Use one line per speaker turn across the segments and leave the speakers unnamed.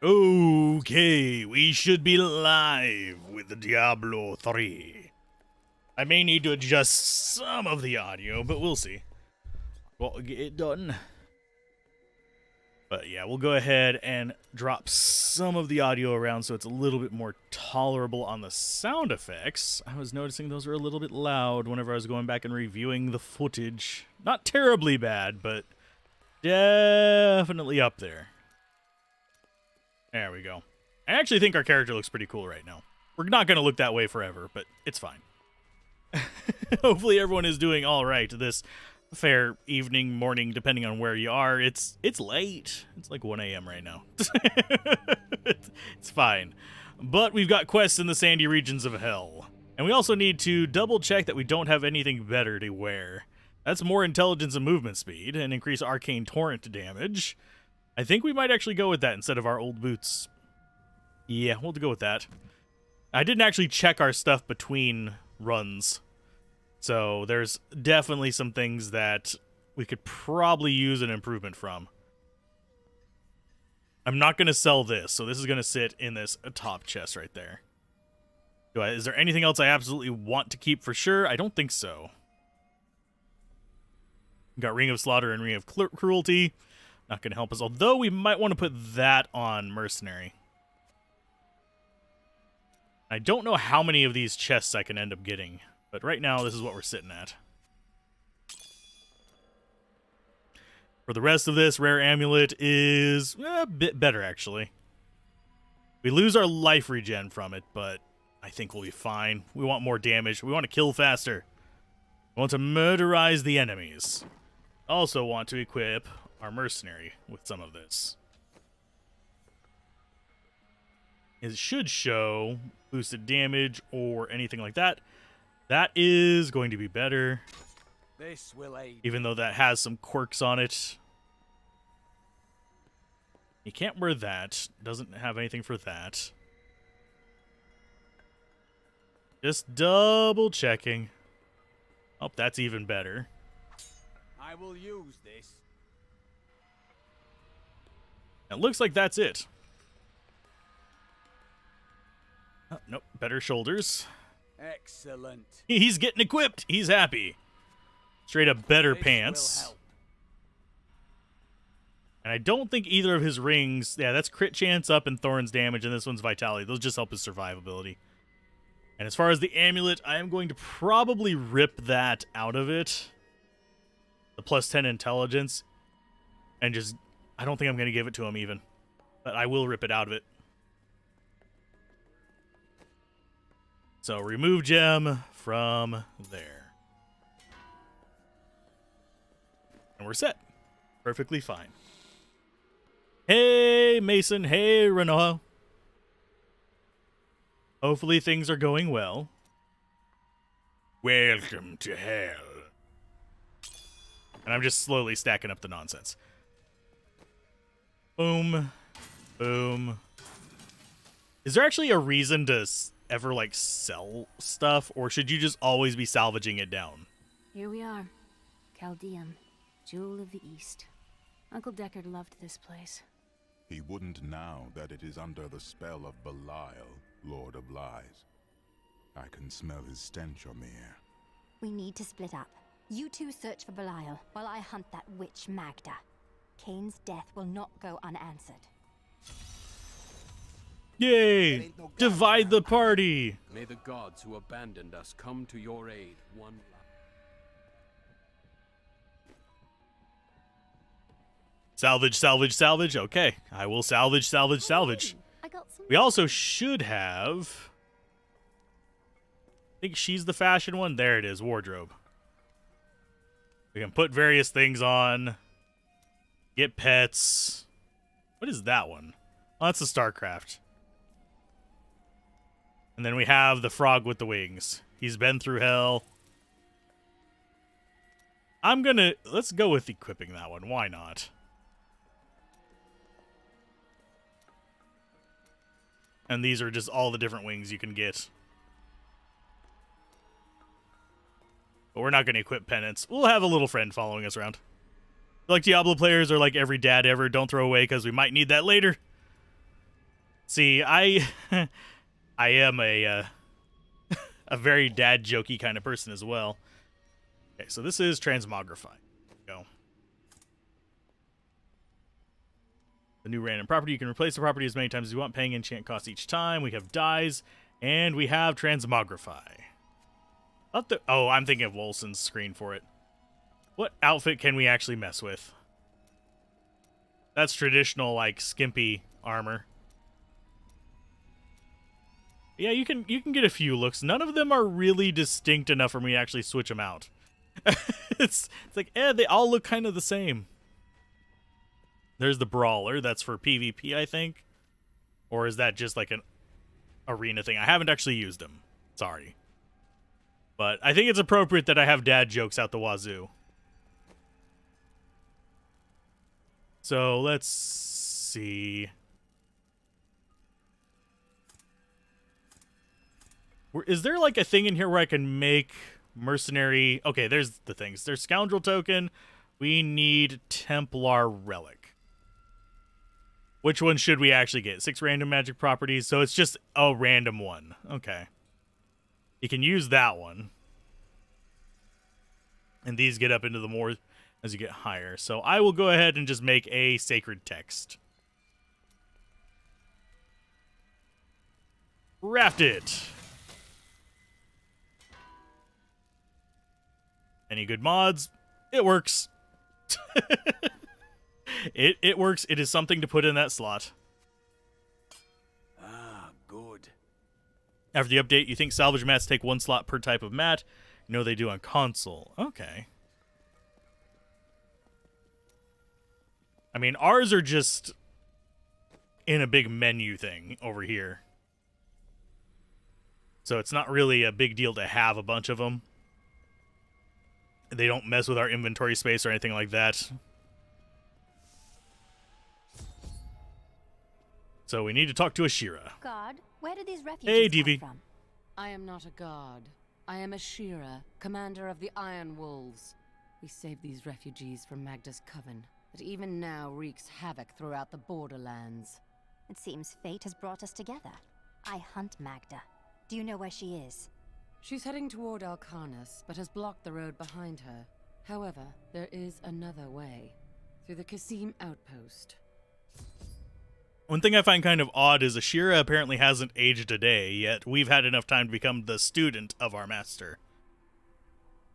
Okay, we should be live with Diablo 3. I may need to adjust some of the audio, but we'll see. We'll get it done. But yeah, we'll go ahead and drop some of the audio around so it's a little bit more tolerable on the sound effects. I was noticing those were a little bit loud whenever I was going back and reviewing the footage. Not terribly bad, but definitely up there. There we go. I actually think our character looks pretty cool right now. We're not going to look that way forever, but it's fine. Hopefully everyone is doing all right this fair evening, morning, depending on where you are. It's late. It's like 1 a.m. right now. It's fine. But we've got quests in the sandy regions of hell. And we also need to double check that we don't have anything better to wear. That's more intelligence and movement speed and increase arcane torrent damage. I think we might actually go with that instead of our old boots. Yeah, we'll go with that. I didn't actually check our stuff between runs. So there's definitely some things that we could probably use an improvement from. I'm not going to sell this, so this is going to sit in this top chest right there. Is there anything else I absolutely want to keep for sure? I don't think so. Got Ring of Slaughter and Ring of Cruelty. Not going to help us, although we might want to put that on Mercenary. I don't know how many of these chests I can end up getting, but right now this is what we're sitting at. For the rest of this, Rare Amulet is a bit better, actually. We lose our life regen from it, but I think we'll be fine. We want more damage. We want to kill faster. We want to murderize the enemies. Also want to equip our Mercenary with some of this. It should show boosted damage or anything like that. That is going to be better.
This will aid.
Even though that has some quirks on it. You can't wear that. Doesn't have anything for that. Just double checking. Oh, that's even better.
I will use this.
It looks like that's it. Oh, nope, better shoulders.
Excellent.
He's getting equipped. He's happy. Straight up better pants. And I don't think either of his rings... Yeah, that's crit chance up and Thorn's damage, and this one's vitality. Those just help his survivability. And as far as the amulet, I am going to probably rip that out of it. The plus 10 intelligence. And just... I don't think I'm going to give it to him even. But I will rip it out of it. So remove gem from there. And we're set. Perfectly fine. Hey, Mason. Hey, Renault. Hopefully things are going well. Welcome to hell. And I'm just slowly stacking up the nonsense. Boom. Boom. Is there actually a reason to ever, like, sell stuff? Or should you just always be salvaging it down?
Here we are. Chaldeum, Jewel of the East. Uncle Deckard loved this place.
He wouldn't now that it is under the spell of Belial, Lord of Lies. I can smell his stench on the air.
We need to split up. You two search for Belial, while I hunt that witch Magda. Cain's death will not go unanswered.
Yay! Divide the party!
May the gods who abandoned us come to your aid one last.
Salvage, salvage, salvage. Okay, I will salvage, salvage, salvage.
I got some.
We also should have... I think she's the fashion one. There it is, wardrobe. We can put various things on. Get pets. What is that one? Oh, that's the StarCraft. And then we have the frog with the wings. He's been through hell. Let's go with equipping that one. Why not? And these are just all the different wings you can get. But we're not going to equip penance. We'll have a little friend following us around. Like Diablo players are like every dad ever. Don't throw away because we might need that later. See, I I am a a very dad jokey kind of person as well. Okay, so this is transmogrify. Go. The new random property. You can replace the property as many times as you want, paying enchant costs each time. We have dyes, and we have transmogrify. Oh, I'm thinking of Wolson's screen for it. What outfit can we actually mess with? That's traditional, like, skimpy armor. Yeah, you can get a few looks. None of them are really distinct enough for me to actually switch them out. it's like, they all look kind of the same. There's the brawler. That's for PvP, I think. Or is that just like an arena thing? I haven't actually used them. Sorry. But I think it's appropriate that I have dad jokes out the wazoo. So let's see. Is there like a thing in here where I can make mercenary? Okay, there's the things. There's scoundrel token. We need Templar relic. Which one should we actually get? 6 random magic properties. So it's just a random one. Okay. You can use that one. And these get up into the more as you get higher. So I will go ahead and just make a sacred text. Raft it. Any good mods? It works. It works. It is something to put in that slot.
Ah, good.
After the update, you think salvage mats take 1 slot per type of mat? No, they do on console. Okay. I mean, ours are just in a big menu thing over here. So it's not really a big deal to have a bunch of them. They don't mess with our inventory space or anything like that. So we need to talk to Ashira.
God, where did these refugees
Hey, DV.
come from?
I am not a god. I am Ashira, commander of the Iron Wolves. We saved these refugees from Magda's coven, that even now wreaks havoc throughout the borderlands.
It seems fate has brought us together. I hunt Magda. Do you know where she is?
She's heading toward Alcarnus, but has blocked the road behind her. However, there is another way. Through the Kasim outpost.
One thing I find kind of odd is Ashira apparently hasn't aged a day, yet we've had enough time to become the student of our master.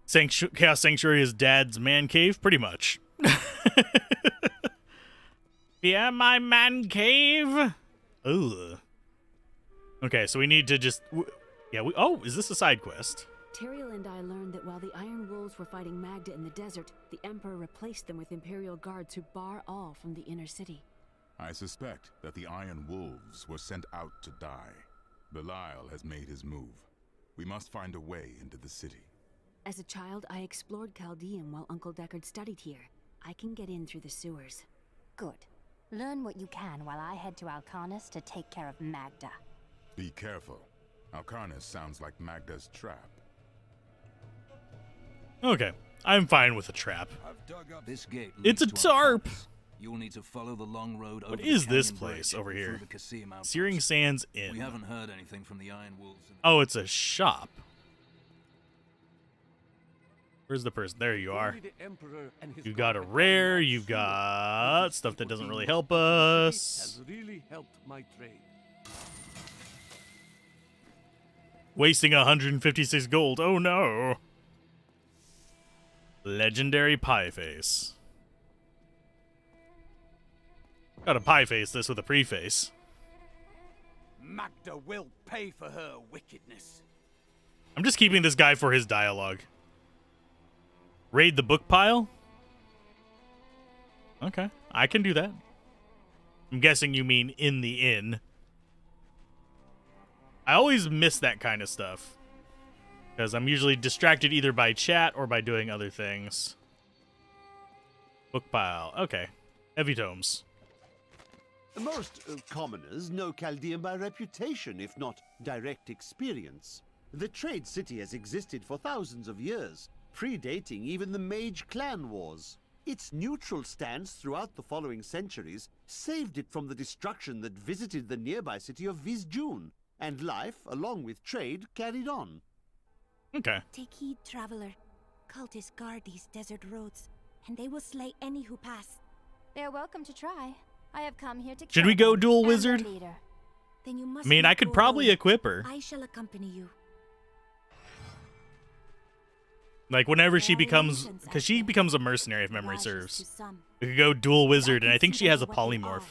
Chaos Sanctuary is Dad's man cave? Pretty much. Yeah, my man cave? Ugh. Okay, so we need to just... oh, is this a side quest?
Tyrael and I learned that while the Iron Wolves were fighting Magda in the desert, the Emperor replaced them with Imperial guards who bar all from the inner city.
I suspect that the Iron Wolves were sent out to die. Belial has made his move. We must find a way into the city.
As a child, I explored Chaldean while Uncle Deckard studied here. I can get in through the sewers.
Good. Learn what you can while I head to Alcarnus to take care of Magda.
Be careful. Alcarnus sounds like Magda's trap.
Okay, I'm fine with a trap.
I've dug up
This gate
It's a
leads to
tarp!
Alcarnus. You'll need to follow the long road over
What
the
is this
canyon
place
bridge
over
through
here?
the Kasim outpost.
Searing Sands
We
Inn.
haven't heard anything from the Iron Wolves.
Oh, it's a shop. Where's the person? There you are.
Only the Emperor and his
You got a
prophet
rare,
are
you've
sure
got
that
stuff that doesn't really
putting
help
in the city
us.
Has really helped my trade.
Wasting 156 gold. Oh no. Legendary pie face. Got a pie face this with a preface.
Magda will pay for her wickedness.
I'm just keeping this guy for his dialogue. Raid the book pile? Okay, I can do that. I'm guessing you mean in the inn. I always miss that kind of stuff. Because I'm usually distracted either by chat or by doing other things. Book pile. Okay. Heavy tomes.
Most commoners know Chaldean by reputation, if not direct experience. The trade city has existed for thousands of years, predating even the Mage clan wars. Its neutral stance throughout the following centuries saved it from the destruction that visited the nearby city of Vizjun, and life, along with trade, carried on.
Okay.
Take heed, traveler. Cultists guard these desert roads, and they will slay any who pass.
They're welcome to try. I have come here to
Should we go dual
I'm their
wizard?
leader.
Then you must
I mean,
not
I could
go
probably
alone.
equip her.
I shall accompany you.
Like, whenever she
There are
becomes...
legends
Because
out
she
there.
becomes a mercenary, if memory
Mirages to
serves.
some.
We could go dual wizard, and I think she has a
consider what they
polymorph.
are.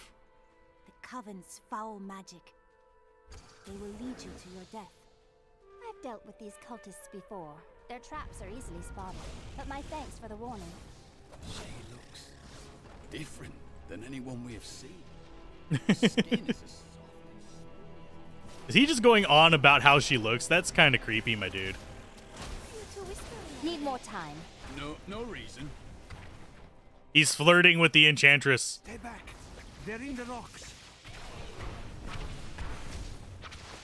The Coven's foul magic. They will lead you to your death.
I've dealt with these cultists before. Their traps are easily spotted, but my thanks for the warning.
She looks different than anyone we have seen. Her skin is as soft
Is he just going on about how she looks? That's kind of creepy, my dude.
Need more time.
as... No reason.
He's flirting with the enchantress.
Stay back. They're in the rocks.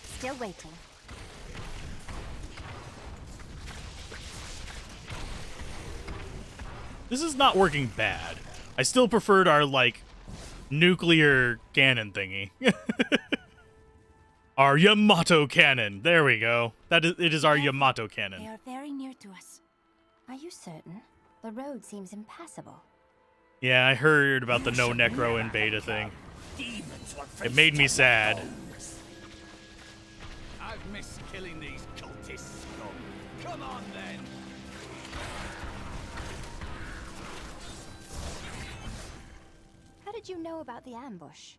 Still waiting.
This is not working bad. I still preferred our, like, nuclear cannon thingy. Our Yamato cannon. There we go. It is our Yamato
They
cannon.
are very near to us.
Are you certain? The road seems impassable.
Yeah, I heard about the no necro in beta thing. It made me sad.
I've missed killing these cultists. Come on then.
How did you know about the ambush?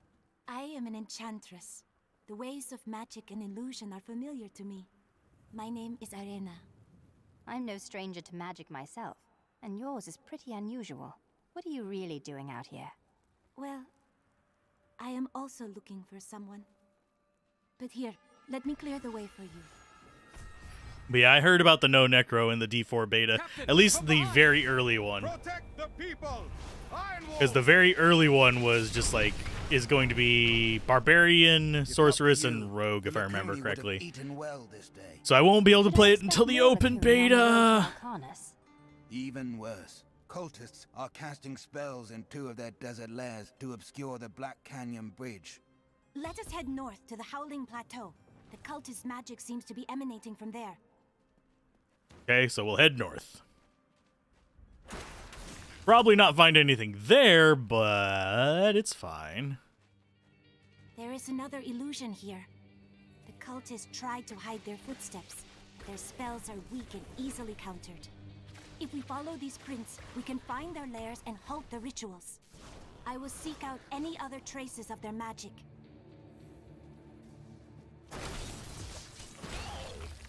I am an enchantress. The ways of magic and illusion are familiar to me. My name is Arena.
I'm no stranger to magic myself, and yours is pretty unusual. What are you really doing out here?
Well, I am also looking for someone. But here, let me clear the way for you.
But yeah, I heard about the no necro in the D4 beta. At least the very early one.
Protect the people.
Because the very early one was just like, is going to be barbarian, sorceress, and rogue, if I remember correctly. So I won't be able to play it until the open beta.
Even worse, cultists are casting spells in 2 of their desert lairs to obscure the Black Canyon Bridge.
Let us head north to the Howling Plateau. The cultist magic seems to be emanating from there.
Okay, so we'll head north. Probably not find anything there, but it's fine.
There is another illusion here. The cultists tried to hide their footsteps. Their spells are weak and easily countered. If we follow these prints, we can find their lairs and halt the rituals. I will seek out any other traces of their magic.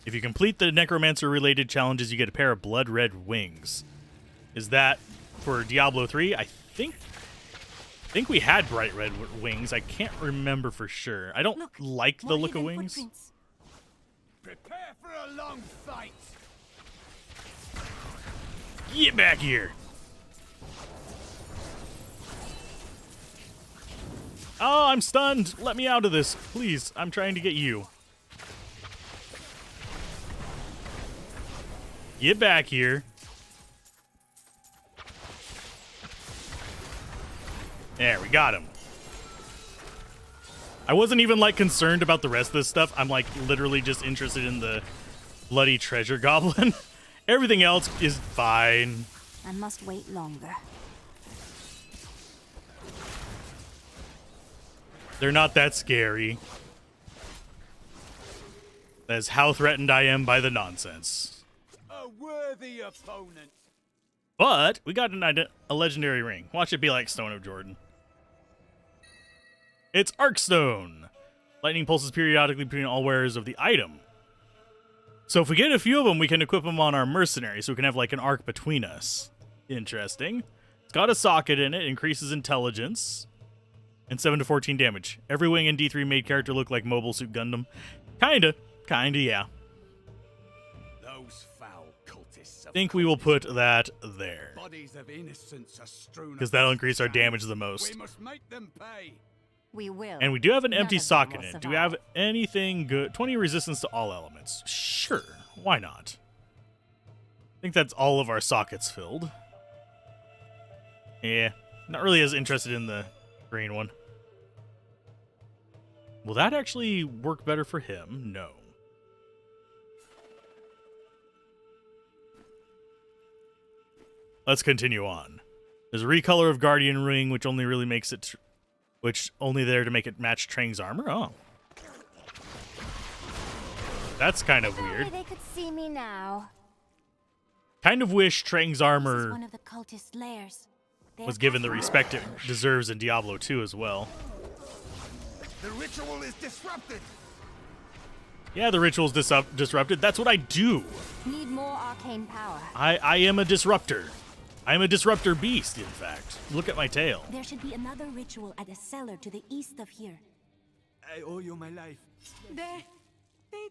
If you complete the necromancer-related challenges, you get a pair of blood-red wings. Is that for Diablo 3? I think we had bright red wings. I can't remember for sure. I don't like the look of wings.
Footprints.
Prepare for a long fight.
Get back here. Oh, I'm stunned. Let me out of this. Please, I'm trying to get you. Get back here. There, we got him. I wasn't even, like, concerned about the rest of this stuff. I'm, like, literally just interested in the bloody treasure goblin. Everything else is fine.
I must wait longer.
They're not that scary. That's how threatened I am by the nonsense.
A worthy opponent.
But we got a legendary ring. Watch it be like Stone of Jordan. It's Arkstone. Lightning pulses periodically between all wearers of the item. So if we get a few of them, we can equip them on our mercenary, so we can have like an arc between us. Interesting. It's got a socket in it, increases intelligence, and 7 to 14 damage. Every wing in D3 made character look like Mobile Suit Gundam. Kinda, yeah.
Those foul cultists.
I think we will put that there.
Bodies of innocents are strewn.
Because that'll increase our damage the most.
We must make them pay.
We will.
And we do have an
None
empty
of them
socket
will
in it. Do we have anything good? 20 resistance to all elements. Sure. Why not? I think that's all of our sockets filled. Yeah. Not really as interested in the Green one. Will that actually work better for him? No. Let's continue on. There's a recolor of Guardian Ring, which only really makes it... which only there to make it match Trang's armor? Oh. That's kind of weird.
They could see me now.
Kind of wish Trang's
This is
armor
one of the cultist lairs.
was given the respect it deserves in Diablo 2 as well.
The ritual is disrupted.
Yeah, the ritual's disrupted. That's what I do.
Need more arcane power.
I am a disruptor. I am a disruptor beast, in fact. Look at my tail.
There should be another ritual at a cellar to the east of here.
I owe you my life.
They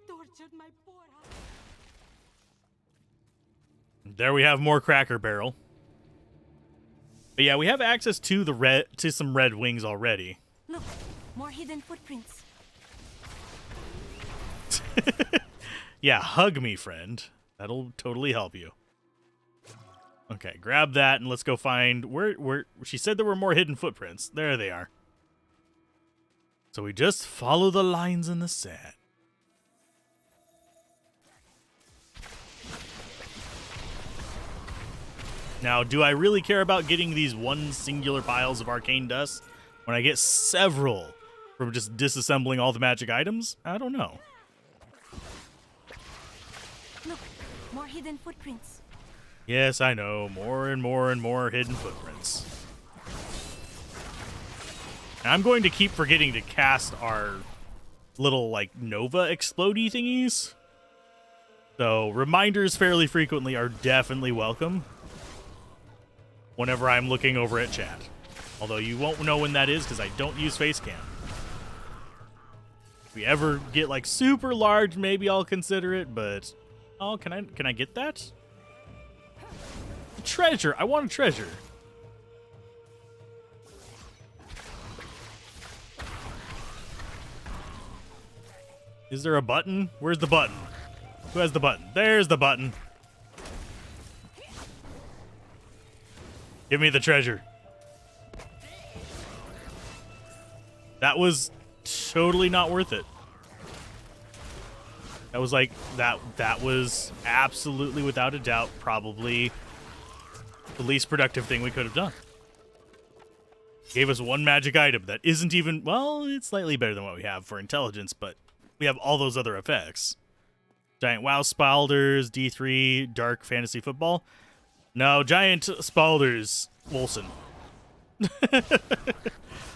tortured my poor heart.
There we have more Cracker Barrel. But yeah, we have access to some red wings already.
Look, more hidden footprints.
Yeah, hug me, friend. That'll totally help you. Okay, grab that and let's go find where she said there were more hidden footprints. There they are. So we just follow the lines in the sand. Now, do I really care about getting these one singular piles of arcane dust when I get several from just disassembling all the magic items? I don't know.
Look, more hidden footprints.
Yes, I know. More and more and more hidden footprints. And I'm going to keep forgetting to cast our little, like, Nova explodey thingies. So, reminders fairly frequently are definitely welcome whenever I'm looking over at chat. Although you won't know when that is because I don't use Facecam. If we ever get, like, super large, maybe I'll consider it, but... Oh, can I get that? Treasure! I want a treasure. Is there a button? Where's the button? Who has the button? There's the button. Give me the treasure. That was totally not worth it. That was like, that was absolutely without a doubt probably the least productive thing we could have done. Gave us one magic item that isn't even, well, it's slightly better than what we have for intelligence, but we have all those other effects. Giant WoW Spalders, D3, Dark Fantasy Football. No, Giant Spalders, Wolson.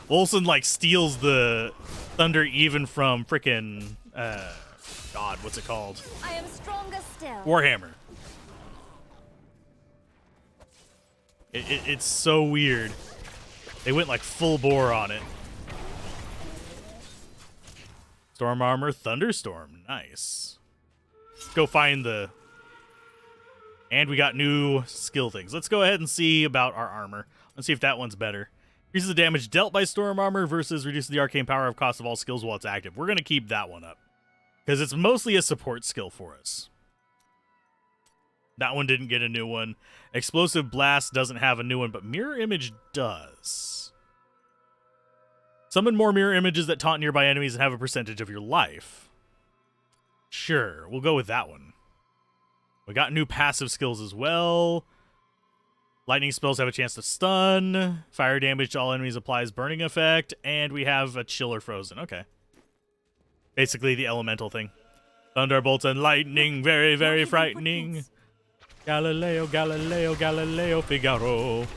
Wolson, like, steals the thunder even from frickin', God, what's it called?
I am stronger still.
Warhammer. It's so weird. They went like full bore on it. Storm armor, thunderstorm, nice. Let's go find the... And we got new skill things. Let's go ahead and see about our armor. Let's see if that one's better. Increases the damage dealt by storm armor versus reduces the arcane power of cost of all skills while it's active. We're going to keep that one up. Because it's mostly a support skill for us. That one didn't get a new one. Explosive Blast doesn't have a new one, but Mirror Image does. Summon more mirror images that taunt nearby enemies and have a percentage of your life. Sure, we'll go with that one. We got new passive skills as well. Lightning spells have a chance to stun. Fire damage to all enemies applies burning effect. And we have a chill or frozen. Okay. Basically the elemental thing. Thunderbolts and lightning, very, very frightening. Galileo, Galileo, Galileo, Figaro.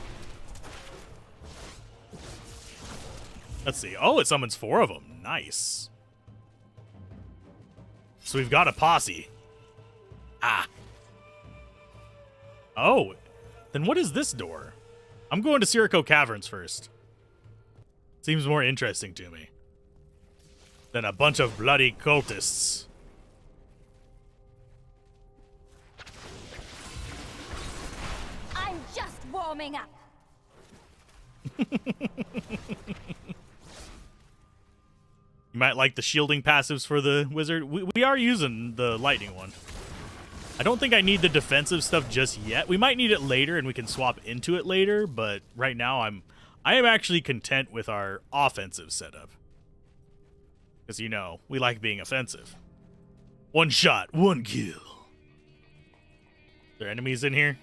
Let's see. Oh, it summons 4 of them. Nice. So we've got a posse. Ah. Oh. Then what is this door? I'm going to Sirico Caverns first. Seems more interesting to me than a bunch of bloody cultists.
I'm just warming up.
You might like the shielding passives for the wizard. We are using the lightning one. I don't think I need the defensive stuff just yet. We might need it later and we can swap into it later, but right now I'm I am actually content with our offensive setup. Because, you know, we like being offensive. One shot, one kill. Are there enemies in here?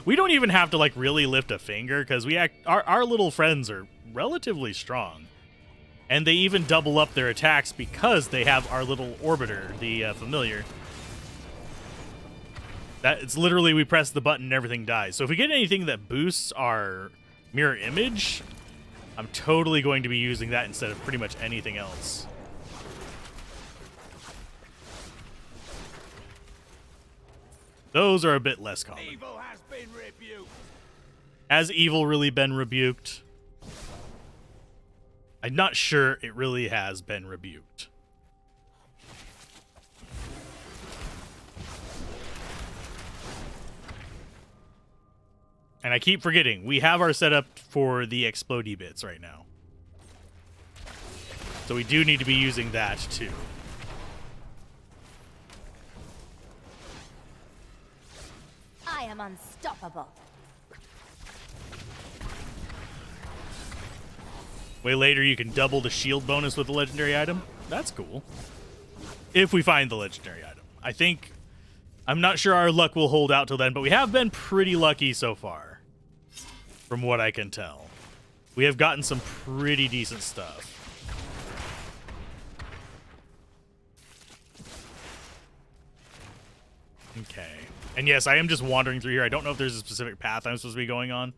We don't even have to, like, really lift a finger, because our little friends are relatively strong. And they even double up their attacks because they have our little orbiter, the familiar. It's literally we press the button and everything dies. So if we get anything that boosts our mirror image, I'm totally going to be using that instead of pretty much anything else. Those are a bit less common.
Evil has been rebuked.
Has evil really been rebuked? I'm not sure it really has been rebuked. And I keep forgetting, we have our setup for the explodey bits right now. So we do need to be using that too.
I am unstoppable.
Way later, you can double the shield bonus with the legendary item. That's cool. If we find the legendary item. I'm not sure our luck will hold out till then, but we have been pretty lucky so far. From what I can tell. We have gotten some pretty decent stuff. Okay. And yes, I am just wandering through here. I don't know if there's a specific path I'm supposed to be going on.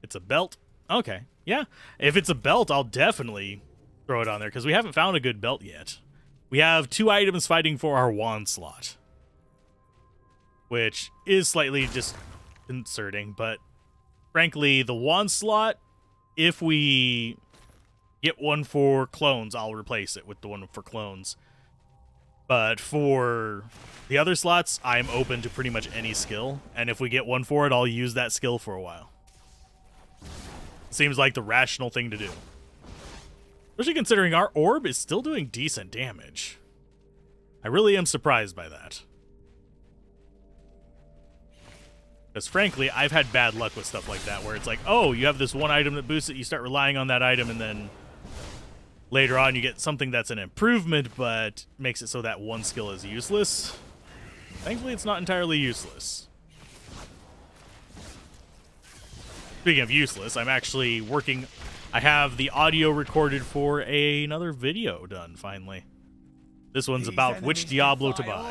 It's a belt. Okay. Yeah. If it's a belt, I'll definitely throw it on there because we haven't found a good belt yet. We have 2 items fighting for our wand slot, which is slightly disconcerting, but frankly, the wand slot, if we get one for clones, I'll replace it with the one for clones. But for the other slots, I'm open to pretty much any skill, and if we get one for it, I'll use that skill for a while. Seems like the rational thing to do. Especially considering our orb is still doing decent damage. I really am surprised by that. Because frankly, I've had bad luck with stuff like that, where it's like, oh, you have this one item that boosts it, you start relying on that item, and then later on you get something that's an improvement, but makes it so that one skill is useless. Thankfully, it's not entirely useless. Speaking of useless, I'm actually working... I have the audio recorded for another video done, finally. This one's about which Diablo to buy.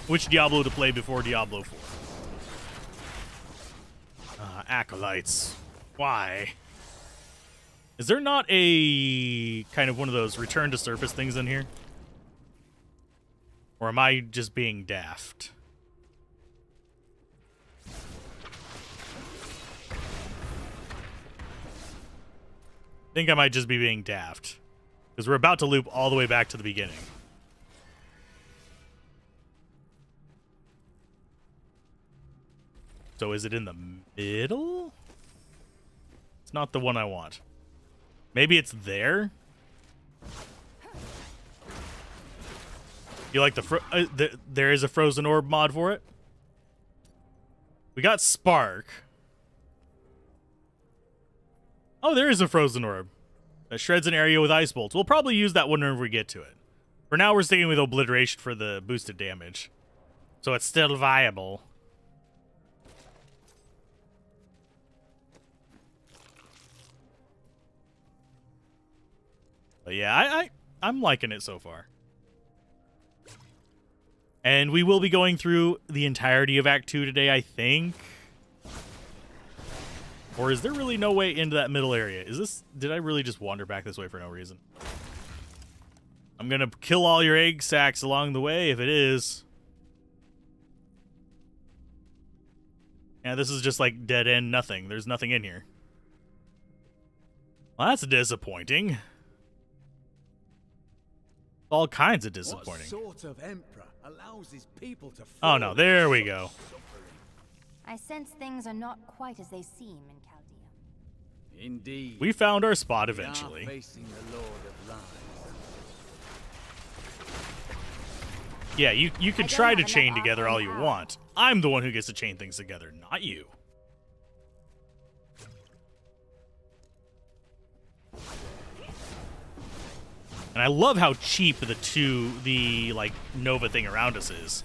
Which Diablo to play before Diablo 4. Acolytes. Why? Is there not a kind of one of those return to surface things in here? Or am I just being daft? I think I might just be being daft. Because we're about to loop all the way back to the beginning. So is it in the middle? It's not the one I want. Maybe it's there? You like there is a frozen orb mod for it? We got Spark. Oh, there is a frozen orb that shreds an area with ice bolts. We'll probably use that one whenever we get to it. For now, we're sticking with obliteration for the boosted damage. So it's still viable. But yeah, I'm liking it so far. And we will be going through the entirety of Act 2 today, I think. Or is there really no way into that middle area? Did I really just wander back this way for no reason? I'm gonna kill all your egg sacs along the way if it is. Yeah, this is just like dead end nothing. There's nothing in here. Well, that's disappointing. All kinds of disappointing.
What sort of emperor allows his people to
Oh no, there we go.
I sense things are not quite as they seem in Chaldea.
Indeed.
We found our spot eventually.
We are facing the Lord of Lies.
Yeah, you can try to chain together all you want. I'm the one who gets to chain things together, not you. And I love how cheap the like Nova thing around us is.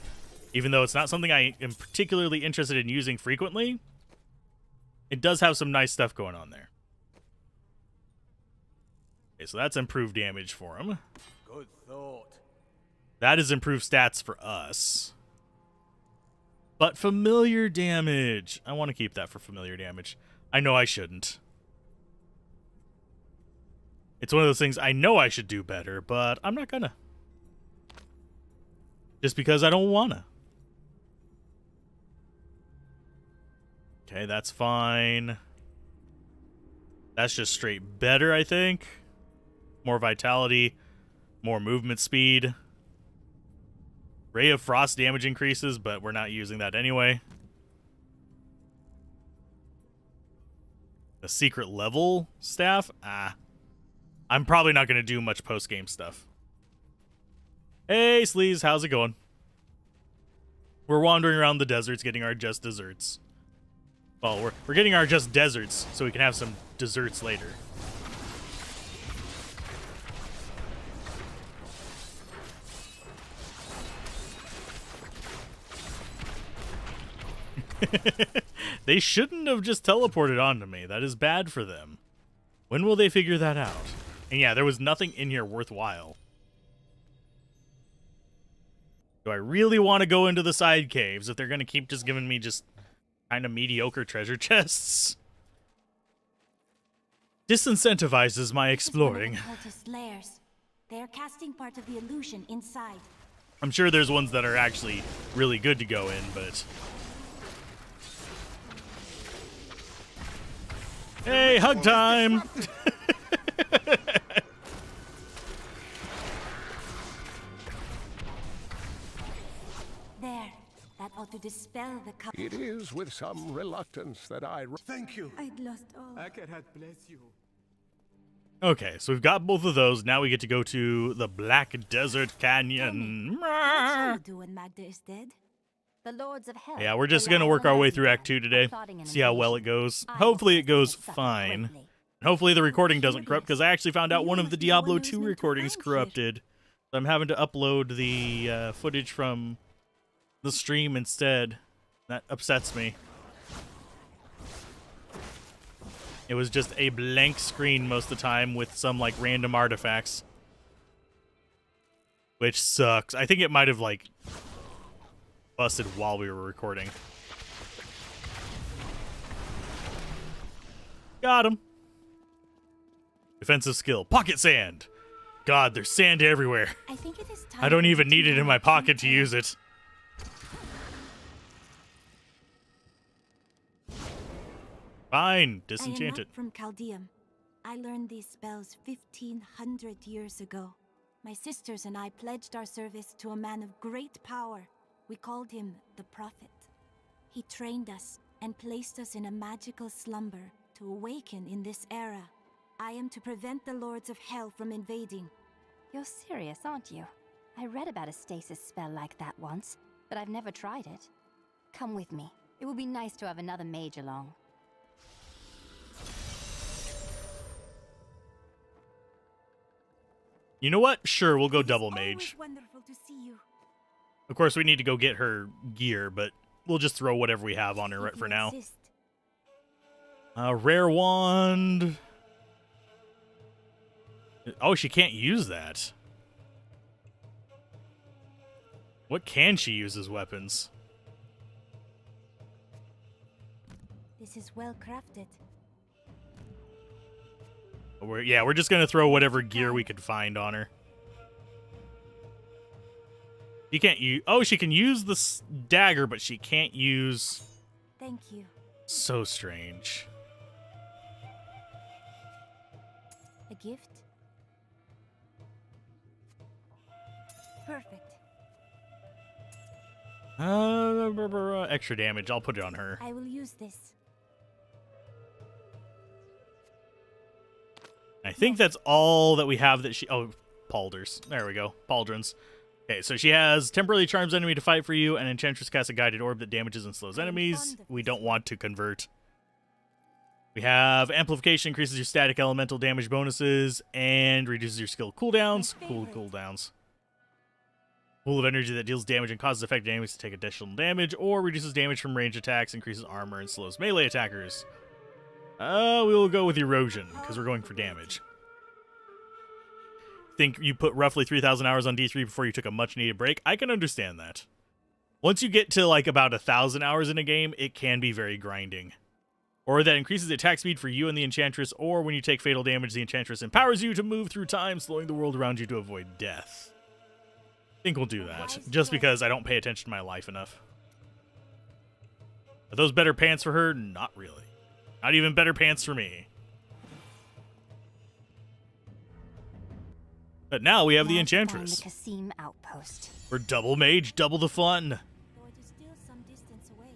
Even though it's not something I am particularly interested in using frequently, it does have some nice stuff going on there. Okay, so that's improved damage for him.
Good thought.
That is improved stats for us. But familiar damage. I want to keep that for familiar damage. I know I shouldn't. It's one of those things I know I should do better, but I'm not gonna. Just because I don't wanna. Okay, that's fine. That's just straight better, I think. More vitality, more movement speed. Ray of Frost damage increases, but we're not using that anyway. The secret level staff? I'm probably not going to do much post-game stuff. Hey, Sleaze, how's it going? We're wandering around the deserts getting our just desserts. Well, we're getting our just deserts so we can have some desserts later. They shouldn't have just teleported onto me. That is bad for them. When will they figure that out? And yeah, there was nothing in here worthwhile. Do I really want to go into the side caves if they're going to keep just giving me just kind of mediocre treasure chests? Disincentivizes my exploring.
Cultist lairs. They're casting part of the illusion inside.
I'm sure there's ones that are actually really good to go in, but... Hey, hug time!
There. That ought to dispel the cover.
It is with some reluctance that I...
Thank you. I'd lost all.
Akarat bless you.
Okay, so we've got both of those. Now we get to go to the Black Desert Canyon.
What shall we do when Magda is dead?
The Lords of Hell.
Yeah, we're just going to work our way through Act 2 today. See how well it goes. Hopefully it goes fine. And hopefully the recording doesn't corrupt, because I actually found out one of the Diablo 2 recordings corrupted. So I'm having to upload the footage from the stream instead. That upsets me. It was just a blank screen most of the time with some, like, random artifacts. Which sucks. I think it might have, like, busted while we were recording. Got him. Defensive skill. Pocket sand. God, there's sand everywhere.
I think it is time
I don't even need it in my pocket to use it. Fine. Disenchant it.
I am not from Chaldeum. I learned these spells 1,500 years ago. My sisters and I pledged our service to a man of great power. We called him the Prophet. He trained us and placed us in a magical slumber to awaken in this era. I am to prevent the Lords of Hell from invading.
You're serious, aren't you? I read about a stasis spell like that once, but I've never tried it. Come with me. It will be nice to have another mage along.
You know what? Sure, we'll go double mage.
Wonderful to see you.
Of course, we need to go get her gear, but we'll just throw whatever we have on her right for now. Rare wand. Oh, she can't use that. What can she use as weapons?
This is well crafted.
We're just gonna throw whatever gear we could find on her. You can't use. Oh, she can use the dagger, but she can't use.
Thank you.
So strange.
A gift. Perfect.
Extra damage. I'll put it on her.
I will use this.
I think that's all that we have that she... Oh, Paulders. There we go. Pauldrons. Okay, so she has temporarily charms enemy to fight for you, and Enchantress casts a guided orb that damages and slows enemies. We don't want to convert. We have amplification, increases your static elemental damage bonuses, and reduces your skill cooldowns. Cool cooldowns. Pool of energy that deals damage and causes affected enemies to take additional damage, or reduces damage from range attacks, increases armor, and slows melee attackers. We will go with erosion, because we're going for damage. Think you put roughly 3,000 hours on D3 before you took a much-needed break. I can understand that. Once you get to, like, about 1,000 hours in a game, it can be very grinding. Or that increases the attack speed for you and the Enchantress, or when you take fatal damage, the Enchantress empowers you to move through time, slowing the world around you to avoid death. I think we'll do that, just because I don't pay attention to my life enough. Are those better pants for her? Not really. Not even better pants for me. But now we have the Enchantress.
The Qasim outpost.
We're double mage, double the fun.
Though it is still some distance away.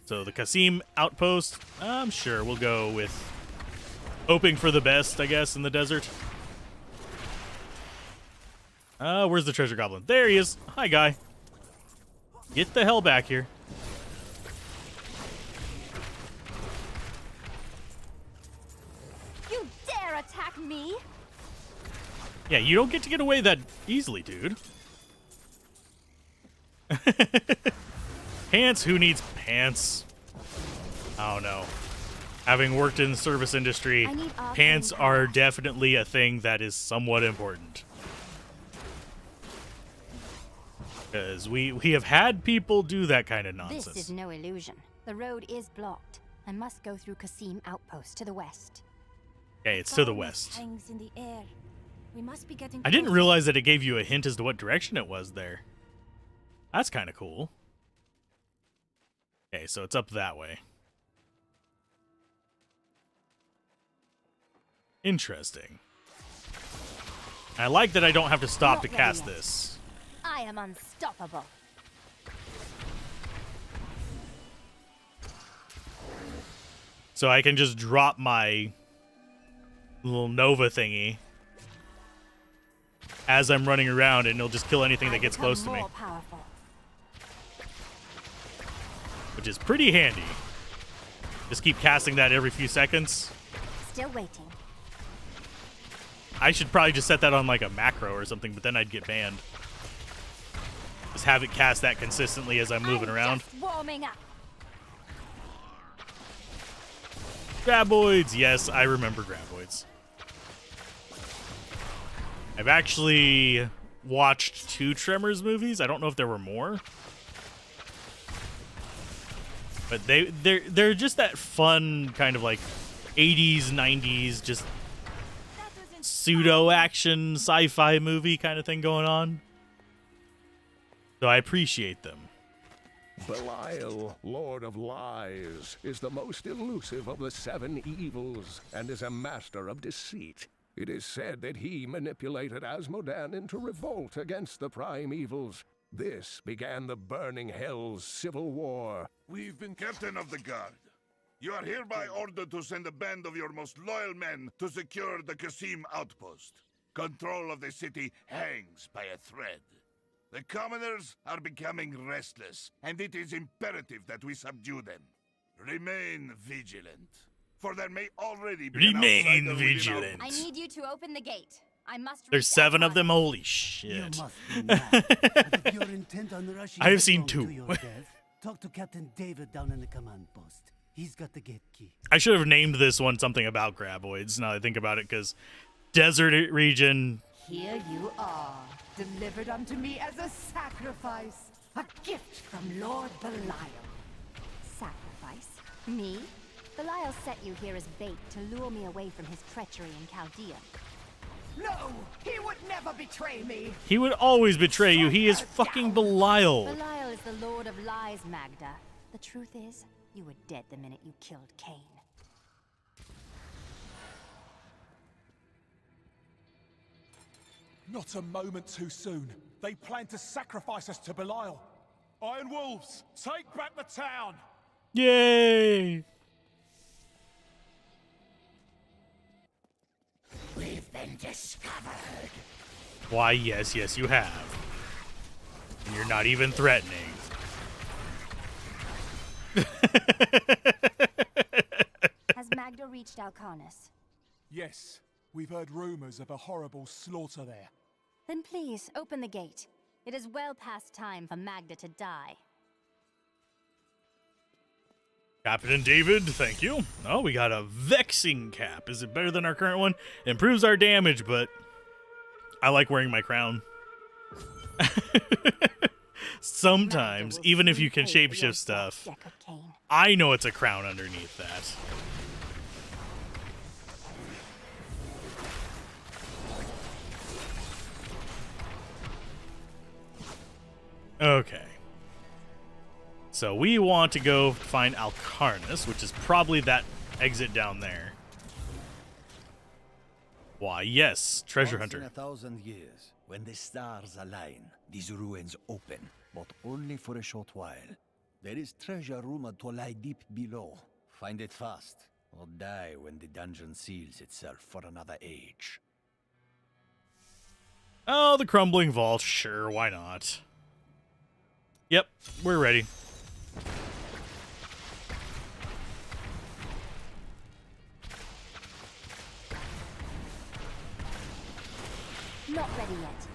So the Qasim outpost, I'm sure we'll go with hoping for the best, I guess, in the desert. Where's the treasure goblin? There he is. Hi, guy. Get the hell back here.
You dare attack me?
Yeah, you don't get away that easily, dude. Pants? Who needs pants? I don't know. Having worked in the service industry, pants are definitely a thing that is somewhat important. Because we have had people do that kind of nonsense.
This is no illusion. The road is blocked. I must go through Qasim outpost to the west.
Okay, it's to the west.
Hangs in the air. We must be getting
I didn't
closer.
realize that it gave you a hint as to what direction it was there. That's kind of cool. Okay, so it's up that way. Interesting. I like that I don't have to stop to cast this.
I am unstoppable.
So I can just drop my little Nova thingy as I'm running around, and it'll just kill anything that gets close to me.
Powerful.
Which is pretty handy. Just keep casting that every few seconds.
Still waiting.
I should probably just set that on like a macro or something, but then I'd get banned. Just have it cast that consistently as I'm moving around.
Just warming up.
Graboids, yes, I remember graboids. I've actually watched 2 Tremors movies. I don't know if there were more. But they're just that fun kind of like 80s, 90s, just pseudo-action sci-fi movie kind of thing going on. So I appreciate them.
Belial, Lord of Lies, is the most elusive of the 7 evils and is a master of deceit. It is said that he manipulated Asmodan into revolt against the prime evils. This began the Burning Hell's civil war.
We've been captain of the guard. You are hereby ordered to send a band of your most loyal men to secure the Qasim outpost. Control of the city hangs by a thread. The commoners are becoming restless, and it is imperative that we subdue them. Remain vigilant, for there may already be
Remain vigilant.
I need you to open the gate. I must.
There's 7 of them. Holy shit! I have seen 2.
Talk to Captain David down in the command post. He's got the gate key.
I should have named this one something about graboids. Now that I think about it, because desert region.
Here you are, delivered unto me as a sacrifice, a gift from Lord Belial.
Sacrifice? Me? Belial set you here as bait to lure me away from his treachery in Chaldea.
No, he would never betray me.
He would always betray you. He is fucking Belial.
Belial is the Lord of Lies, Magda. The truth is, you were dead the minute you killed Cain.
Not a moment too soon. They plan to sacrifice us to Belial. Iron Wolves, take back the town!
Yay!
We've been discovered.
Why, yes, yes, you have. And you're not even threatening.
Has Magda reached Alcarnus?
Yes, we've heard rumors of a horrible slaughter there.
Then please, open the gate. It is well past time for Magda to die.
Captain David, thank you. Oh, we got a vexing cap. Is it better than our current one? Improves our damage, but I like wearing my crown. Sometimes, even if you can shapeshift stuff, I know it's a crown underneath that. Okay. So we want to go find Alcarnus, which is probably that exit down there. Why, yes, treasure
Once
hunter.
in 1,000 years, when the stars align, these ruins open, but only for a short while. There is treasure rumored to lie deep below. Find it fast, or die when the dungeon seals itself for another age.
Oh, the crumbling vault. Sure, why not? Yep, we're ready.
Not ready yet.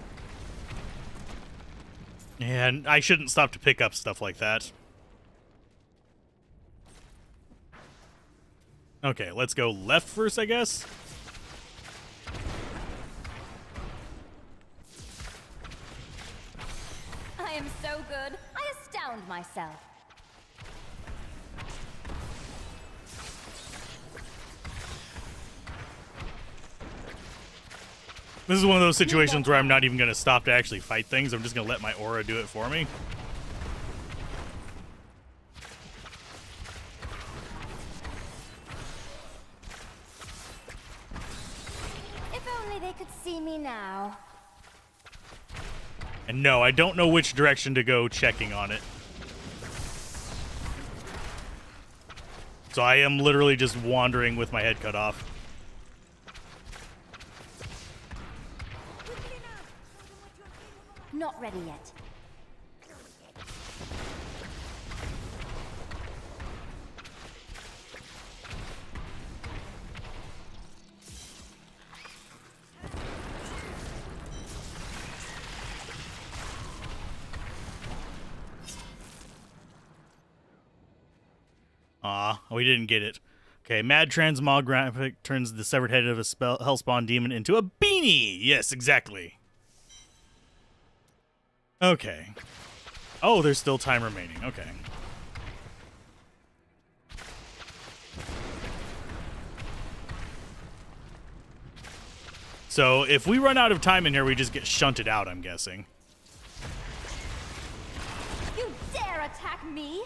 And I shouldn't stop to pick up stuff like that. Okay, let's go left first, I guess.
I am so good, I astound myself.
This is one of those situations where I'm not even going to stop to actually fight things. I'm just going to let my aura do it for me.
If only they could see me now.
And no, I don't know which direction to go checking on it. So I am literally just wandering with my head cut off.
Not ready yet.
Aw, we didn't get it. Okay, Mad Transmographic turns the severed head of a Hellspawn demon into a beanie! Yes, exactly. Okay. Oh, there's still time remaining. Okay. So, if we run out of time in here, we just get shunted out, I'm guessing.
You dare attack me?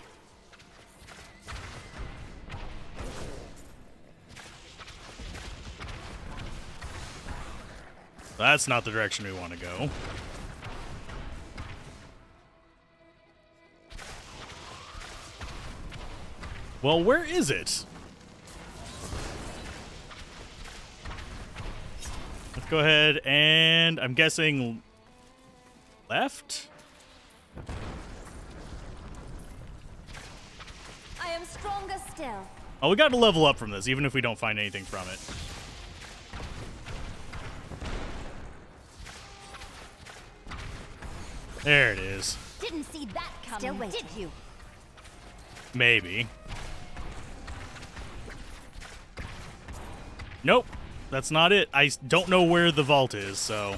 That's not the direction we want to go. Well, where is it? Let's go ahead and I'm guessing left?
I am stronger still.
Oh, we got to level up from this, even if we don't find anything from it. There it is.
Didn't see that coming, did you?
Maybe. Nope. That's not it. I don't know where the vault is, so...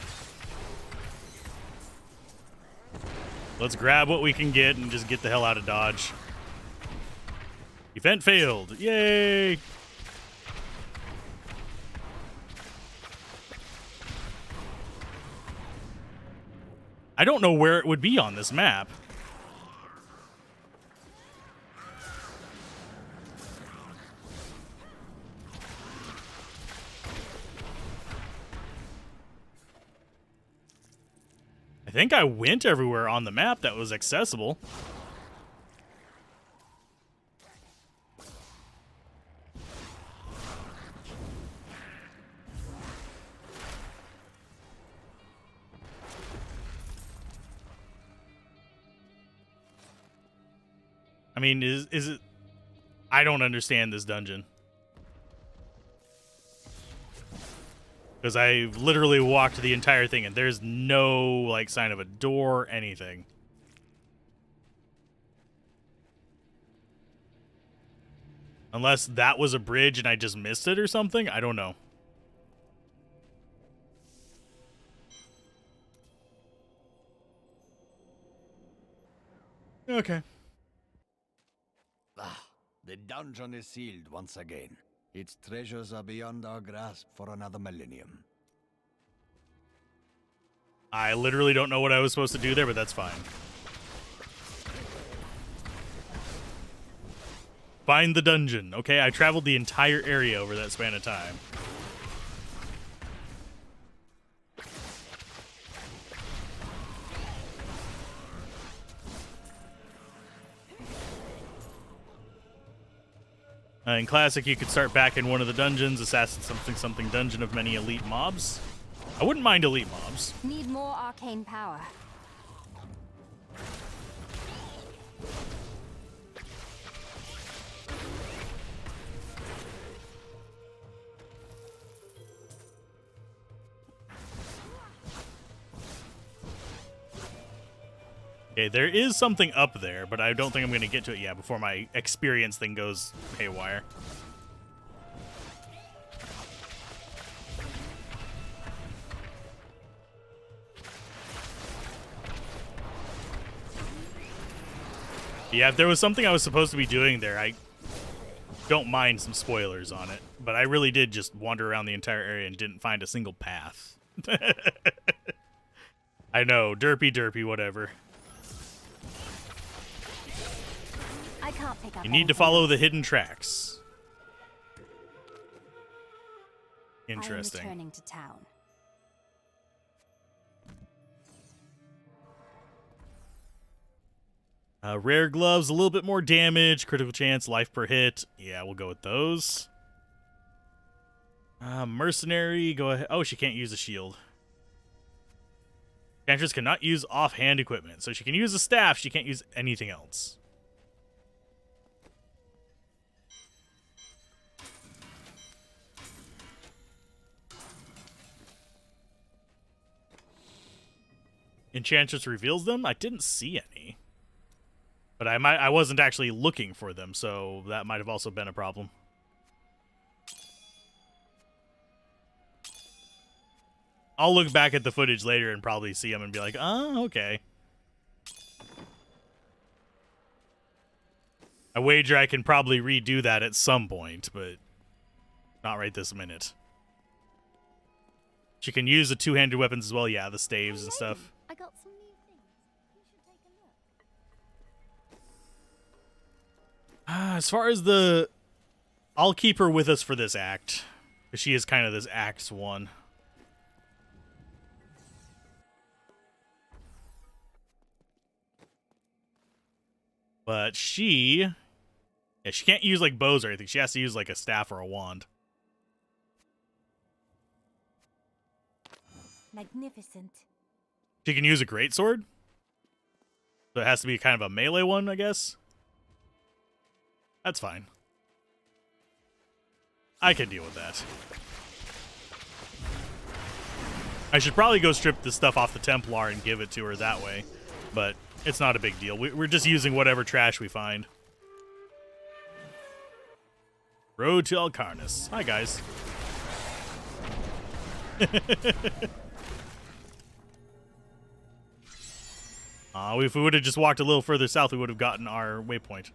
let's grab what we can get and just get the hell out of Dodge. Event failed. Yay! I don't know where it would be on this map. I think I went everywhere on the map that was accessible. I mean, is it... I don't understand this dungeon. Because I literally walked the entire thing, and there's no, like, sign of a door or anything. Unless that was a bridge and I just missed it or something? I don't know. Okay.
Ah, the dungeon is sealed once again. Its treasures are beyond our grasp for another millennium.
I literally don't know what I was supposed to do there, but that's fine. Find the dungeon. Okay, I traveled the entire area over that span of time. In Classic, you could start back in one of the dungeons, Assassin something dungeon of many elite mobs. I wouldn't mind elite mobs.
Need more arcane power.
Okay, there is something up there, but I don't think I'm going to get to it yet before my experience thing goes haywire. Yeah, if there was something I was supposed to be doing there, I don't mind some spoilers on it. But I really did just wander around the entire area and didn't find a single path. I know, derpy, whatever.
I can't pick up
You need to follow the hidden tracks. Interesting.
I am returning to town.
Rare gloves, a little bit more damage, critical chance, life per hit. Yeah, we'll go with those. Mercenary, go ahead. Oh, she can't use a shield. Enchantress cannot use offhand equipment, so she can use a staff, she can't use anything else. Enchantress reveals them? I didn't see any. But I wasn't actually looking for them, so that might have also been a problem. I'll look back at the footage later and probably see them and be like, oh, okay. I wager I can probably redo that at some point, but not right this minute. She can use the two-handed weapons as well. Yeah, the staves and stuff.
I got some new things. You should take a look.
As far as the... I'll keep her with us for this act. Because she is kind of this Acts 1. But she... Yeah, she can't use, like, bows or anything. She has to use, like, a staff or a wand.
Magnificent.
She can use a greatsword. So it has to be kind of a melee one, I guess. That's fine. I can deal with that. I should probably go strip the stuff off the Templar and give it to her that way. But it's not a big deal. We're just using whatever trash we find. Road to Alcarnus. Hi, guys. If we would have just walked a little further south, we would have gotten our waypoint.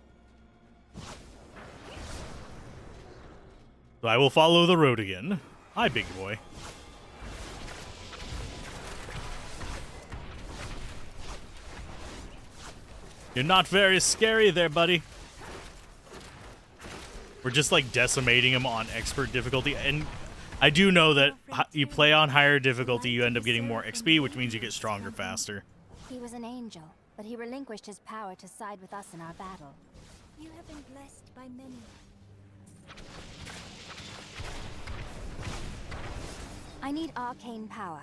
So I will follow the road again. Hi, big boy. You're not very scary there, buddy. We're just, like, decimating him on expert difficulty. And I do know that you play on higher difficulty, you end up getting more XP, which means you get stronger faster.
He was an angel, but he relinquished his power to side with us in our battle.
You have been blessed by many.
I need arcane power.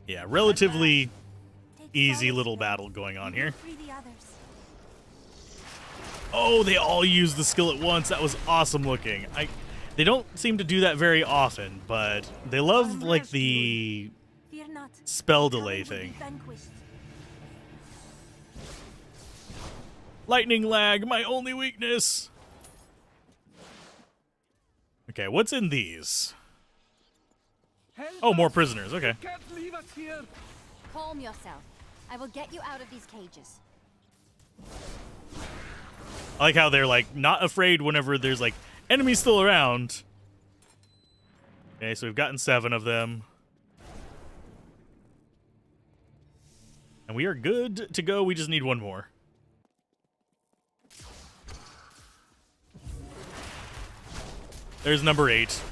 Yeah, relatively easy little battle going on here.
Free the others.
Oh, they all used the skill at once. That was awesome looking. They don't seem to do that very often, but they love like the spell delay thing. Lightning lag, my only weakness. Okay, what's in these? Oh, more prisoners. Okay.
Calm yourself. I will get you out of these cages.
I like how they're like not afraid whenever there's like enemies still around. Okay, so we've gotten 7 of them. And we are good to go. We just need one more. There's number 8.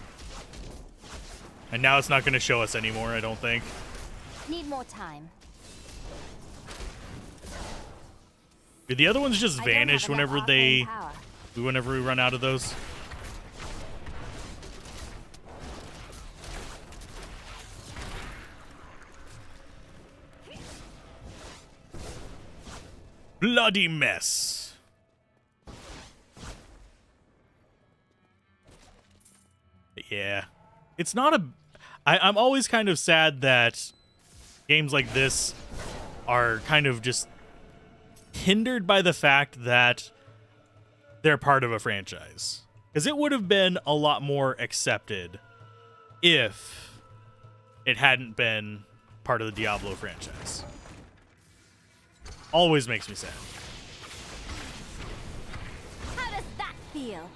And now it's not going to show us anymore, I don't think.
Need more time.
Do the other ones just vanish whenever we run out of those? Bloody mess. Yeah. It's not a... I'm always kind of sad that games like this are kind of just hindered by the fact that they're part of a franchise. Because it would have been a lot more accepted if it hadn't been part of the Diablo franchise. Always makes me sad.
How does that feel?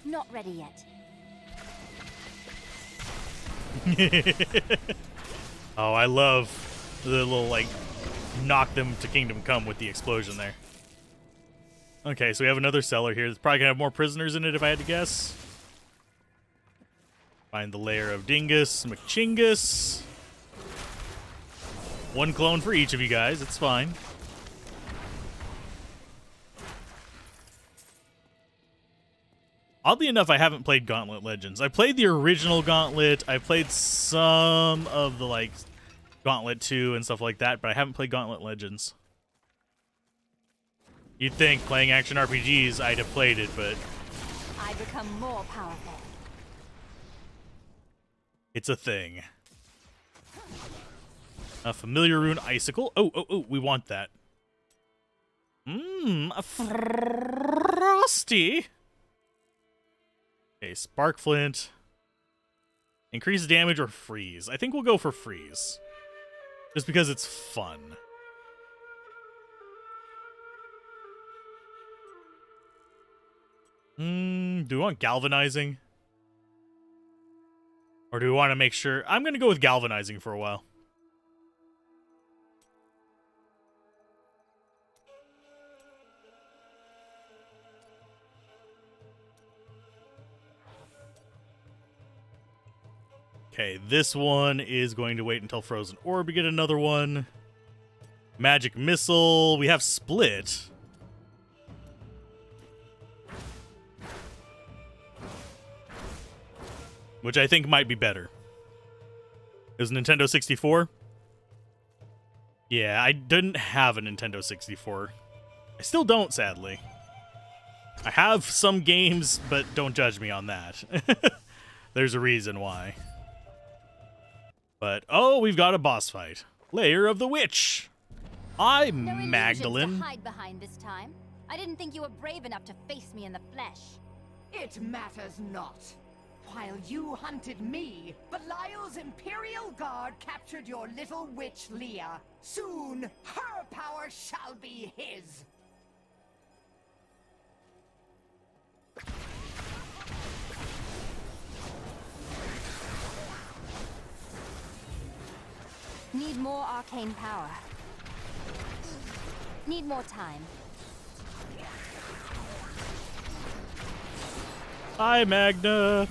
Not ready yet.
Oh, I love the little, like, knock them to Kingdom Come with the explosion there. Okay, so we have another cellar here. It's probably going to have more prisoners in it if I had to guess. Find the lair of Dingus, McChingus. 1 clone for each of you guys. It's fine. Oddly enough, I haven't played Gauntlet Legends. I played the original Gauntlet. I played some of the, like, Gauntlet 2 and stuff like that, but I haven't played Gauntlet Legends. You'd think playing action RPGs, I'd have played it, but...
I become more powerful.
It's a thing. A familiar rune icicle. Oh, we want that. A frosty. Okay, spark flint. Increase damage or freeze. I think we'll go for freeze. Just because it's fun. Do we want galvanizing? Or do we want to make sure... I'm going to go with galvanizing for a while. Okay, this one is going to wait until Frozen Orb to get another one. Magic Missile. We have Split. Which I think might be better. It was Nintendo 64. Yeah, I didn't have a Nintendo 64. I still don't, sadly. I have some games, but don't judge me on that. There's a reason why. But, oh, we've got a boss fight. Lair of the Witch. Hi, Magdalene.
To hide behind this time. I didn't think you were brave enough to face me in the flesh.
It matters not. While you hunted me, Belial's Imperial Guard captured your little witch, Leah. Soon, her power shall be his.
Need more arcane power. Need more time.
Hi, Magna.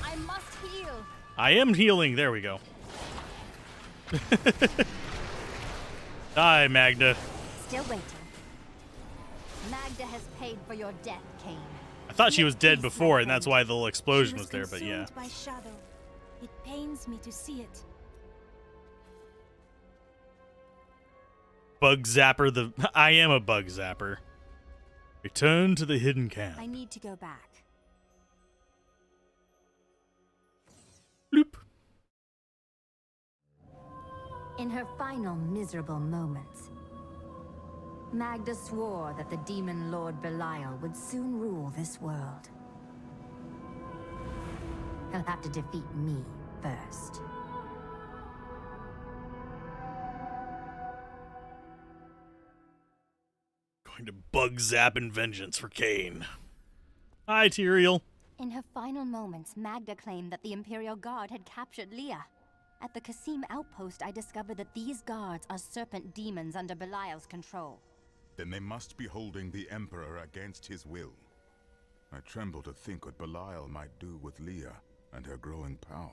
I must heal.
I am healing. There we go. Hi, Magna.
Still waiting. Magda has paid for your death, Cain.
I thought she was dead before, and that's why the little explosion was there, but yeah.
By shadow. It pains me to see it.
Bug zapper I am a bug zapper. Return to the hidden camp.
I need to go back.
Bloop.
In her final miserable moments, Magda swore that the demon lord Belial would soon rule this world. He'll have to defeat me first.
Going to bug zap and vengeance for Cain. Hi, Tyrael.
In her final moments, Magda claimed that the Imperial Guard had captured Leah. At the Kasim outpost, I discovered that these guards are serpent demons under Belial's control.
Then they must be holding the Emperor against his will. I tremble to think what Belial might do with Leah and her growing power.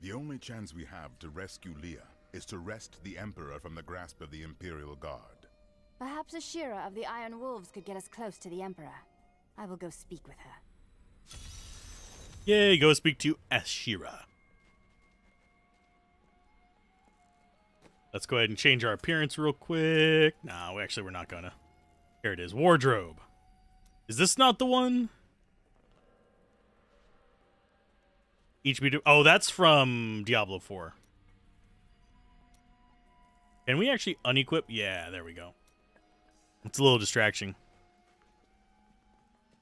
The only chance we have to rescue Leah is to wrest the Emperor from the grasp of the Imperial Guard.
Perhaps Ashira of the Iron Wolves could get us close to the Emperor. I will go speak with her.
Yay, go speak to Ashira. Let's go ahead and change our appearance real quick. No, actually, we're not gonna. Here it is. Wardrobe. Is this not the one? Oh, that's from Diablo 4. Can we actually unequip? Yeah, there we go. It's a little distraction.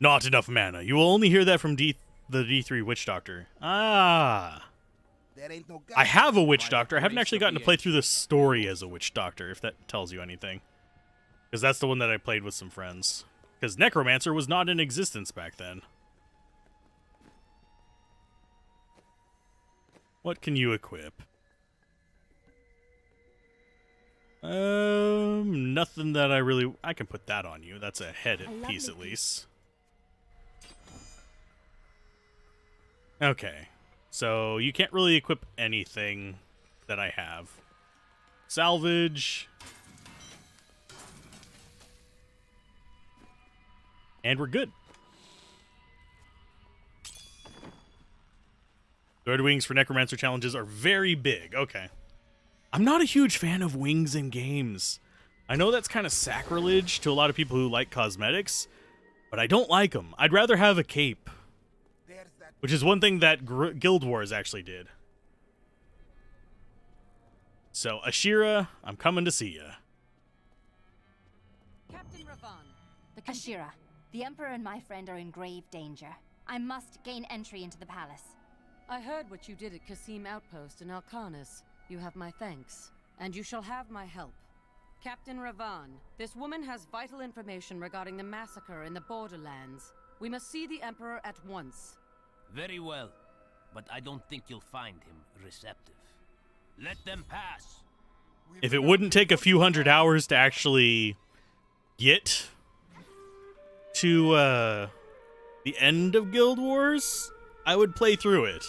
Not enough mana. You will only hear that from the D3 Witch Doctor. Ah. I have a Witch Doctor. I haven't actually gotten to play through the story as a Witch Doctor, if that tells you anything. Because that's the one that I played with some friends. Because Necromancer was not in existence back then. What can you equip? Nothing that I can put that on you. That's a head piece at least. Okay. So you can't really equip anything that I have. Salvage. And we're good. Sword wings for Necromancer challenges are very big. Okay. I'm not a huge fan of wings in games. I know that's kind of sacrilege to a lot of people who like cosmetics, but I don't like them. I'd rather have a cape. Which is one thing that Guild Wars actually did. So, Ashira, I'm coming to see ya.
Captain Ravan.
Ashira, the Emperor and my friend are in grave danger. I must gain entry into the palace.
I heard what you did at Kasim Outpost in Alcarnis. You have my thanks, and you shall have my help. Captain Ravan, this woman has vital information regarding the massacre in the Borderlands. We must see the Emperor at once.
Very well, but I don't think you'll find him receptive. Let them pass.
If it wouldn't take a few hundred hours to actually get to the end of Guild Wars, I would play through it.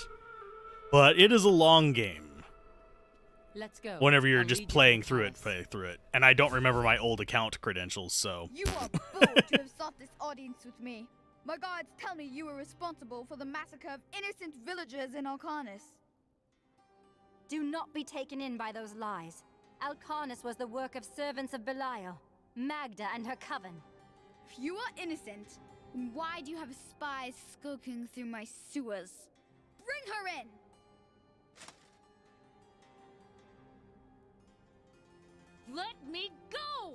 But it is a long game.
Let's go.
Whenever you're just playing through it, play through it. And I don't remember my old account credentials, so...
You are bold to have sought this audience with me. My guards tell me you were responsible for the massacre of innocent villagers in Alcarnis.
Do not be taken in by those lies. Alcarnis was the work of servants of Belial, Magda and her coven.
If you are innocent, then why do you have spies skulking through my sewers? Bring her in!
Let me go!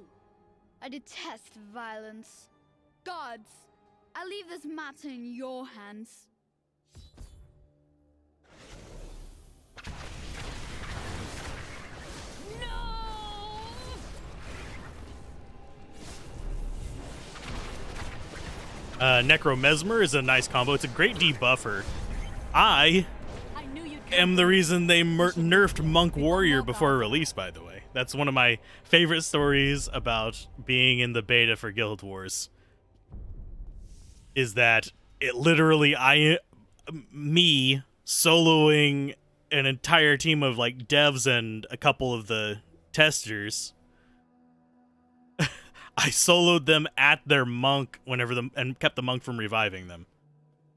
I detest violence. Guards, I leave this matter in your hands.
Necromesmer is a nice combo. It's a great debuffer. I am the reason they nerfed Monk Warrior before release, by the way. That's one of my favorite stories about being in the beta for Guild Wars. Is that it literally, me soloing an entire team of like devs and a couple of the testers. I soloed them at their monk and kept the monk from reviving them.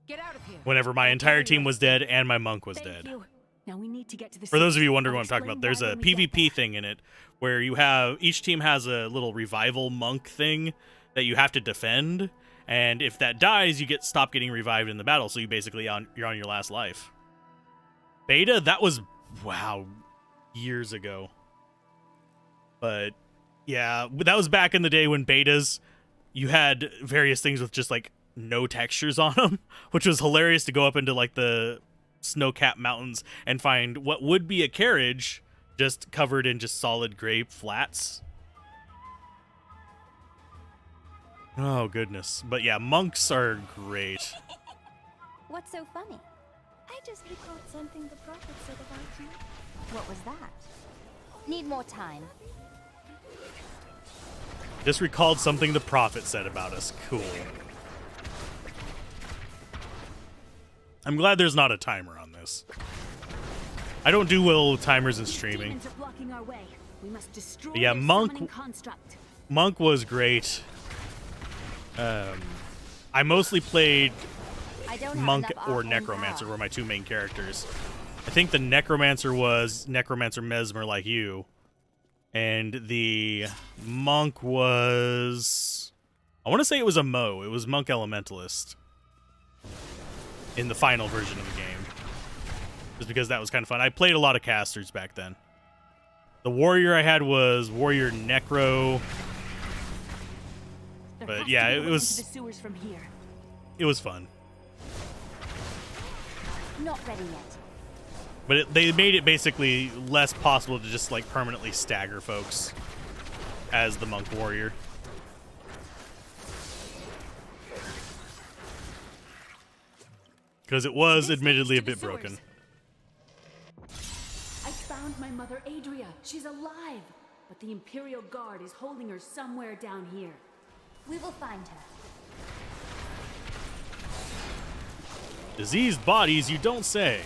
Get out of here.
Whenever my entire team was dead and my monk was dead.
You.
Now we need to get to the
For those
city.
of you wondering
I'll
what I'm talking
explain
about, there's
why
a
when we get
PvP thing in it where you have each team has a little revival monk thing that you have to defend, and if that dies, you stop getting revived in the battle. So you basically you're on your last life. Beta, that was years ago. But yeah, that was back in the day when betas, you had various things with just like no textures on them, which was hilarious to go up into like the snow-capped mountains and find what would be a carriage just covered in just solid gray flats. Oh goodness. But yeah, monks are great.
What's so funny?
I just recalled something the prophet said about you.
What was that? Need more time.
Just recalled something the prophet said about us. Cool. I'm glad there's not a timer on this. I don't do well with timers in streaming.
Demons are blocking our way. We must destroy
But yeah,
their
Monk
summoning construct.
Monk was great. I mostly played Monk or Necromancer were my two main characters. I think the Necromancer was Necromancer Mesmer like you. And the Monk was... I want to say it was a Mo. It was Monk Elementalist. In the final version of the game. Just because that was kind of fun. I played a lot of casters back then. The warrior I had was Warrior Necro. But yeah, it was...
The sewers from here.
It was fun.
Not ready yet.
But they made it basically less possible to just like permanently stagger folks as the monk warrior. Because it was admittedly a bit broken.
I found my mother Adria. She's alive. But the Imperial Guard is holding her somewhere down here.
We will find her.
Diseased bodies, you don't say.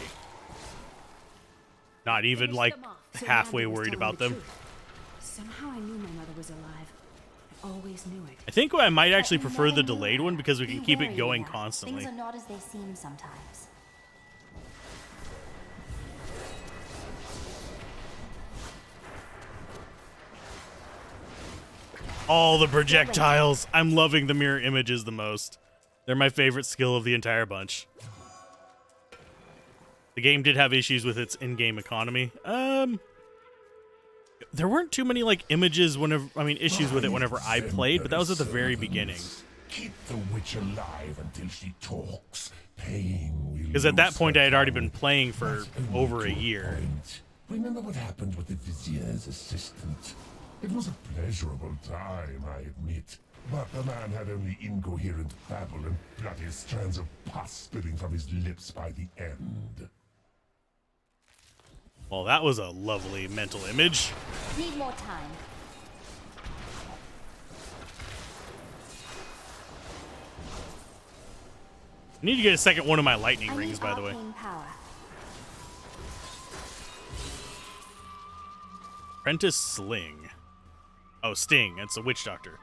Not even like halfway worried about them.
Somehow I knew my mother was alive. I always knew it.
I think I might actually prefer the delayed one because we can keep it going constantly.
Things are not as they seem sometimes.
All the projectiles. I'm loving the mirror images the most. They're my favorite skill of the entire bunch. The game did have issues with its in-game economy. There weren't too many like images issues with it whenever I played, but that was at the very beginning.
Keep the witch alive until she talks. Pain.
Because at that point I had already been playing for over a year.
Remember what happened with the vizier's assistant? It was a pleasurable time, I admit. But the man had only incoherent babble and bloody strands of pus spilling from his lips by the end.
Well, that was a lovely mental image.
Need more time.
I need to get a second one of my lightning rings, by the way.
Power.
Apprentice Sling. Oh, Sting. That's a witch doctor.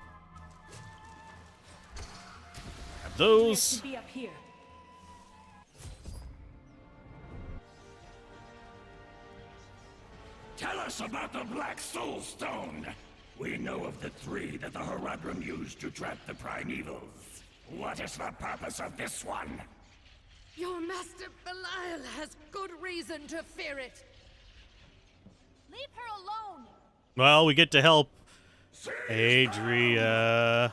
Have those.
Should be up here.
Tell us about the Black Soul Stone. We know of the three that the Horadrim used to trap the primevals. What is the purpose of this one?
Your master Belial has good reason to fear it.
Leave her alone.
Well, we get to help Adria.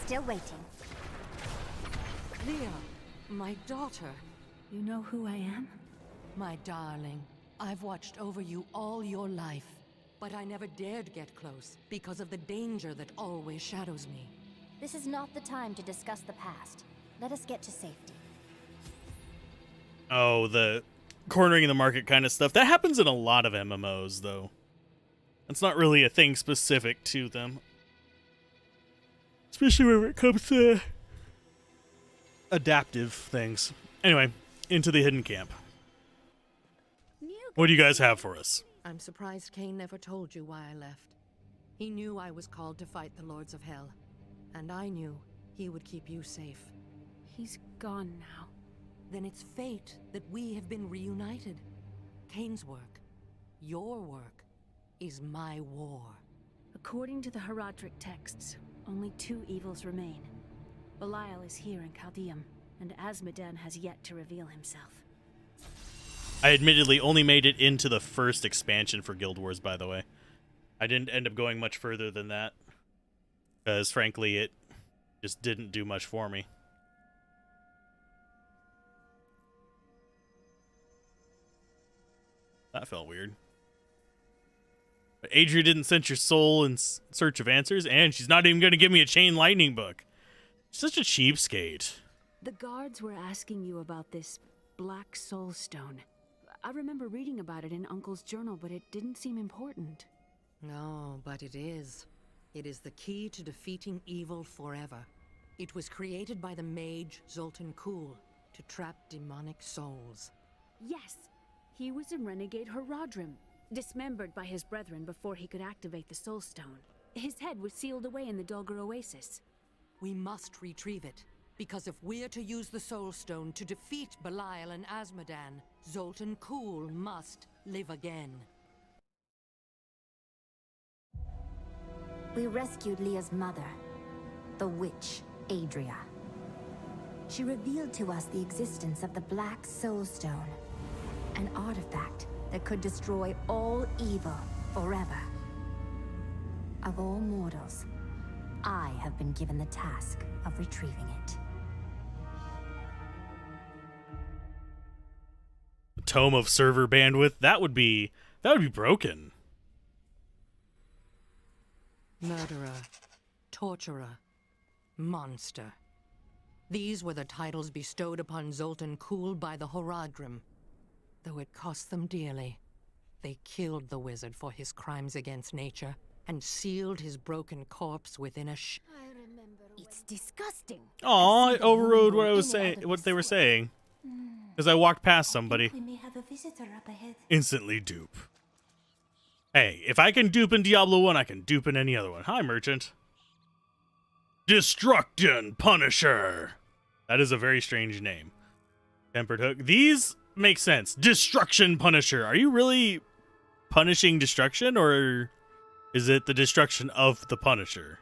Still waiting.
Leah, my daughter.
You know who I am?
My darling, I've watched over you all your life, but I never dared get close because of the danger that always shadows me.
This is not the time to discuss the past. Let us get to safety.
Oh, the cornering the market kind of stuff. That happens in a lot of MMOs, though. It's not really a thing specific to them. Especially when it comes to adaptive things. Anyway, into the hidden camp. What do you guys have for us?
I'm surprised Cain never told you why I left. He knew I was called to fight the Lords of Hell, and I knew
he would keep you safe.
He's gone now.
Then it's fate that we have been reunited. Kane's work, your work, is my war.
According to the Herodric texts, only 2 evils remain. Belial is here in Chaldeum, and Azmodan has yet to reveal himself.
I admittedly only made it into the first expansion for Guild Wars, by the way. I didn't end up going much further than that, because frankly, it just didn't do much for me. That felt weird. But Adria didn't send your soul in search of answers, and she's not even going to give me a Chain Lightning book. Such a cheapskate.
The guards were asking you about this Black Soul Stone. I remember reading about it in Uncle's journal, but it didn't seem important.
No, but it is. It is the key to defeating evil forever. It was created by the mage Zoltan Kuhl to trap demonic souls.
Yes, he was a renegade Herodrim, dismembered by his brethren before he could activate the Soul Stone. His head was sealed away in the Dulgar Oasis.
We must retrieve it, because if we're to use the Soul Stone to defeat Belial and Azmodan, Zoltan Kuhl must live again.
We rescued Leah's mother, the witch Adria. She revealed to us the existence of the Black Soul Stone, an artifact that could destroy all evil forever. Of all mortals, I have been given the task of retrieving it.
A tome of server bandwidth, that would be broken.
Murderer, torturer, monster. These were the titles bestowed upon Zoltan Kuhl by the Horadrim. Though it cost them dearly, they killed the wizard for his crimes against nature and sealed his broken corpse within a
It's disgusting.
Aw, I overrode what they were saying. Because I walked past somebody.
We may have a visitor up ahead.
Instantly dupe. Hey, if I can dupe in Diablo 1, I can dupe in any other one. Hi, merchant. Destruction Punisher. That is a very strange name. Tempered Hook. These make sense. Destruction Punisher. Are you really punishing destruction, or is it the destruction of the Punisher?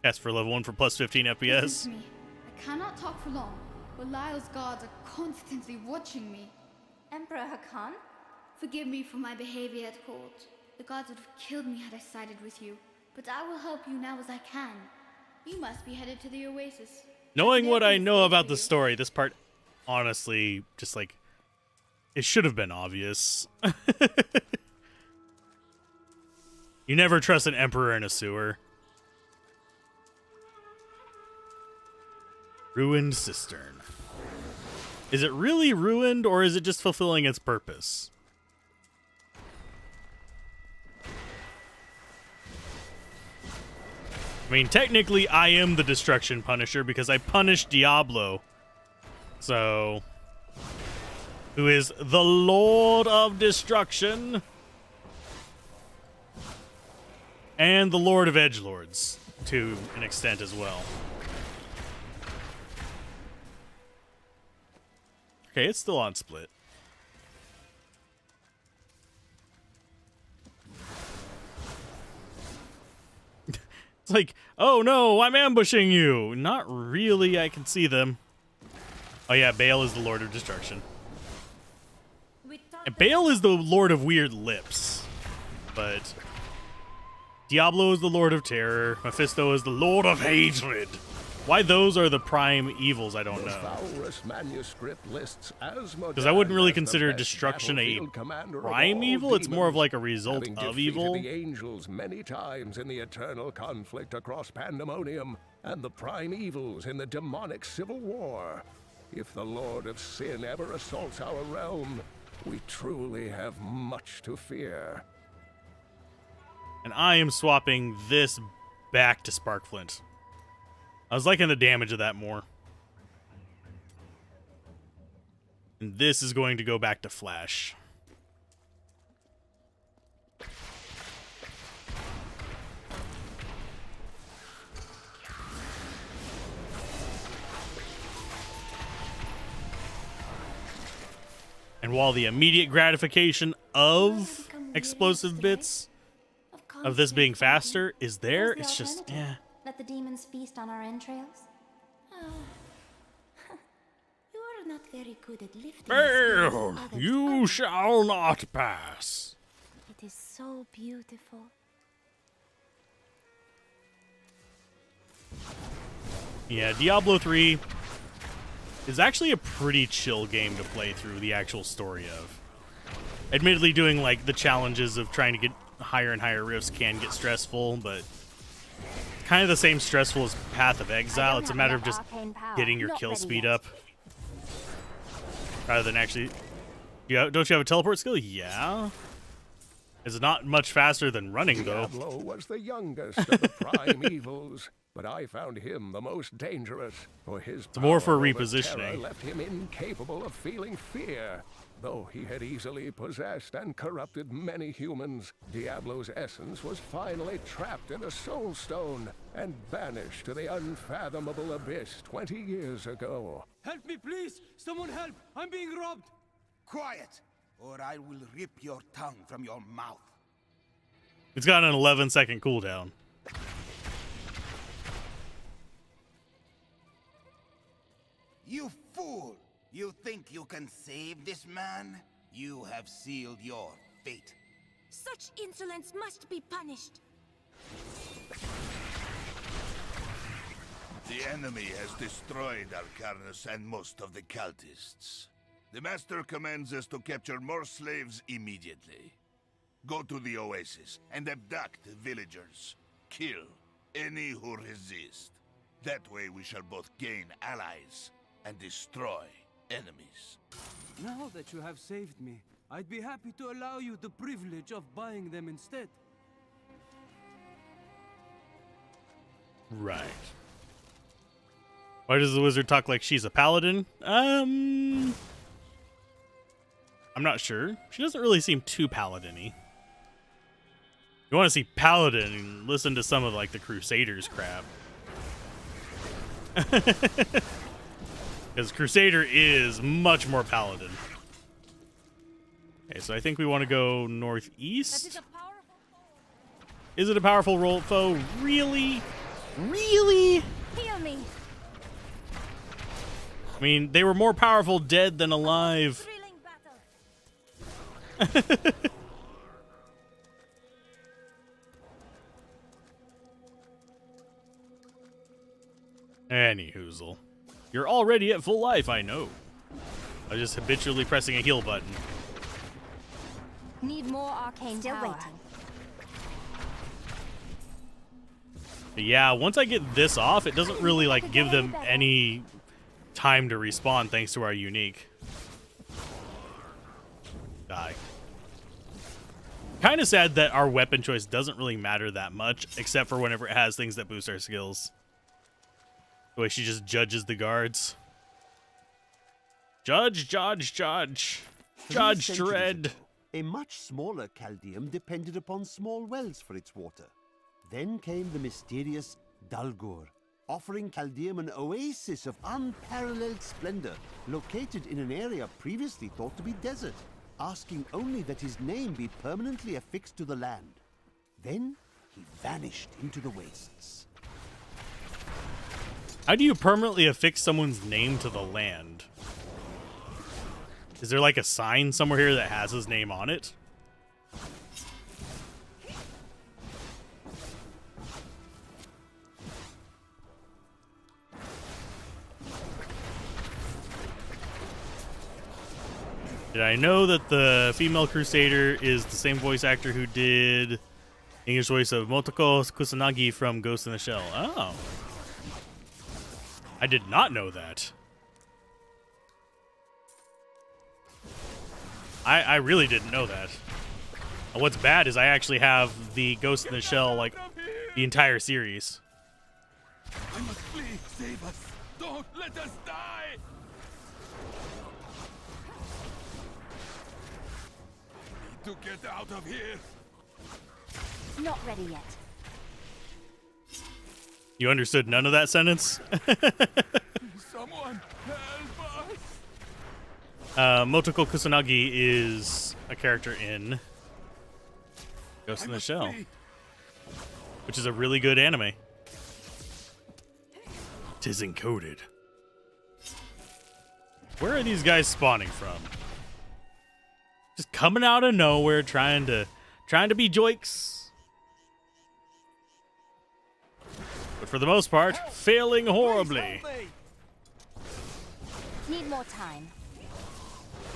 Ask for level 1 for plus 15 FPS.
Listen to me. I cannot talk for long. Belial's guards are constantly watching me.
Emperor Hakan?
Forgive me for my behavior at court. The gods would have killed me had I sided with you. But I will help you now as I can. You must be headed to the Oasis.
Knowing what I know about the story, this part, honestly, just like, it should have been obvious. You never trust an emperor in a sewer. Ruined Cistern. Is it really ruined, or is it just fulfilling its purpose? I mean, technically, I am the Destruction Punisher because I punished Diablo. So, who is the Lord of Destruction and the Lord of Edgelords to an extent as well. Okay, it's still on split. It's like, oh no, I'm ambushing you. Not really, I can see them. Oh yeah, Baal is the Lord of Destruction. And Baal is the Lord of Weird Lips. But Diablo is the Lord of Terror. Mephisto is the Lord of Hatred. Why those are the prime evils, I don't know. Because I wouldn't really consider destruction a prime evil. It's more of like a result of evil.
The angels many times in the eternal conflict across Pandemonium, and the prime evils in the demonic civil war. If the Lord of Sin ever assaults our realm, we truly have much to fear.
And I am swapping this back to Sparkflint. I was liking the damage of that more. And this is going to go back to Flash. And while the immediate gratification of explosive bits of this being faster is there, it's just, eh.
Let the demons feast on our entrails?
You are not very good at lifting.
Fail! You shall not pass.
It is so beautiful.
Yeah, Diablo 3 is actually a pretty chill game to play through the actual story of. Admittedly, doing like the challenges of trying to get higher and higher rifts can get stressful, but kind of the same stressful as Path of Exile. It's a matter of just getting your kill speed up rather than actually. Yeah, don't you have a teleport skill? Yeah. It's not much faster than running, though.
Diablo was the youngest of the prime evils, but I found him the most dangerous, for his
It's more for
power over
repositioning.
terror left him incapable of feeling fear. Though he had easily possessed and corrupted many humans, Diablo's essence was finally trapped in a soul stone and banished to the unfathomable abyss 20 years ago.
Help me, please! Someone help! I'm being robbed!
Quiet, or I will rip your tongue from your mouth.
It's got an 11-second cooldown.
You fool! You think you can save this man? You have sealed your fate.
Such insolence must be punished.
The enemy has destroyed Arcanus and most of the cultists. The Master commands us to capture more slaves immediately. Go to the oasis and abduct villagers. Kill any who resist. That way we shall both gain allies and destroy enemies.
Now that you have saved me, I'd be happy to allow you the privilege of buying them instead.
Right. Why does the wizard talk like she's a paladin? I'm not sure. She doesn't really seem too paladin-y. You want to see paladin, listen to some of like the Crusaders crap. Because Crusader is much more paladin. Okay, so I think we want to go northeast. Is it a powerful roll foe? Really? Really?
Heal me.
I mean, they were more powerful dead than alive. Any hoozle. You're already at full life, I know. I was just habitually pressing a heal button.
Need more arcane power.
Waiting.
But yeah, once I get this off, it doesn't really like give them any time to respawn thanks to our unique. Die. Kind of sad that our weapon choice doesn't really matter that much, except for whenever it has things that boost our skills. The way she just judges the guards. Judge, judge, judge. Judge Dredd.
A much smaller Chaldeum depended upon small wells for its water. Then came the mysterious Dalgur, offering Chaldeum an oasis of unparalleled splendor, located in an area previously thought to be desert, asking only that his name be permanently affixed to the land. Then he vanished into the wastes.
How do you permanently affix someone's name to the land? Is there like a sign somewhere here that has his name on it? Did I know that the female Crusader is the same voice actor who did English voice of Motoko Kusanagi from Ghost in the Shell? Oh. I did not know that. I really didn't know that. And what's bad is I actually have the Ghost in the Shell, like, the entire series.
I must flee! Save us! Don't let us die! Need to get out of here!
Not ready yet.
You understood none of that sentence?
Someone help us!
Motoko Kusanagi is a character in Ghost in the Shell, which is a really good anime. 'Tis encoded. Where are these guys spawning from? Just coming out of nowhere, trying to be joiks. But for the most part, failing horribly.
Need more time.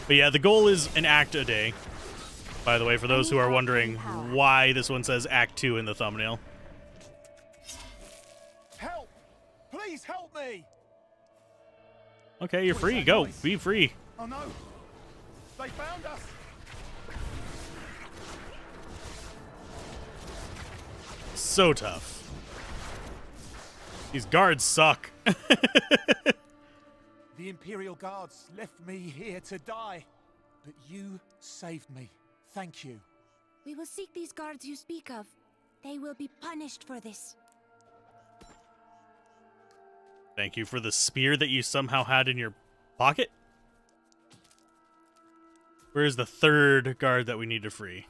But yeah, the goal is an act a day. By the way, for those who are wondering why this one says Act 2 in the thumbnail.
Help! Please help me!
Okay, you're free. Go. Be free.
Oh no! They found us!
So tough. These guards suck.
The Imperial Guards left me here to die, but you saved me. Thank you.
We will seek these guards you speak of. They will be punished for this.
Thank you for the spear that you somehow had in your pocket. Where's the third guard that we need to free?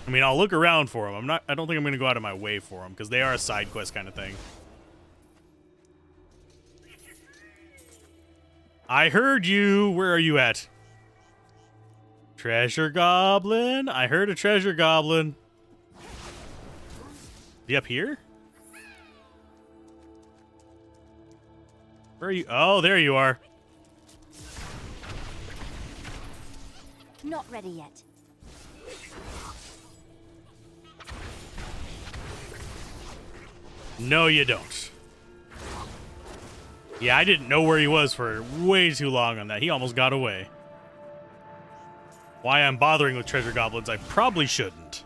I mean, I'll look around for them. I don't think I'm going to go out of my way for them because they are a side quest kind of thing. I heard you. Where are you at? Treasure goblin? I heard a treasure goblin. Is he up here? Where are you? Oh, there you are.
Not ready yet.
No, you don't. Yeah, I didn't know where he was for way too long on that. He almost got away. Why I'm bothering with treasure goblins, I probably shouldn't.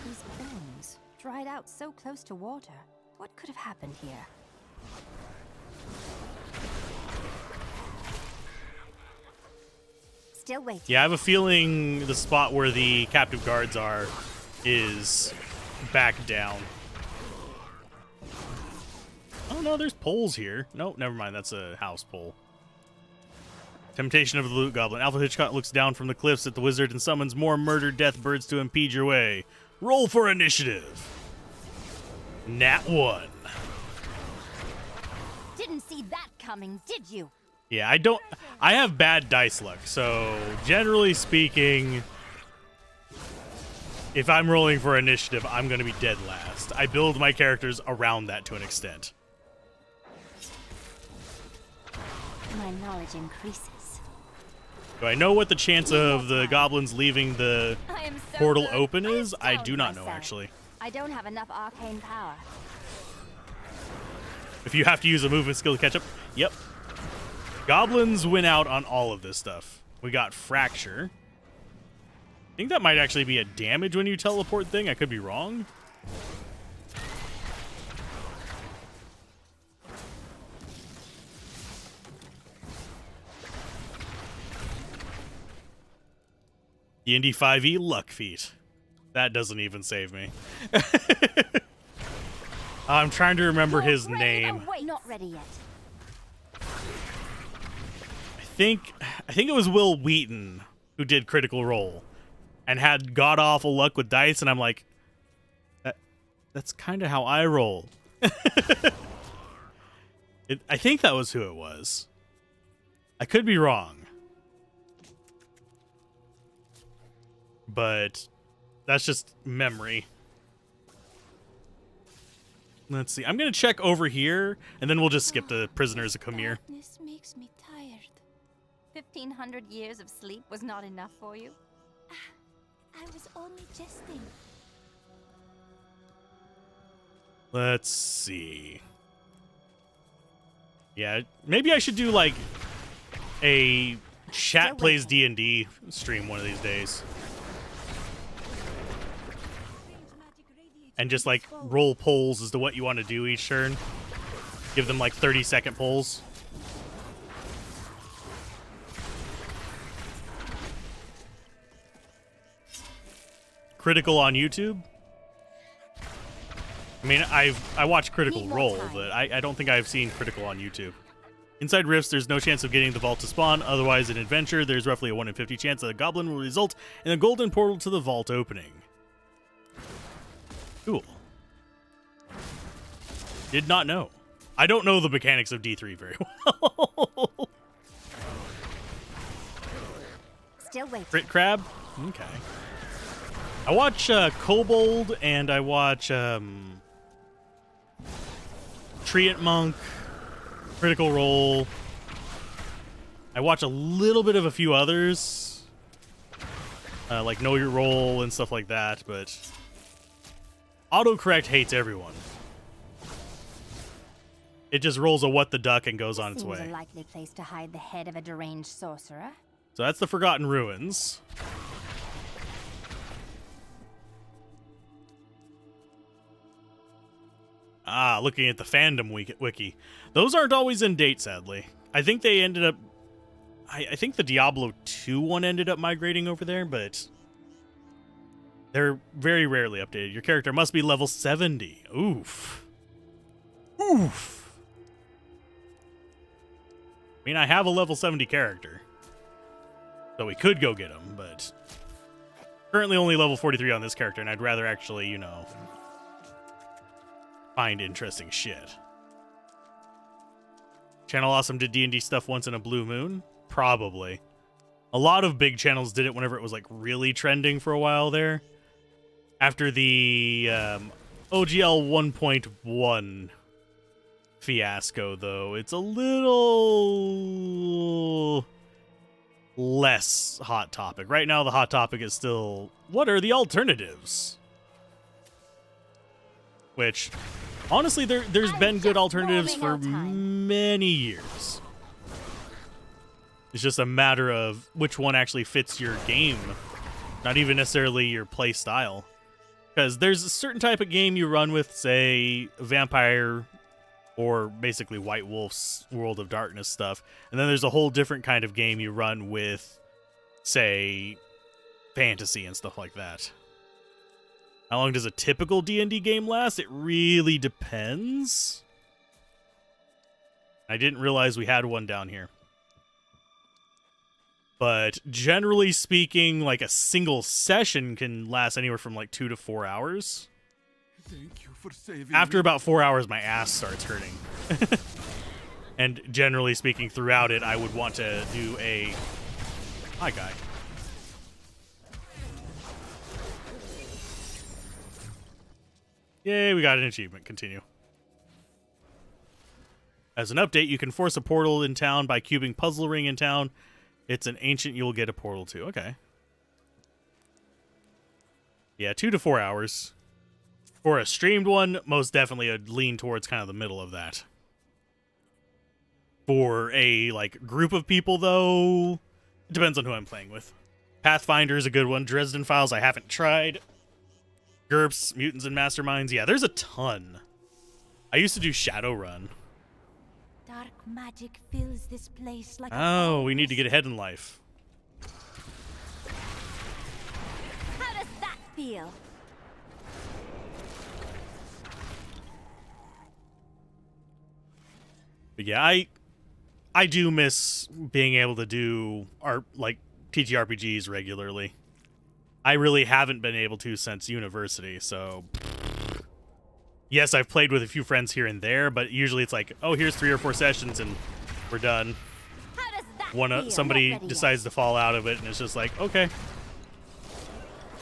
These bones, dried out so close to water. What could have happened here? Still waiting.
Yeah, I have a feeling the spot where the captive guards are is back down. Oh no, there's poles here. No, never mind. That's a house pole. Temptation of the Loot Goblin. Alpha Hitchcock looks down from the cliffs at the wizard and summons more murdered death birds to impede your way. Roll for initiative. Nat 1.
Didn't see that coming, did you?
Yeah, I have bad dice luck, so generally speaking, if I'm rolling for initiative, I'm going to be dead last. I build my characters around that to an extent.
My knowledge increases.
Do I know what the chance of the goblins leaving the portal open is? I do not know, actually.
I don't have enough arcane power.
If you have to use a movement skill to catch up, yep. Goblins win out on all of this stuff. We got Fracture. I think that might actually be a damage when you teleport thing. I could be wrong. D&D 5e luck feat. That doesn't even save me. I'm trying to remember his name.
Oh, wait, not ready yet.
I think it was Will Wheaton who did Critical Role and had god-awful luck with dice, and I'm like, that's kind of how I roll. I think that was who it was. I could be wrong. But that's just memory. Let's see. I'm going to check over here, and then we'll just skip to Prisoners of Khmer.
This makes me tired. 1,500 years of sleep was not enough for you? I was only jesting.
Let's see. Yeah, maybe I should do, like, a chat plays D&D stream one of these days. And just, like, roll polls as to what you want to do each turn. Give them, like, 30-second polls. Critical on YouTube. I mean, I watch Critical Role, but I don't think I've seen Critical on YouTube. Inside rifts, there's no chance of getting the vault to spawn. Otherwise, in Adventure, there's roughly a 1 in 50 chance that a goblin will result in a golden portal to the vault opening. Cool. Did not know. I don't know the mechanics of D3 very well.
Still waiting.
Crit Crab? Okay. I watch Kobold and I watch Treant Monk, Critical Role. I watch a little bit of a few others, like Know Your Role and stuff like that, but autocorrect hates everyone. It just rolls a what the duck and goes on its way.
Seems a likely place to hide the head of a deranged sorcerer.
So that's the Forgotten Ruins. Ah, looking at the fandom wiki. Those aren't always in date, sadly. I think they ended up... I think the Diablo 2 one ended up migrating over there, but... they're very rarely updated. Your character must be level 70. Oof. Oof. I mean, I have a level 70 character. So we could go get him, but... currently only level 43 on this character, and I'd rather actually, you know... find interesting shit. Channel Awesome did D&D stuff once in a blue moon? Probably. A lot of big channels did it whenever it was like really trending for a while there. After the OGL 1.1 fiasco, though, it's a little less hot topic. Right now, the hot topic is still, what are the alternatives? Which, honestly, there's been good alternatives for many years. It's just a matter of which one actually fits your game, not even necessarily your play style. Because there's a certain type of game you run with, say, Vampire, or basically White Wolf's World of Darkness stuff, and then there's a whole different kind of game you run with, say, fantasy and stuff like that. How long does a typical D&D game last? It really depends. I didn't realize we had one down here. But generally speaking, like a single session can last anywhere from like 2 to 4 hours.
Thank you for saving
After
me.
about 4 hours, my ass starts hurting. And generally speaking, throughout it, I would want to do a... Hi, guy. Yay, we got an achievement. Continue. As an update, you can force a portal in town by cubing Puzzle Ring in town. It's an ancient you'll get a portal to. Okay. Yeah, 2 to 4 hours. For a streamed one, most definitely I'd lean towards kind of the middle of that. For a, like, group of people, though, it depends on who I'm playing with. Pathfinder is a good one. Dresden Files I haven't tried. GURPS, Mutants and Masterminds. Yeah, there's a ton. I used to do Shadowrun.
Dark magic fills this place like
Oh, we need to get ahead in life.
How does that feel?
But yeah, I do miss being able to do like TTRPGs regularly. I really haven't been able to since university, so yes, I've played with a few friends here and there, but usually it's like, oh, here's 3 or 4 sessions and we're done. Somebody decides to fall out of it, and it's just like, okay.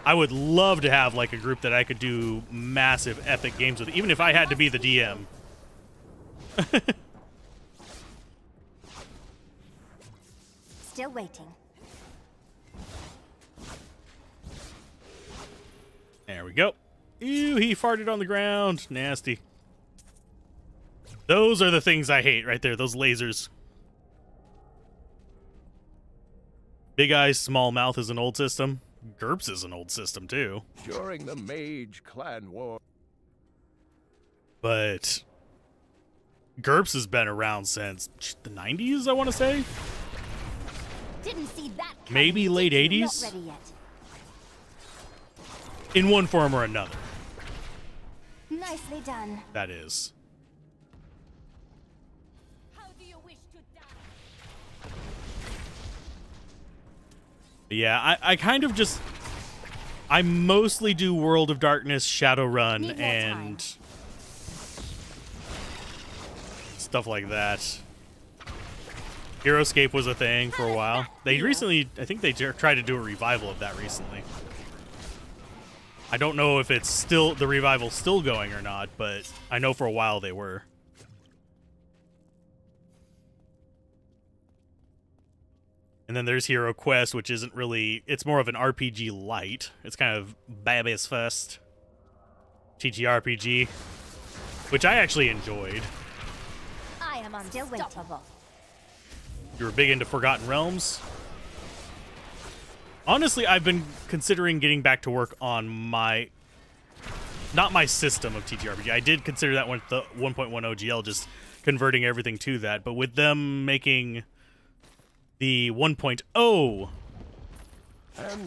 I would love to have like a group that I could do massive epic games with, even if I had to be the DM.
Still waiting.
There we go. Ew, he farted on the ground. Nasty. Those are the things I hate right there, those lasers. Big eyes, small mouth is an old system. GURPS is an old system, too.
During the Mage Clan War.
But GURPS has been around since the 90s, I want to say.
Didn't see that coming.
Maybe late 80s?
Not ready yet.
In one form or another.
Nice Nicely done.
That is.
How do you wish to die?
Yeah, I kind of just... I mostly do World of Darkness, Shadowrun, and stuff like that. Heroescape was a thing for a while. They recently, I think they tried to do a revival of that recently. I don't know if it's still, the revival's still going or not, but I know for a while they were. And then there's Hero Quest, which isn't really, it's more of an RPG light. It's kind of Baby's First TTRPG, which I actually enjoyed.
I am unstoppable.
You were big into Forgotten Realms. Honestly, I've been considering getting back to work on my, not my system of TTRPG. I did consider that with the 1.1 OGL, just converting everything to that. But with them making the 1.0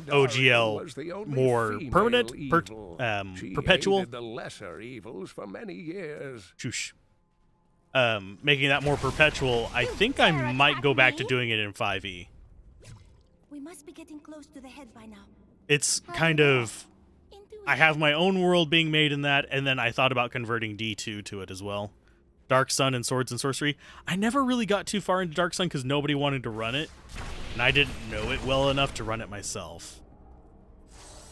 OGL more permanent, perpetual.
The lesser evils for many years.
Shoosh. Making that more perpetual, I think I might go back to doing it in 5e.
We must be getting close to the head by now.
It's kind of, I have my own world being made in that, and then I thought about converting D2 to it as well. Dark Sun and Swords and Sorcery. I never really got too far into Dark Sun because nobody wanted to run it, and I didn't know it well enough to run it myself.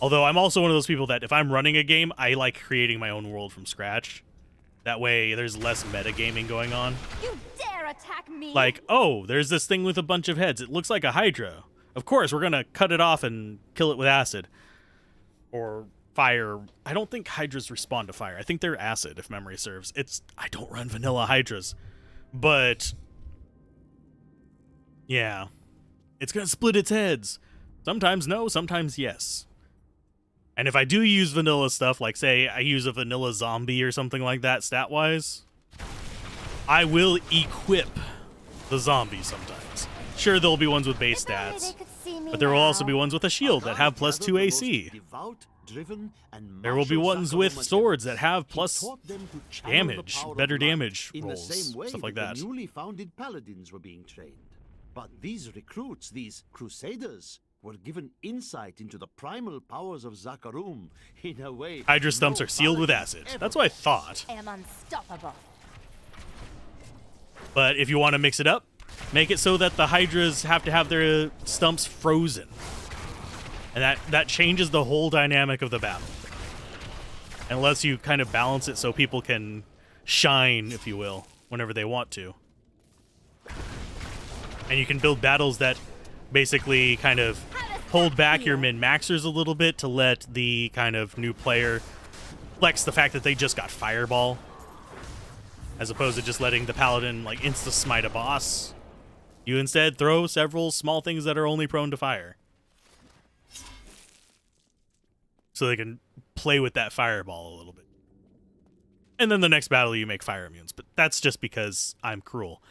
Although I'm also one of those people that if I'm running a game, I like creating my own world from scratch. That way there's less metagaming going on.
You dare attack me?
Like, oh, there's this thing with a bunch of heads. It looks like a Hydra. Of course, we're going to cut it off and kill it with acid. Or fire. I don't think Hydras respond to fire. I think they're acid, if memory serves. I don't run vanilla Hydras. But, yeah. It's going to split its heads. Sometimes no, sometimes yes. And if I do use vanilla stuff, like say I use a vanilla zombie or something like that stat-wise, I will equip the zombie sometimes. Sure, there'll be ones with base stats, but there will also be ones with a shield that have +2 AC. There will be ones with swords that have plus damage, better damage rolls, stuff like that.
Newly founded paladins were being trained. But these recruits, these crusaders, were given insight into the primal powers of Zakarum in a way.
Hydra stumps are sealed with acid. That's what I thought.
I am unstoppable.
But if you want to mix it up, make it so that the Hydras have to have their stumps frozen. And that changes the whole dynamic of the battle. And lets you kind of balance it so people can shine, if you will, whenever they want to. And you can build battles that basically kind of hold back your min-maxers a little bit to let the kind of new player flex the fact that they just got Fireball, as opposed to just letting the Paladin like insta-smite a boss. You instead throw several small things that are only prone to fire. So they can play with that Fireball a little bit. And then the next battle you make fire immunes, but that's just because I'm cruel.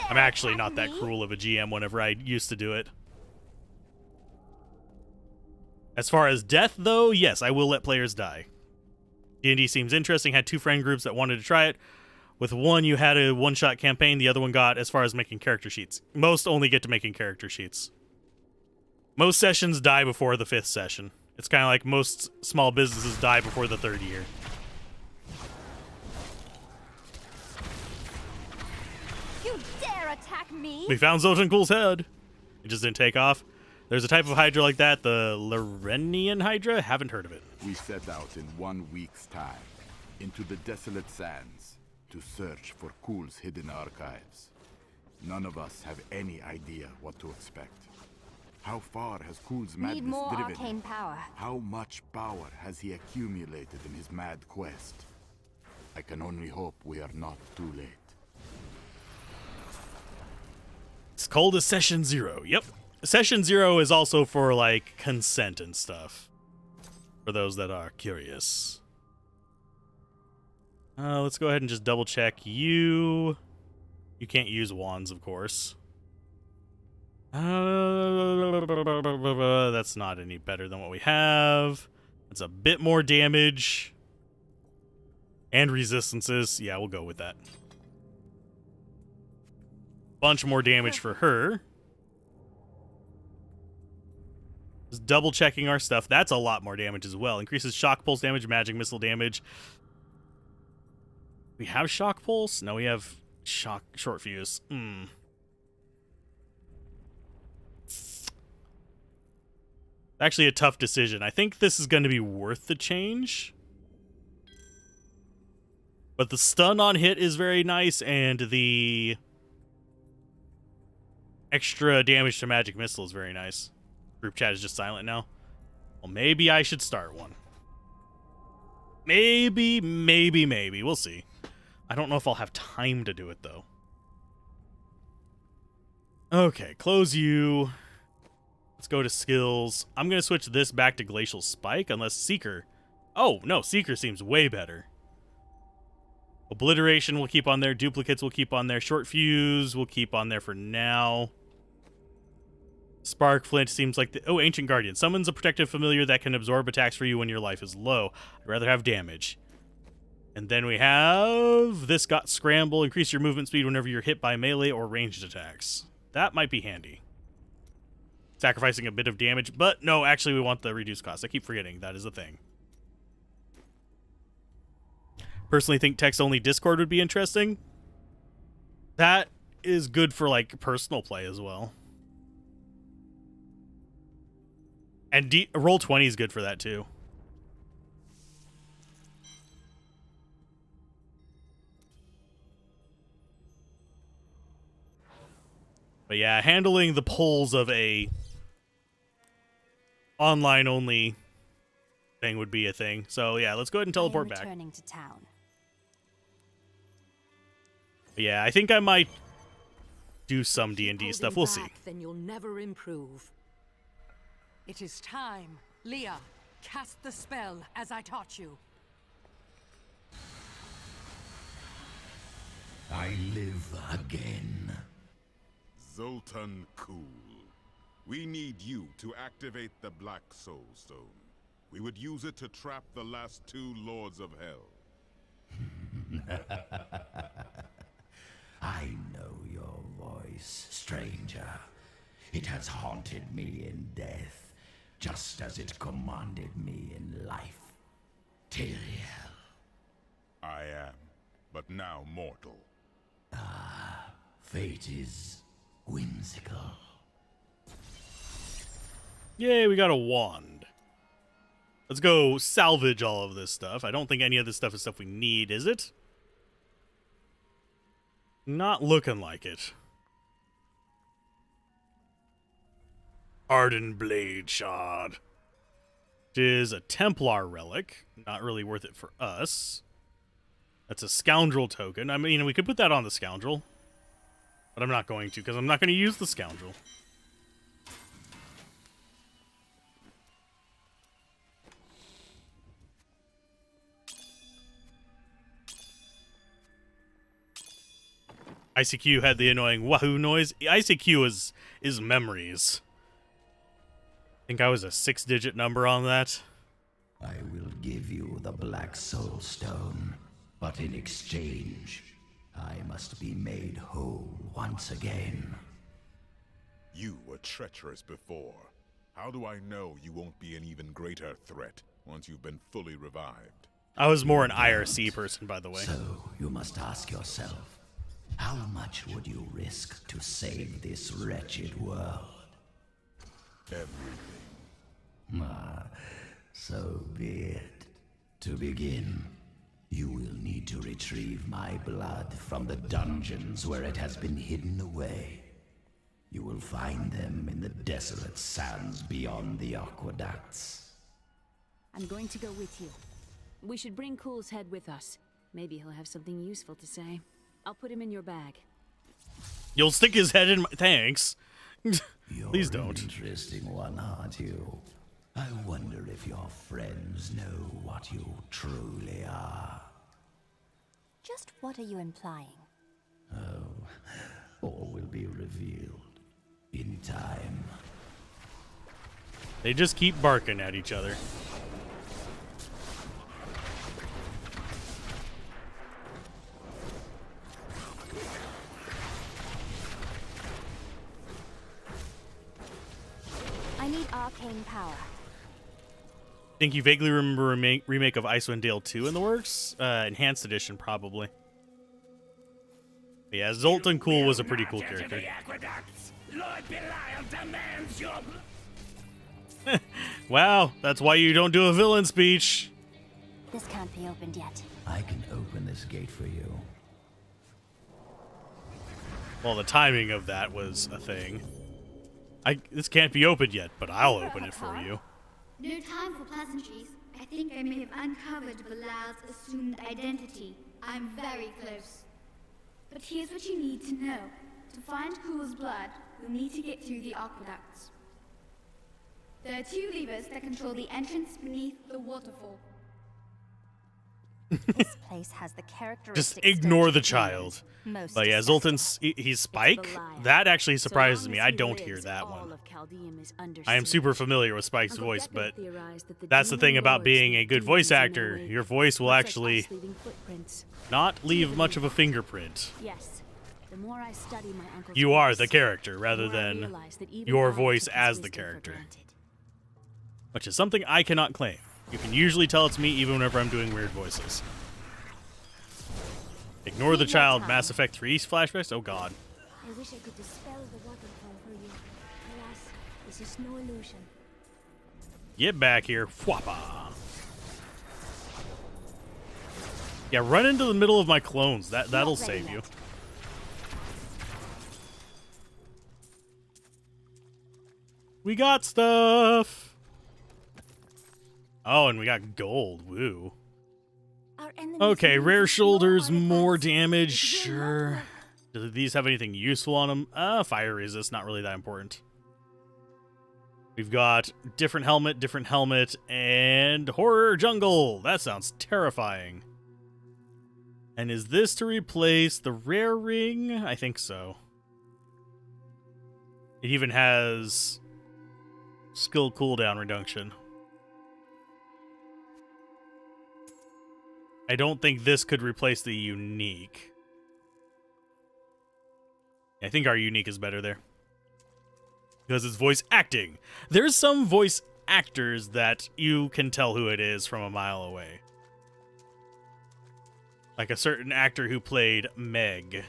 I'm actually not that cruel of a GM whenever I used to do it. As far as death, though, yes, I will let players die. D&D seems interesting. Had two friend groups that wanted to try it. With one, you had a one-shot campaign. The other one got as far as making character sheets. Most only get to making character sheets. Most sessions die before the 5th session. It's kind of like most small businesses die before the 3rd year.
You dare attack me?
We found Zotankul's head. It just didn't take off. There's a type of Hydra like that, the Lorenian Hydra. Haven't heard of it.
We set out in 1 week's time into the desolate sands to search for Kul's hidden archives. None of us have any idea what to expect. How far has Kul's madness
Need more
driven
arcane
him?
power.
How much power has he accumulated in his mad quest? I can only hope we are not too late.
It's called a Session 0. Yep. Session 0 is also for, like, consent and stuff. For those that are curious. Let's go ahead and just double check you. You can't use wands, of course. That's not any better than what we have. It's a bit more damage. And resistances. Yeah, we'll go with that. Bunch more damage for her. Just double checking our stuff. That's a lot more damage as well. Increases shock pulse damage, magic missile damage. We have shock pulse? No, we have shock short fuse. Actually a tough decision. I think this is going to be worth the change. But the stun on hit is very nice, and the extra damage to magic missile is very nice. Group chat is just silent now. Well, maybe I should start one. Maybe. We'll see. I don't know if I'll have time to do it, though. Okay, close you. Let's go to skills. I'm going to switch this back to Glacial Spike, unless Seeker... Oh, no, Seeker seems way better. Obliteration will keep on there. Duplicates will keep on there. Short Fuse will keep on there for now. Spark Flint seems like the... Oh, Ancient Guardian. Summons a protective familiar that can absorb attacks for you when your life is low. I'd rather have damage. And then we have... This got Scramble. Increase your movement speed whenever you're hit by melee or ranged attacks. That might be handy. Sacrificing a bit of damage. But no, actually we want the reduced cost. I keep forgetting that is a thing. Personally think text-only Discord would be interesting. That is good for, like, personal play as well. And Roll20 is good for that, too. But yeah, handling the polls of a online-only thing would be a thing. So yeah, let's go ahead and teleport back.
Returning to town.
Yeah, I think I might do some D&D stuff. We'll see.
Then you'll never improve. It is time. Leah, cast the spell as I taught you.
I live again.
Zoltan Kuhl. We need you to activate the Black Soul Stone. We would use it to trap the last two Lords of Hell.
I know your voice, stranger. It has haunted me in death, just as it commanded me in life. Tyrael.
I am, but now mortal.
Ah, fate is whimsical.
Yay, we got a wand. Let's go salvage all of this stuff. I don't think any of this stuff is stuff we need, is it? Not looking like it. Hardened Blade Shard. Which is a Templar relic. Not really worth it for us. That's a Scoundrel token. I mean, we could put that on the Scoundrel. But I'm not going to, because I'm not going to use the Scoundrel. ICQ had the annoying wahoo noise. ICQ is memories. I think I was a 6-digit number on that.
I will give you the Black Soul Stone, but in exchange, I must be made whole once again.
You were treacherous before. How do I know you won't be an even greater threat once you've been fully revived?
I was more an IRC person, by the way.
So, you must ask yourself, how much would you risk to save this wretched world?
Everything.
So be it. To begin, you will need to retrieve my blood from the dungeons where it has been hidden away. You will find them in the desolate sands beyond the aqueducts.
I'm going to go with you. We should bring Cool's head with us. Maybe he'll have something useful to say. I'll put him in your bag.
You'll stick his head in my... Thanks. Please don't.
You're an interesting one, aren't you? I wonder if your friends know what you truly are.
Just what are you implying?
Oh, all will be revealed In time.
They just keep barking at each other.
I need arcane power.
Think you vaguely remember a remake of Icewind Dale 2 in the works? Enhanced edition, probably. But yeah, Zoltan Cool was a pretty cool character.
Lord Belial demands your...
Wow, that's why you don't do a villain speech.
This can't be opened yet.
I can open this gate for you.
Well, the timing of that was a thing. This can't be opened yet, but I'll open it for you.
No time for pleasantries. I think I may have uncovered Belial's assumed identity. I'm very close. But here's what you need to know. To find Cool's blood, you'll need to get through the aqueducts. There are 2 levers that control the entrance beneath the waterfall.
This place has the characteristics.
Just ignore the child. But yeah, Zoltan's he's Spike. That actually surprises me. I don't hear that one. I am super familiar with Spike's voice, but that's the thing about being a good voice actor. Your voice will actually not leave much of a fingerprint.
Yes. The more I study my uncle's
You are
voice,
the character rather than your voice as the character. Which is something I cannot claim. You can usually tell it's me even whenever I'm doing weird voices. Ignore the child. Mass Effect 3 flashbacks? Oh god.
I wish I could dispel the waterfall for you. Alas, this is no illusion.
Get back here. Fwappa. Yeah, run into the middle of my clones. That'll save you. We got stuff. Oh, and we got gold. Woo. Okay, rare shoulders, more damage. Sure. Do these have anything useful on them? Fire resist, not really that important. We've got different helmet, and horror jungle. That sounds terrifying. And is this to replace the rare ring? I think so. It even has skill cooldown reduction. I don't think this could replace the unique. I think our unique is better there. Because it's voice acting. There's some voice actors that you can tell who it is from a mile away. Like a certain actor who played Meg.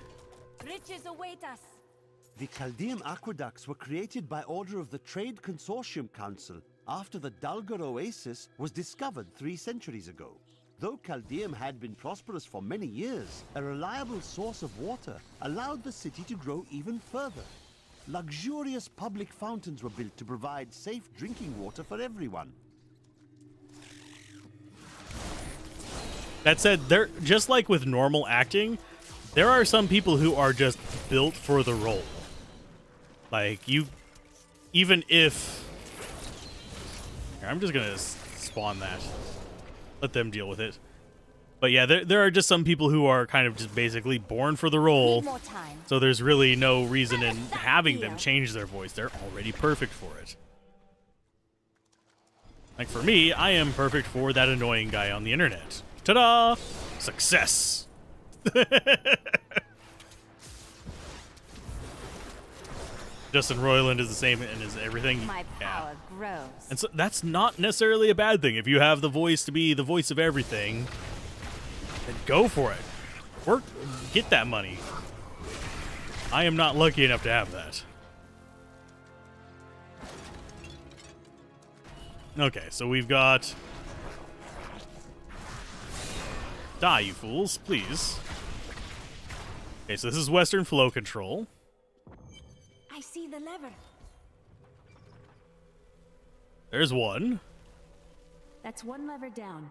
Riches await us.
The Chaldean aqueducts were created by order of the Trade Consortium Council after the Dulgur Oasis was discovered 3 centuries ago. Though Chaldeum had been prosperous for many years, a reliable source of water allowed the city to grow even further. Luxurious public fountains were built to provide safe drinking water for everyone.
That said, there, just like with normal acting, there are some people who are just built for the role. Like, even if... Here, I'm just gonna spawn that. Let them deal with it. But yeah, there are just some people who are kind of just basically born for the role. So there's really no reason in having them change their voice. They're already perfect for it. Like for me, I am perfect for that annoying guy on the internet. Ta-da! Success! Justin Roiland is the same and is everything.
My power grows.
And so that's not necessarily a bad thing. If you have the voice to be the voice of everything, then go for it. Work, get that money. I am not lucky enough to have that. Okay, so we've got... Die, you fools, please. Okay, so this is Western Flow Control.
I see the lever.
There's one.
That's one lever down.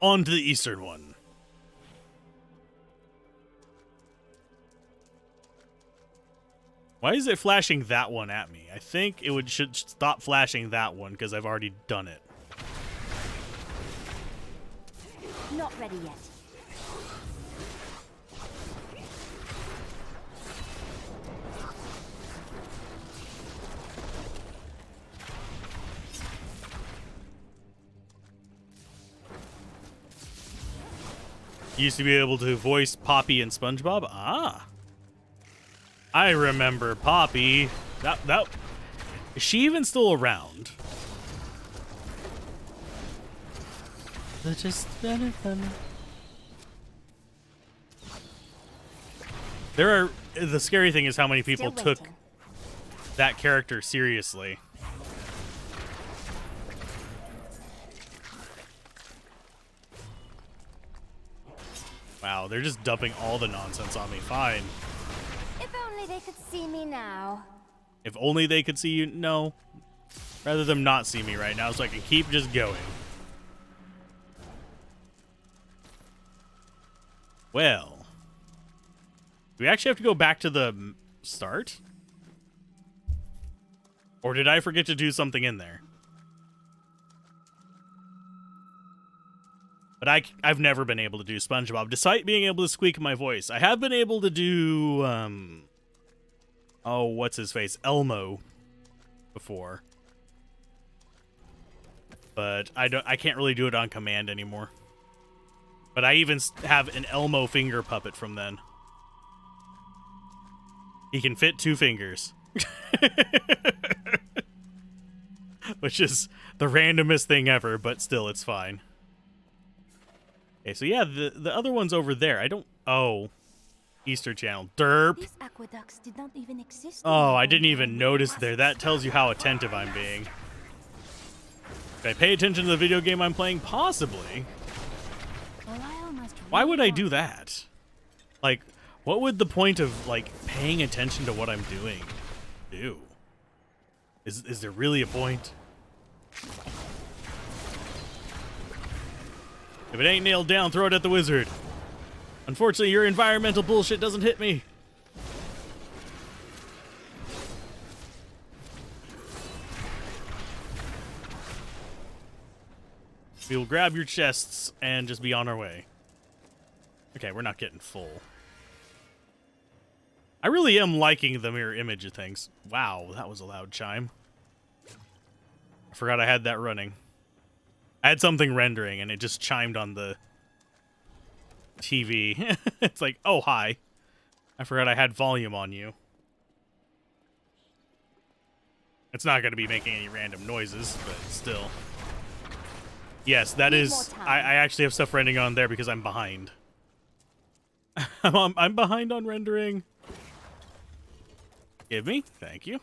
On to the eastern one. Why is it flashing that one at me? I think it should stop flashing that one because I've already done it.
Not ready yet.
Used to be able to voice Poppy and SpongeBob. Ah. I remember Poppy. Is she even still around? The scary thing is how many people took that character seriously. Wow, they're just dumping all the nonsense on me. Fine.
If only they could see me now.
If only they could see you. No. Rather them not see me right now so I can keep just going. Well. Do we actually have to go back to the start? Or did I forget to do something in there? But I've never been able to do SpongeBob, despite being able to squeak my voice. I have been able to do, oh, what's his face? Elmo before. But I can't really do it on command anymore. But I even have an Elmo finger puppet from then. He can fit 2 fingers. Which is the randomest thing ever, but still, it's fine. Okay, so yeah, the other one's over there. I don't... Oh. Easter Channel. Derp.
These aqueducts did not even exist.
Oh, I didn't even notice there. That tells you how attentive I'm being. Did I pay attention to the video game I'm playing? Possibly. Why would I do that? Like, what would the point of, like, paying attention to what I'm doing do? Is there really a point? If it ain't nailed down, throw it at the wizard. Unfortunately, your environmental bullshit doesn't hit me. We will grab your chests and just be on our way. Okay, we're not getting full. I really am liking the mirror image of things. Wow, that was a loud chime. I forgot I had that running. I had something rendering and it just chimed on the TV. It's like, oh, hi. I forgot I had volume on you. It's not going to be making any random noises, but still. Yes, that is... I actually have stuff rendering on there because I'm behind. I'm behind on rendering. Give me. Thank you.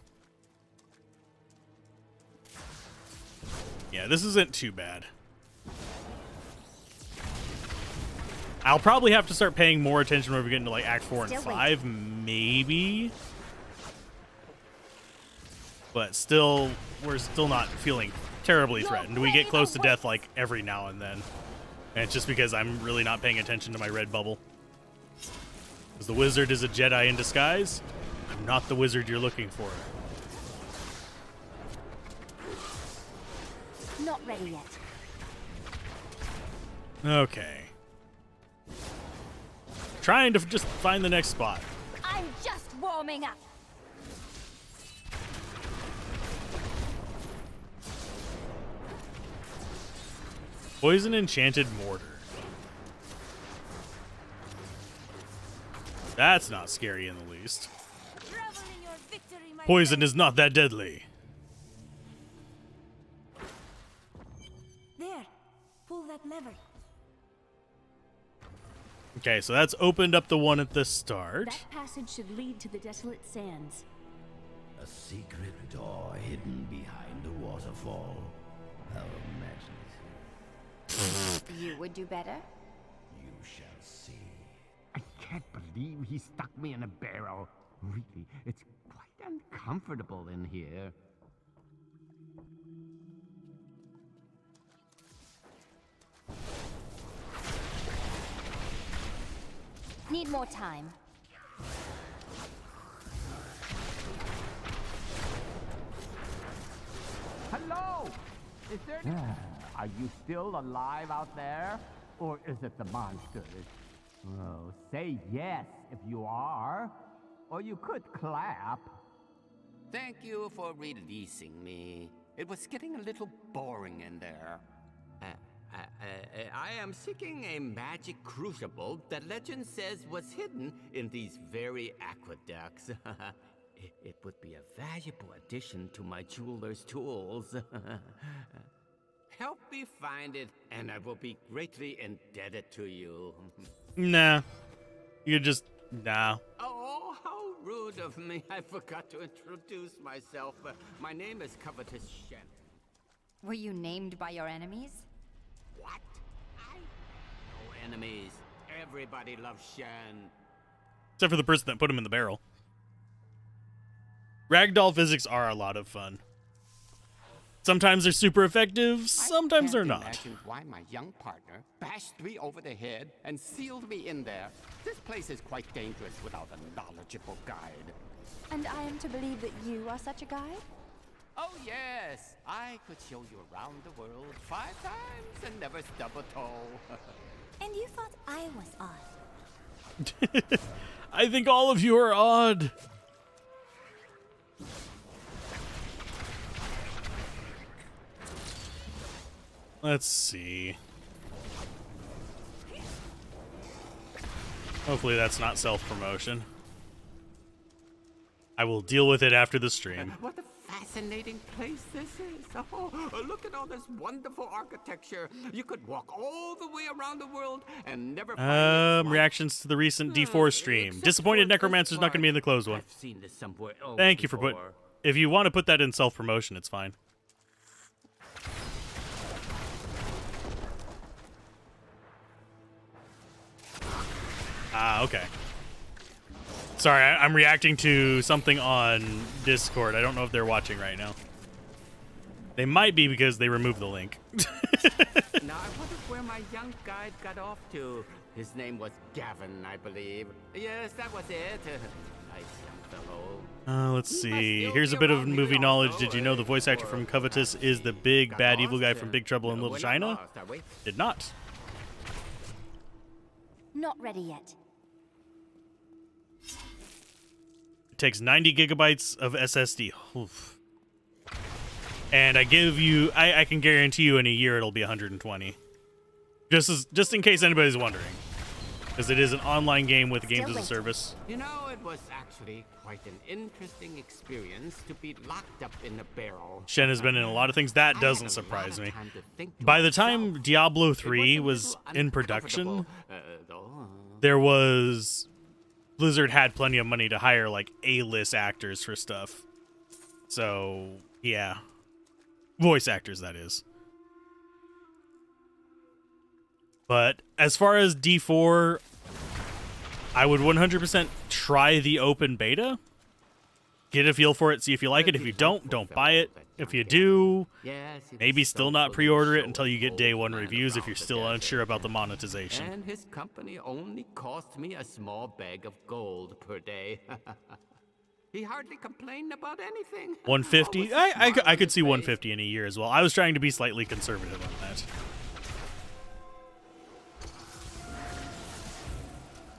Yeah, this isn't too bad. I'll probably have to start paying more attention when we get into like Act 4 and 5, maybe. But still, we're still not feeling terribly threatened. We get close to death like every now and then. And it's just because I'm really not paying attention to my red bubble. Because the wizard is a Jedi in disguise. I'm not the wizard you're looking for.
Not ready yet.
Okay. Trying to just find the next spot.
I'm just warming up.
Poison enchanted mortar. That's not scary in the least. Poison is not that deadly.
There. Pull that lever.
Okay, so that's opened up the one at the start.
That passage should lead to the Desolate Sands.
A secret door hidden behind a waterfall. How imaginative.
You would do better?
You shall see.
I can't believe he stuck me in a barrel. Really, it's quite uncomfortable in here.
Need more time.
Hello! Is there... Are you still alive out there? Or is it the monsters? Oh, say yes if you are. Or you could clap.
Thank you for releasing me. It was getting a little boring in there.
I am seeking a magic crucible that legend says was hidden in these very aqueducts. It would be a valuable addition to my jeweler's tools. Help me find it, and I will be greatly indebted to you.
Nah. You just... Nah.
Oh, how rude of me. I forgot to introduce myself. My name is Covetous Shen.
Were you named by your enemies?
What? No enemies. Everybody loves Shen.
Except for the person that put him in the barrel. Ragdoll physics are a lot of fun. Sometimes they're super effective, sometimes they're not.
I can't imagine why my young partner bashed me over the head and sealed me in there. This place is quite dangerous without a knowledgeable guide.
And I am to believe that you are such a guide?
Oh yes, I could show you around the world 5 times and never stub a toe.
And you thought I was odd.
I think all of you are odd. Let's see. Hopefully that's not self-promotion. I will deal with it after the stream.
What a fascinating place this is. Oh, look at all this wonderful architecture. You could walk all the way around the world and never find
Reactions to the recent D4 stream. Disappointed Necromancer's not going to be in the closed one.
I've seen this somewhere else
Thank you for
before.
if you want to put that in self-promotion, it's fine. Ah, okay. Sorry, I'm reacting to something on Discord. I don't know if they're watching right now. They might be because they removed the link.
Now I wonder where my young guide got off to. His name was Gavin, I believe. Yes, that was it. Nice young fellow.
Let's see. Here's a bit of movie knowledge. Did you know the voice actor from Covetous is the big bad evil guy from Big Trouble in Little China? Did not.
Not ready yet.
It takes 90 gigabytes of SSD. Oof. And I can guarantee you in a year it'll be 120. Just in case anybody's wondering. Because it is an online game with games as a service.
You know, it was actually quite an interesting experience to be locked up in a barrel.
Shen has been in a lot of things. That doesn't surprise me. By the time Diablo 3 was in production, Blizzard had plenty of money to hire like A-list actors for stuff. So, yeah. Voice actors, that is. But as far as D4, I would 100% try the open beta. Get a feel for it, see if you like it. If you don't buy it. If you do, maybe still not pre-order it until you get day one reviews if you're still unsure about the monetization.
And his company only cost me a small bag of gold per day. He hardly complained about anything.
150? I could see 150 in a year as well. I was trying to be slightly conservative on that.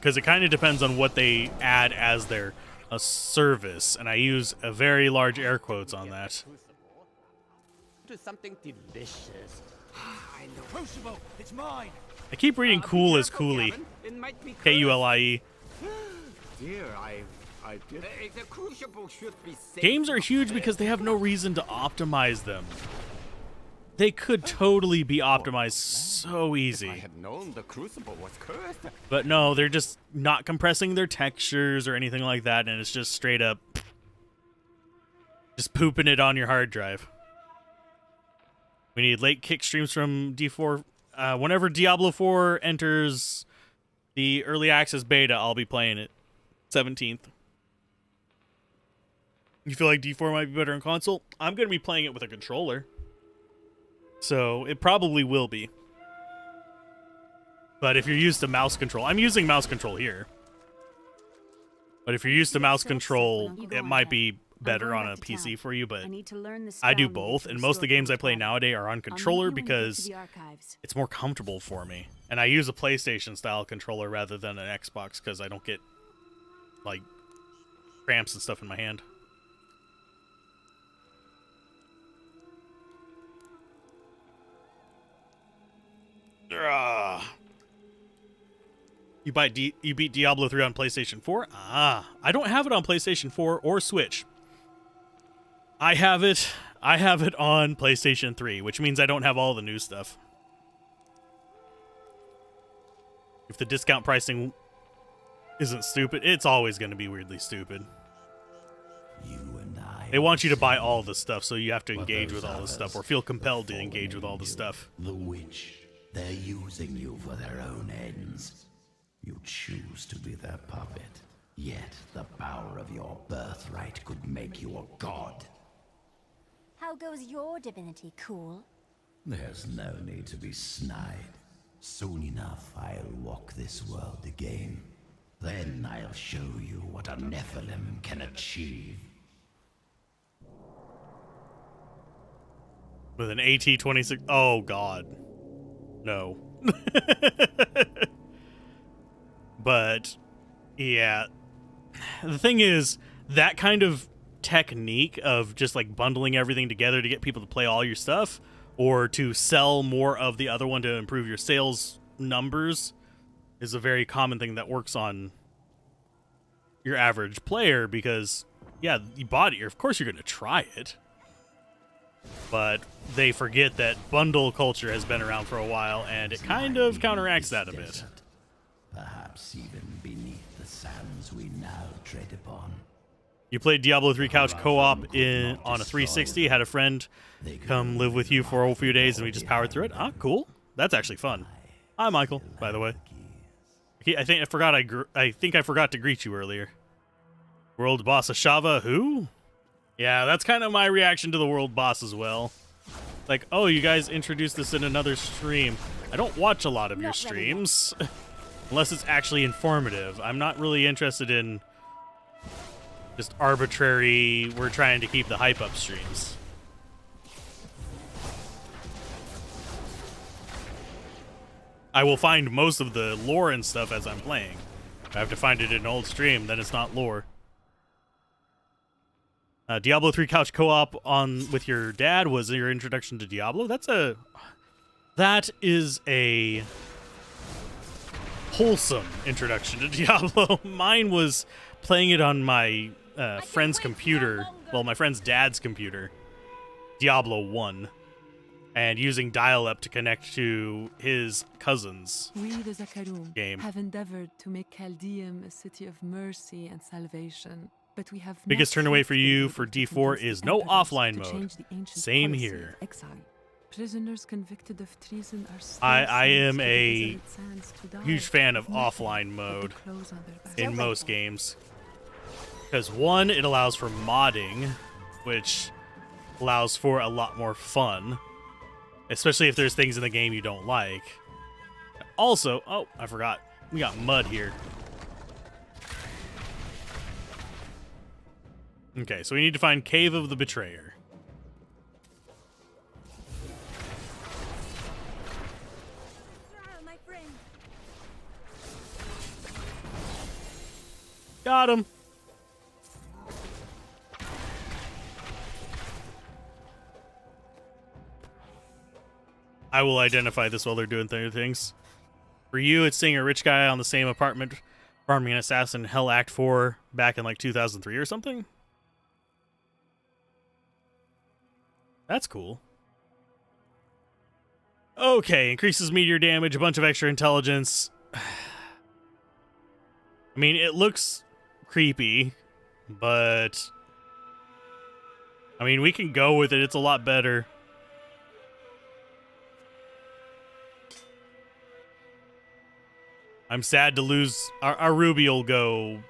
Because it kind of depends on what they add as their service, and I use a very large air quotes on that.
To something delicious. I know.
Crucible, it's mine.
I keep reading cool as Cooley. K-U-L-I-E.
Dear, I did. The crucible should be safe.
Games are huge because they have no reason to optimize them. They could totally be optimized so easy.
If I had known the crucible was cursed.
But no, they're just not compressing their textures or anything like that, and it's just straight up just pooping it on your hard drive. We need late kick streams from D4. Whenever Diablo 4 enters the early access beta, I'll be playing it. 17th. You feel like D4 might be better on console? I'm going to be playing it with a controller. So, it probably will be. But if you're used to mouse control, I'm using mouse control here. But if you're used to mouse control, it might be better on a PC for you, but I do both, and most of the games I play nowadays are on controller because it's more comfortable for me. And I use a PlayStation-style controller rather than an Xbox because I don't get, like, cramps and stuff in my hand. You beat Diablo 3 on PlayStation 4? Ah, I don't have it on PlayStation 4 or Switch. I have it on PlayStation 3, which means I don't have all the new stuff. If the discount pricing isn't stupid, it's always going to be weirdly stupid. They want you to buy all the stuff, so you have to engage with all the stuff, or feel compelled to engage with all the stuff.
The witch. They're using you for their own ends. You choose to be their puppet. Yet the power of your birthright could make you a god.
How goes your divinity, Cool?
There's no need to be snide. Soon enough, I'll walk this world again. Then I'll show you what a Nephilim can achieve.
With an AT-26... Oh, God. No. But, yeah. The thing is, that kind of technique of just, like, bundling everything together to get people to play all your stuff, or to sell more of the other one to improve your sales numbers, is a very common thing that works on your average player, because, yeah, you bought it. Of course you're going to try it. But they forget that bundle culture has been around for a while, and it kind of counteracts that a bit.
Perhaps even beneath the sands we now tread upon.
You played Diablo 3 couch co-op on a 360, had a friend come live with you for a few days, and we just powered through it. Ah, cool. That's actually fun. Hi, Michael, by the way. I think I forgot to greet you earlier. World boss Ashava, who? Yeah, that's kind of my reaction to the world boss as well. Like, oh, you guys introduced this in another stream. I don't watch a lot of your streams. Unless it's actually informative. I'm not really interested in just arbitrary, we're trying to keep the hype up streams. I will find most of the lore and stuff as I'm playing. If I have to find it in an old stream, then it's not lore. Diablo 3 couch co-op on with your dad was your introduction to Diablo. That is a wholesome introduction to Diablo. Mine was playing it on my friend's computer, well, my friend's dad's computer, Diablo 1, and using dial-up to connect to his cousin's
We, the Zakarum,
game.
have endeavored to make Chaldeum a city of mercy and salvation, but we have
Biggest
not
turn away
yet
for
been
you
able
for
to
D4
convince
is
the
no
emperors
offline
to
mode.
change the ancient
Same
policy
here.
of exile. Prisoners convicted of treason are still
I am
sent to the
a
desolate sands to die,
huge fan of
with nothing
offline
but the
mode
clothes on their backs.
in most games. Because one, it allows for modding, which allows for a lot more fun. Especially if there's things in the game you don't like. Also, oh, I forgot. We got mud here. Okay, so we need to find Cave of the Betrayer. Got him. I will identify this while they're doing their things. For you, it's seeing a rich guy on the same apartment farming an assassin in Hell Act 4 back in like 2003 or something. That's cool. Okay, increases meteor damage, a bunch of extra intelligence. I mean, it looks creepy, but I mean, we can go with it. It's a lot better. I'm sad to lose our ruby. We'll go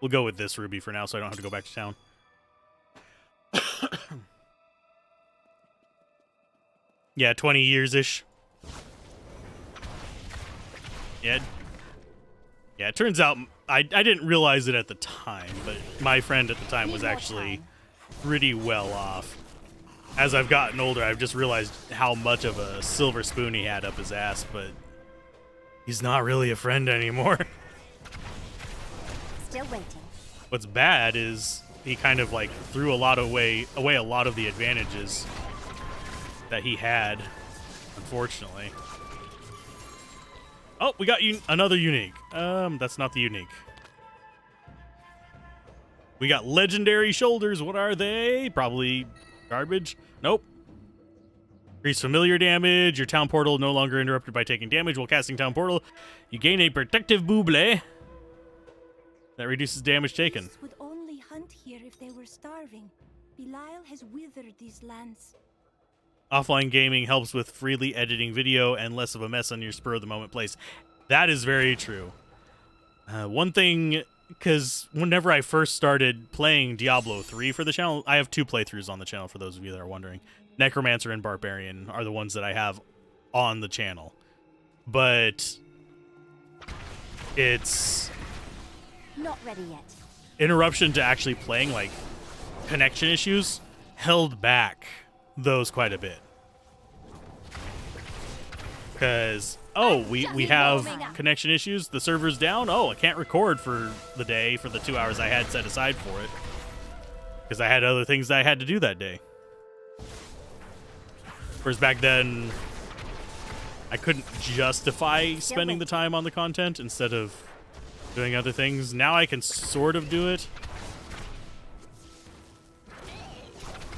with this ruby for now, so I don't have to go back to town. Yeah, 20 years-ish. Yeah, it turns out I didn't realize it at the time, but my friend at the time was actually pretty well off. As I've gotten older, I've just realized how much of a silver spoon he had up his ass, but he's not really a friend anymore.
Still waiting.
What's bad is he kind of like threw away a lot of the advantages that he had, unfortunately. Oh, we got another unique. That's not the unique. We got legendary shoulders. What are they? Probably garbage. Nope. Increase familiar damage. Your town portal no longer interrupted by taking damage while casting town portal. You gain a protective bouble that reduces damage taken.
Would only hunt here if they were starving. Belial has withered these lands.
Offline gaming helps with freely editing video and less of a mess on your spur of the moment place. That is very true. One thing, because whenever I first started playing Diablo 3 for the channel, I have 2 playthroughs on the channel for those of you that are wondering. Necromancer and Barbarian are the ones that I have on the channel. But it's
Not ready yet.
interruption to actually playing, like connection issues, held back those quite a bit. Because, oh, we have connection issues, the server's down, oh, I can't record for the day for the 2 hours I had set aside for it. Because I had other things that I had to do that day. Whereas back then, I couldn't justify spending the time on the content instead of doing other things. Now I can sort of do it.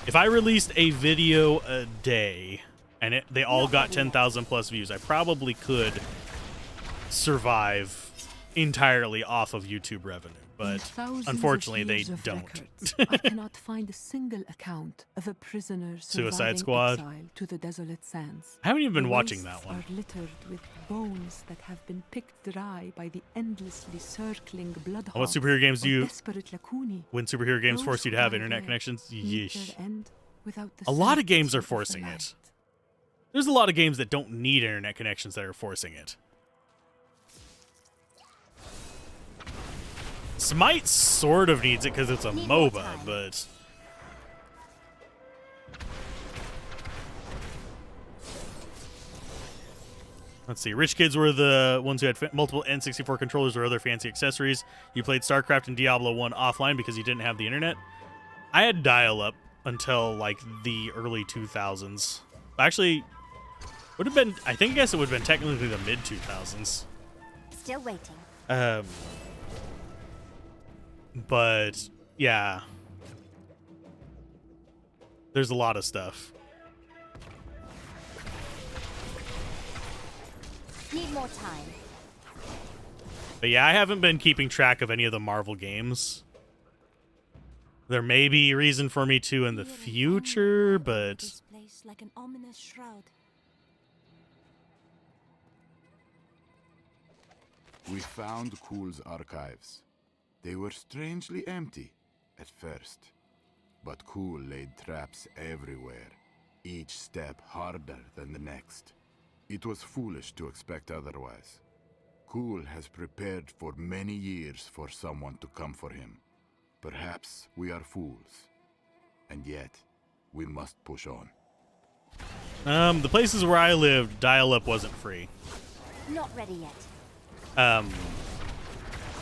If I released a video a day and they all got 10,000 plus views, I probably could survive entirely off of YouTube revenue. But unfortunately, they don't.
I cannot find a single account of a prisoner
Suicide
surviving
Squad.
exile to the desolate sands.
I haven't even been
The
watching
wastes
that one.
Are littered with bones that have been picked dry by the endlessly circling bloodhounds.
What superhero games do
or
you?
desperate lacuni.
When superhero games
Those
force you to
who
have
lie
internet
there
connections,
meet
yeesh.
their end without the
A lot of
certainty
games are
of the
forcing
light.
it. There's a lot of games that don't need internet connections that are forcing it. Smite sort of needs it because it's a MOBA, but let's see. Rich kids were the ones who had multiple N64 controllers or other fancy accessories. You played StarCraft and Diablo 1 offline because you didn't have the internet. I had dial-up until like the early 2000s. Actually, would have been. I guess it would have been technically the mid 2000s.
Still waiting.
But yeah, there's a lot of stuff.
Need more time.
But yeah, I haven't been keeping track of any of the Marvel games. There may be a reason for me to in the future, but
This place like an ominous shroud.
We found Kuhl's archives. They were strangely empty at first, but Kuhl laid traps everywhere, each step harder than the next. It was foolish to expect otherwise. Kuhl has prepared for many years for someone to come for him. Perhaps we are fools, and yet we must push on.
the places where I lived, dial-up wasn't free.
Not ready yet.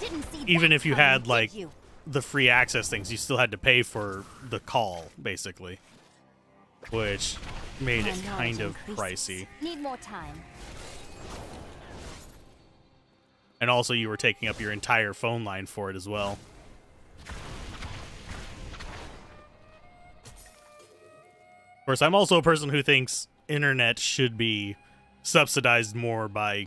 Didn't see
Even
that
if you
coming,
had
did
like
you?
the free access things, you still had to pay for the call, basically, which made it
My knowledge
kind of
increases.
pricey.
Need more time.
And also, you were taking up your entire phone line for it as well. Of course, I'm also a person who thinks internet should be subsidized more by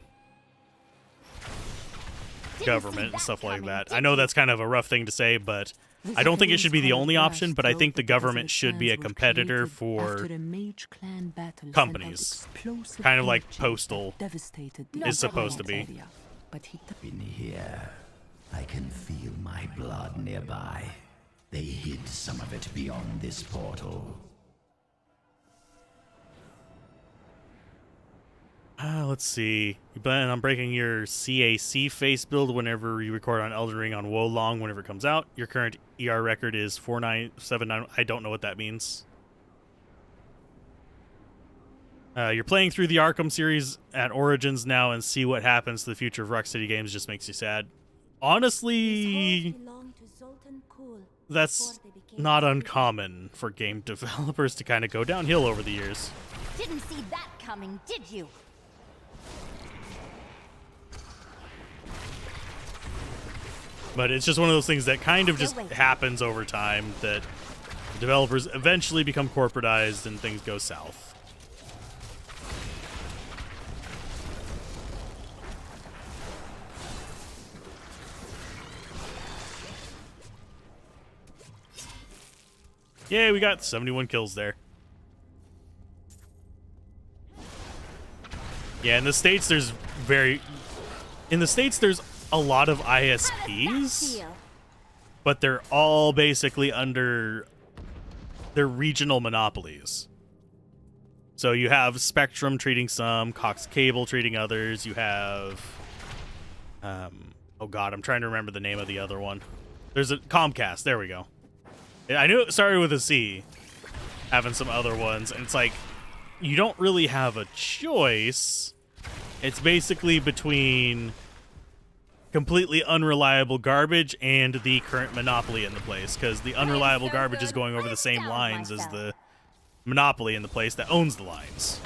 government and stuff like that. I know that's kind of a rough thing to say, but I don't think it should be the only option, but I think the government should be a competitor for companies. Kind of like Postal is supposed to be.
In here, I can feel my blood nearby. They hid some of it beyond this portal.
Let's see. You plan on breaking your CAC face build whenever you record on Elden Ring on Wolong whenever it comes out. Your current ER record is 4979. I don't know what that means. You're playing through the Arkham series at Origins now, and see what happens to the future of Rocksteady Games just makes you sad. Honestly, that's not uncommon for game developers to kind of go downhill over the years.
Didn't see that coming, did you?
But it's just one of those things that kind of just happens over time, that the developers eventually become corporatized and things go south. Yeah, we got 71 kills there. Yeah, in the States there's a lot of ISPs, but they're all basically under their regional monopolies. So you have Spectrum treating some, Cox Cable treating others, you have oh god, I'm trying to remember the name of the other one. There's a Comcast, there we go. I knew it started with a C, having some other ones, and it's like, you don't really have a choice. It's basically between completely unreliable garbage and the current monopoly in the place, because the unreliable garbage is going over the same lines as the monopoly in the place that owns the lines.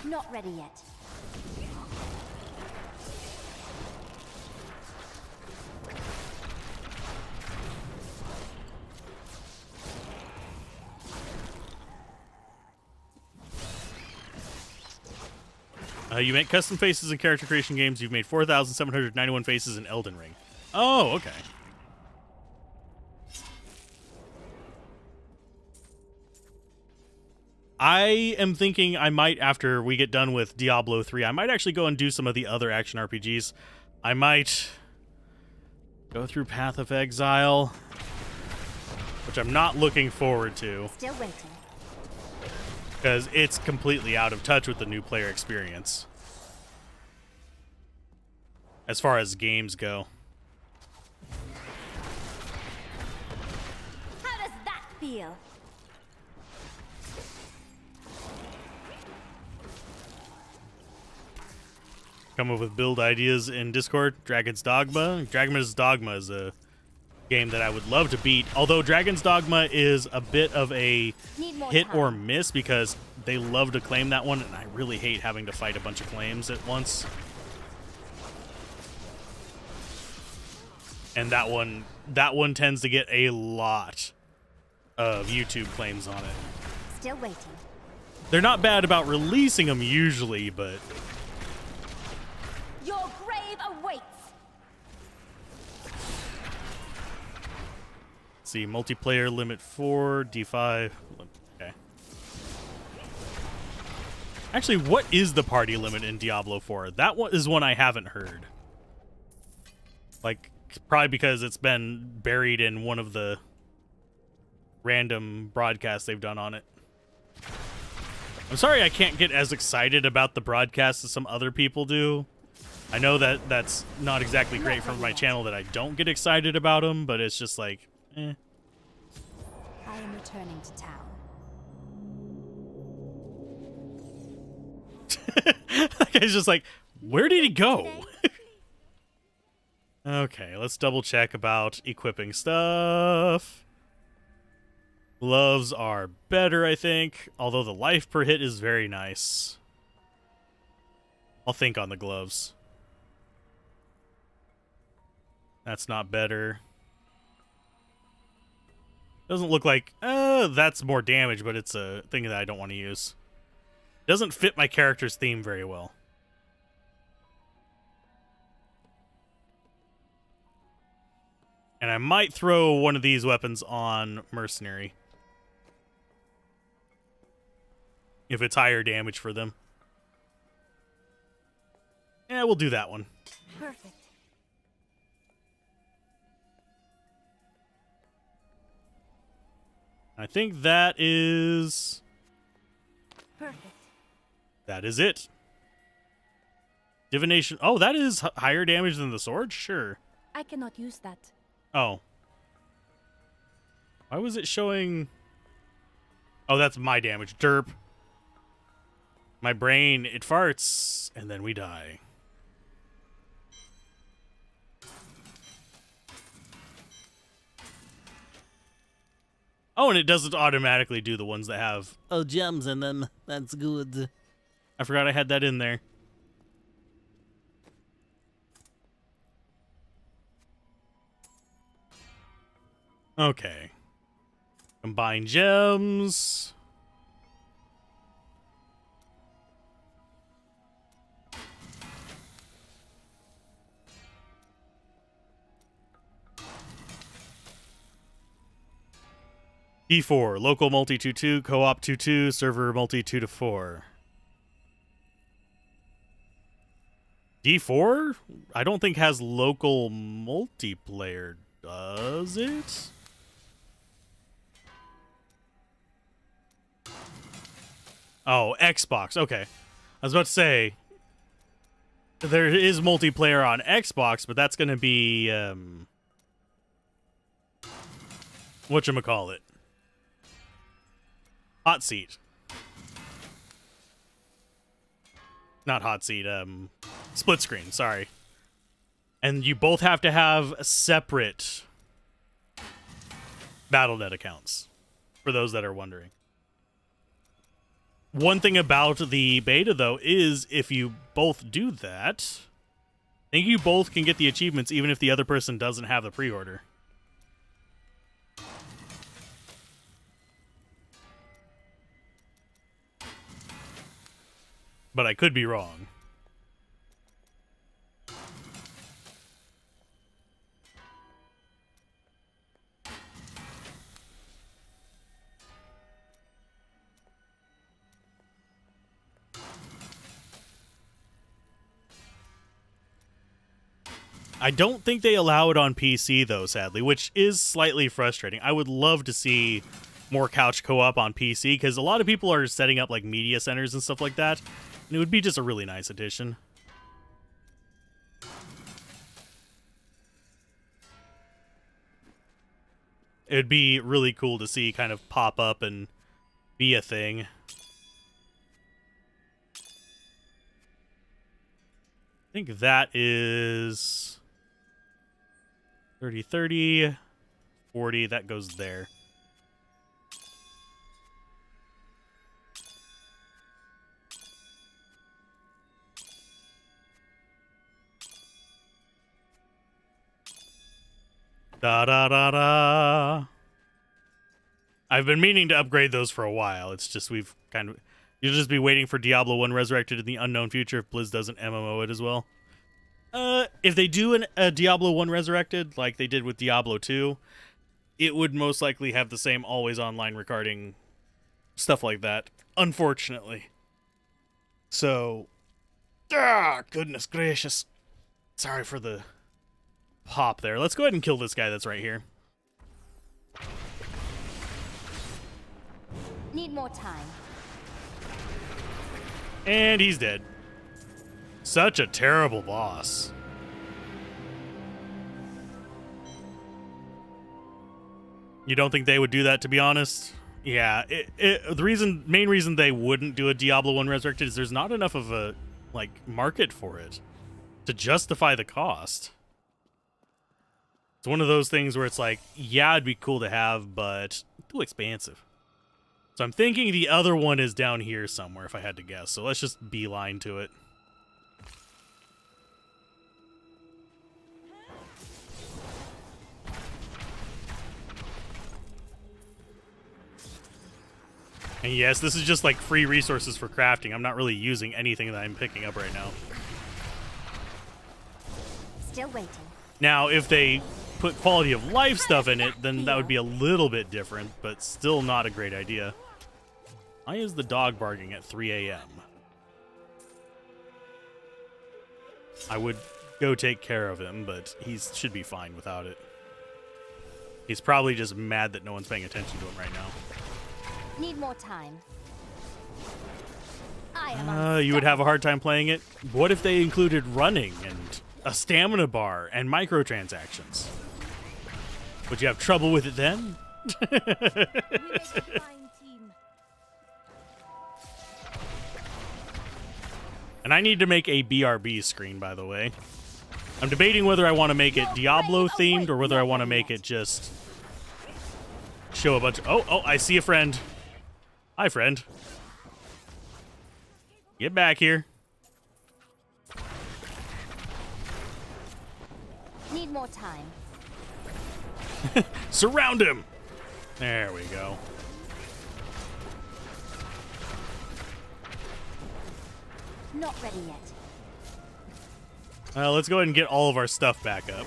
Not ready yet.
You make custom faces in character creation games. You've made 4,791 faces in Elden Ring. Oh, okay. I am thinking I might, after we get done with Diablo 3, I might actually go and do some of the other action RPGs. I might go through Path of Exile, which I'm not looking forward to.
Still waiting.
Because it's completely out of touch with the new player experience, as far as games go.
How does that feel?
Come up with build ideas in Discord. Dragon's Dogma. Dragon's Dogma is a game that I would love to beat, although Dragon's Dogma is a bit of a hit or miss, because they love to claim that one, and I really hate having to fight a bunch of claims at once. And that one tends to get a lot of YouTube claims on it.
Still waiting.
They're not bad about releasing them usually, but
Your grave awaits.
see, multiplayer limit 4, D5. Okay. Actually, what is the party limit in Diablo 4? That one is one I haven't heard. Like, probably because it's been buried in one of the random broadcasts they've done on it. I'm sorry I can't get as excited about the broadcast as some other people do. I know that that's not exactly great for my channel that I don't get excited about them, but it's just like, eh.
I am returning to town.
That guy's just like, where did he go? Okay, let's double check about equipping stuff. Gloves are better, I think, although the life per hit is very nice. I'll think on the gloves. That's not better. Doesn't look like, that's more damage, but it's a thing that I don't want to use. Doesn't fit my character's theme very well. And I might throw one of these weapons on Mercenary, if it's higher damage for them. Yeah, we'll do that one.
Perfect.
I think that is...
Perfect.
That is it. Divination. Oh, that is higher damage than the sword? Sure.
I cannot use that.
Oh. Why was it showing... Oh, that's my damage. Derp. My brain, it farts, and then we die. Oh, and it doesn't automatically do the ones that have gems in them. That's good. I forgot I had that in there. Okay. Combine gems. D4, local multi 2-2, co-op 2-2, server multi 2-4. D4? I don't think has local multiplayer, does it? Oh, Xbox. Okay. I was about to say, there is multiplayer on Xbox, but that's going to be, whatchamacallit? Hot seat. Not hot seat, split screen, sorry. And you both have to have separate Battle.net accounts, for those that are wondering. One thing about the beta, though, is if you both do that, I think you both can get the achievements even if the other person doesn't have the pre-order. But I could be wrong. I don't think they allow it on PC, though, sadly, which is slightly frustrating. I would love to see more couch co-op on PC, because a lot of people are setting up, like, media centers and stuff like that, and it would be just a really nice addition. It would be really cool to see kind of pop up and be a thing. I think that is 30, 30, 40. That goes there. Da da da da. I've been meaning to upgrade those for a while. It's just we've kind of... You'll just be waiting for Diablo 1 Resurrected in the unknown future if Blizz doesn't MMO it as well. If they do a Diablo 1 Resurrected, like they did with Diablo 2, it would most likely have the same always online recording, stuff like that, unfortunately. So, goodness gracious. Sorry for the pop there. Let's go ahead and kill this guy that's right here.
Need more time.
And he's dead. Such a terrible boss. You don't think they would do that, to be honest? Yeah, the main reason they wouldn't do a Diablo 1 Resurrected is there's not enough of a, like, market for it to justify the cost. It's one of those things where it's like, yeah, it'd be cool to have, but too expensive. So I'm thinking the other one is down here somewhere, if I had to guess. So let's just beeline to it. And yes, this is just like free resources for crafting. I'm not really using anything that I'm picking up right now.
Still waiting.
Now, if they put quality of life stuff in it, then that would be a little bit different, but still not a great idea. Why is the dog barking at 3 a.m.? I would go take care of him, but he should be fine without it. He's probably just mad that no one's paying attention to him right now.
Need more time. I am
you would have a hard time playing it? What if they included running and a stamina bar and microtransactions? Would you have trouble with it then? And I need to make a BRB screen, by the way. I'm debating whether I want to make it Diablo themed or whether I want to make it just show a bunch of... Oh, I see a friend. Hi, friend. Get back here.
Need more time.
Surround him! There we go.
Not ready yet.
Let's go ahead and get all of our stuff back up.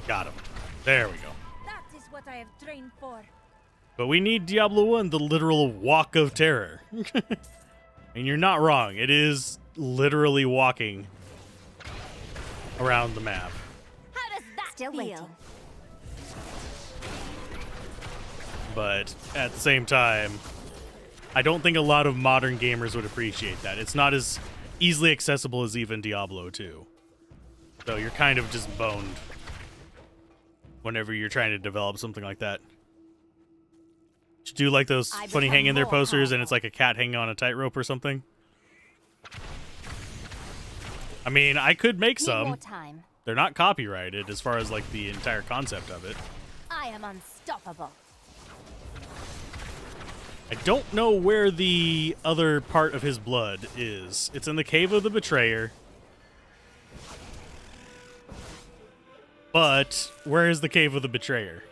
Got him. There we go.
That is what I have trained for.
But we need Diablo 1, the literal walk of terror. And you're not wrong. It is literally walking around the map.
How does that
Still
feel?
waiting.
But at the same time, I don't think a lot of modern gamers would appreciate that. It's not as easily accessible as even Diablo 2. So you're kind of just boned whenever you're trying to develop something like that. Just do like those funny hang in there posters and it's like a cat hanging on a tightrope or something. I mean, I could make some. They're not copyrighted as far as like the entire concept of it.
I am unstoppable.
I don't know where the other part of his blood is. It's in the Cave of the Betrayer. But where is the Cave of the Betrayer?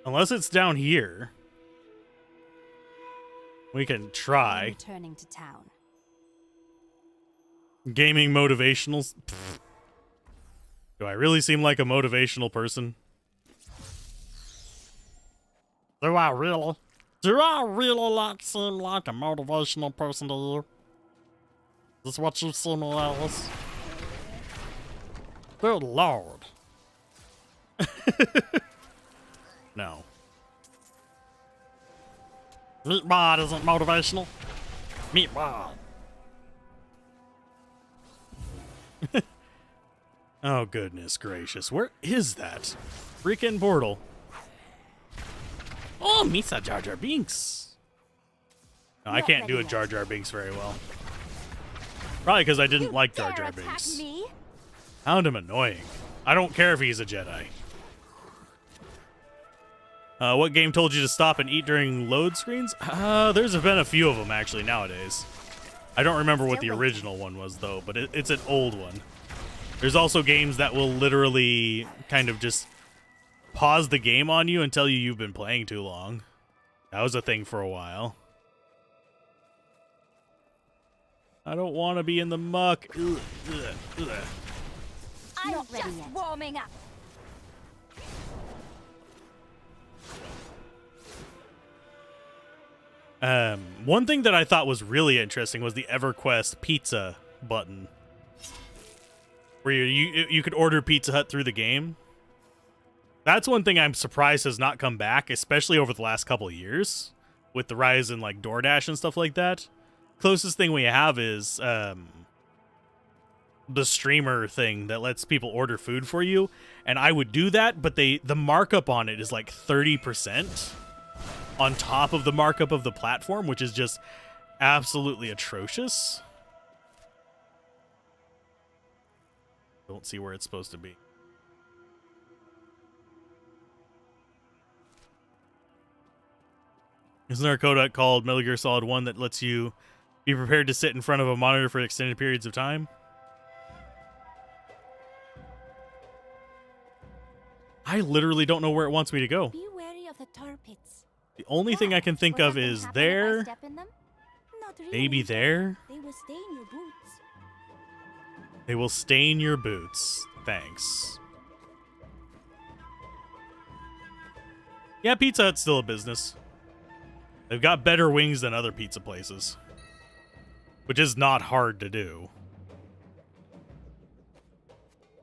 Unless it's down here. We can try.
Returning to town.
Gaming motivationals. Pfft. Do I really seem like a motivational person? Do I really? Do I really not seem like a motivational person to you? Is this what you see me as? Good Lord. No. Meatbot isn't motivational. Meatbot. Oh, goodness gracious. Where is that? Freaking portal. Oh, Misa Jar Jar Binks. No, I can't do a Jar Jar Binks very well. Probably because I didn't like Jar Jar Binks. Found him annoying. I don't care if he's a Jedi. What game told you to stop and eat during load screens? There's been a few of them actually nowadays. I don't remember what the original one was though, but it's an old one. There's also games that will literally kind of just pause the game on you and tell you you've been playing too long. That was a thing for a while. I don't want to be in the muck. Ugh, ugh, ugh.
I'm just warming up.
One thing that I thought was really interesting was the EverQuest pizza button, where you could order Pizza Hut through the game. That's one thing I'm surprised has not come back, especially over the last couple of years with the rise in like DoorDash and stuff like that. Closest thing we have is the streamer thing that lets people order food for you, and I would do that, but the markup on it is like 30% on top of the markup of the platform, which is just absolutely atrocious. Don't see where it's supposed to be. Isn't there a codec called Metal Gear Solid 1 that lets you be prepared to sit in front of a monitor for extended periods of time? I literally don't know where it wants me to go.
Be wary of the tar pits.
The only thing I can think of is there,
Step in them? Not really.
maybe there.
They will stain your boots.
They will stain your boots. Thanks. Yeah, Pizza Hut's still a business. They've got better wings than other pizza places, which is not hard to do.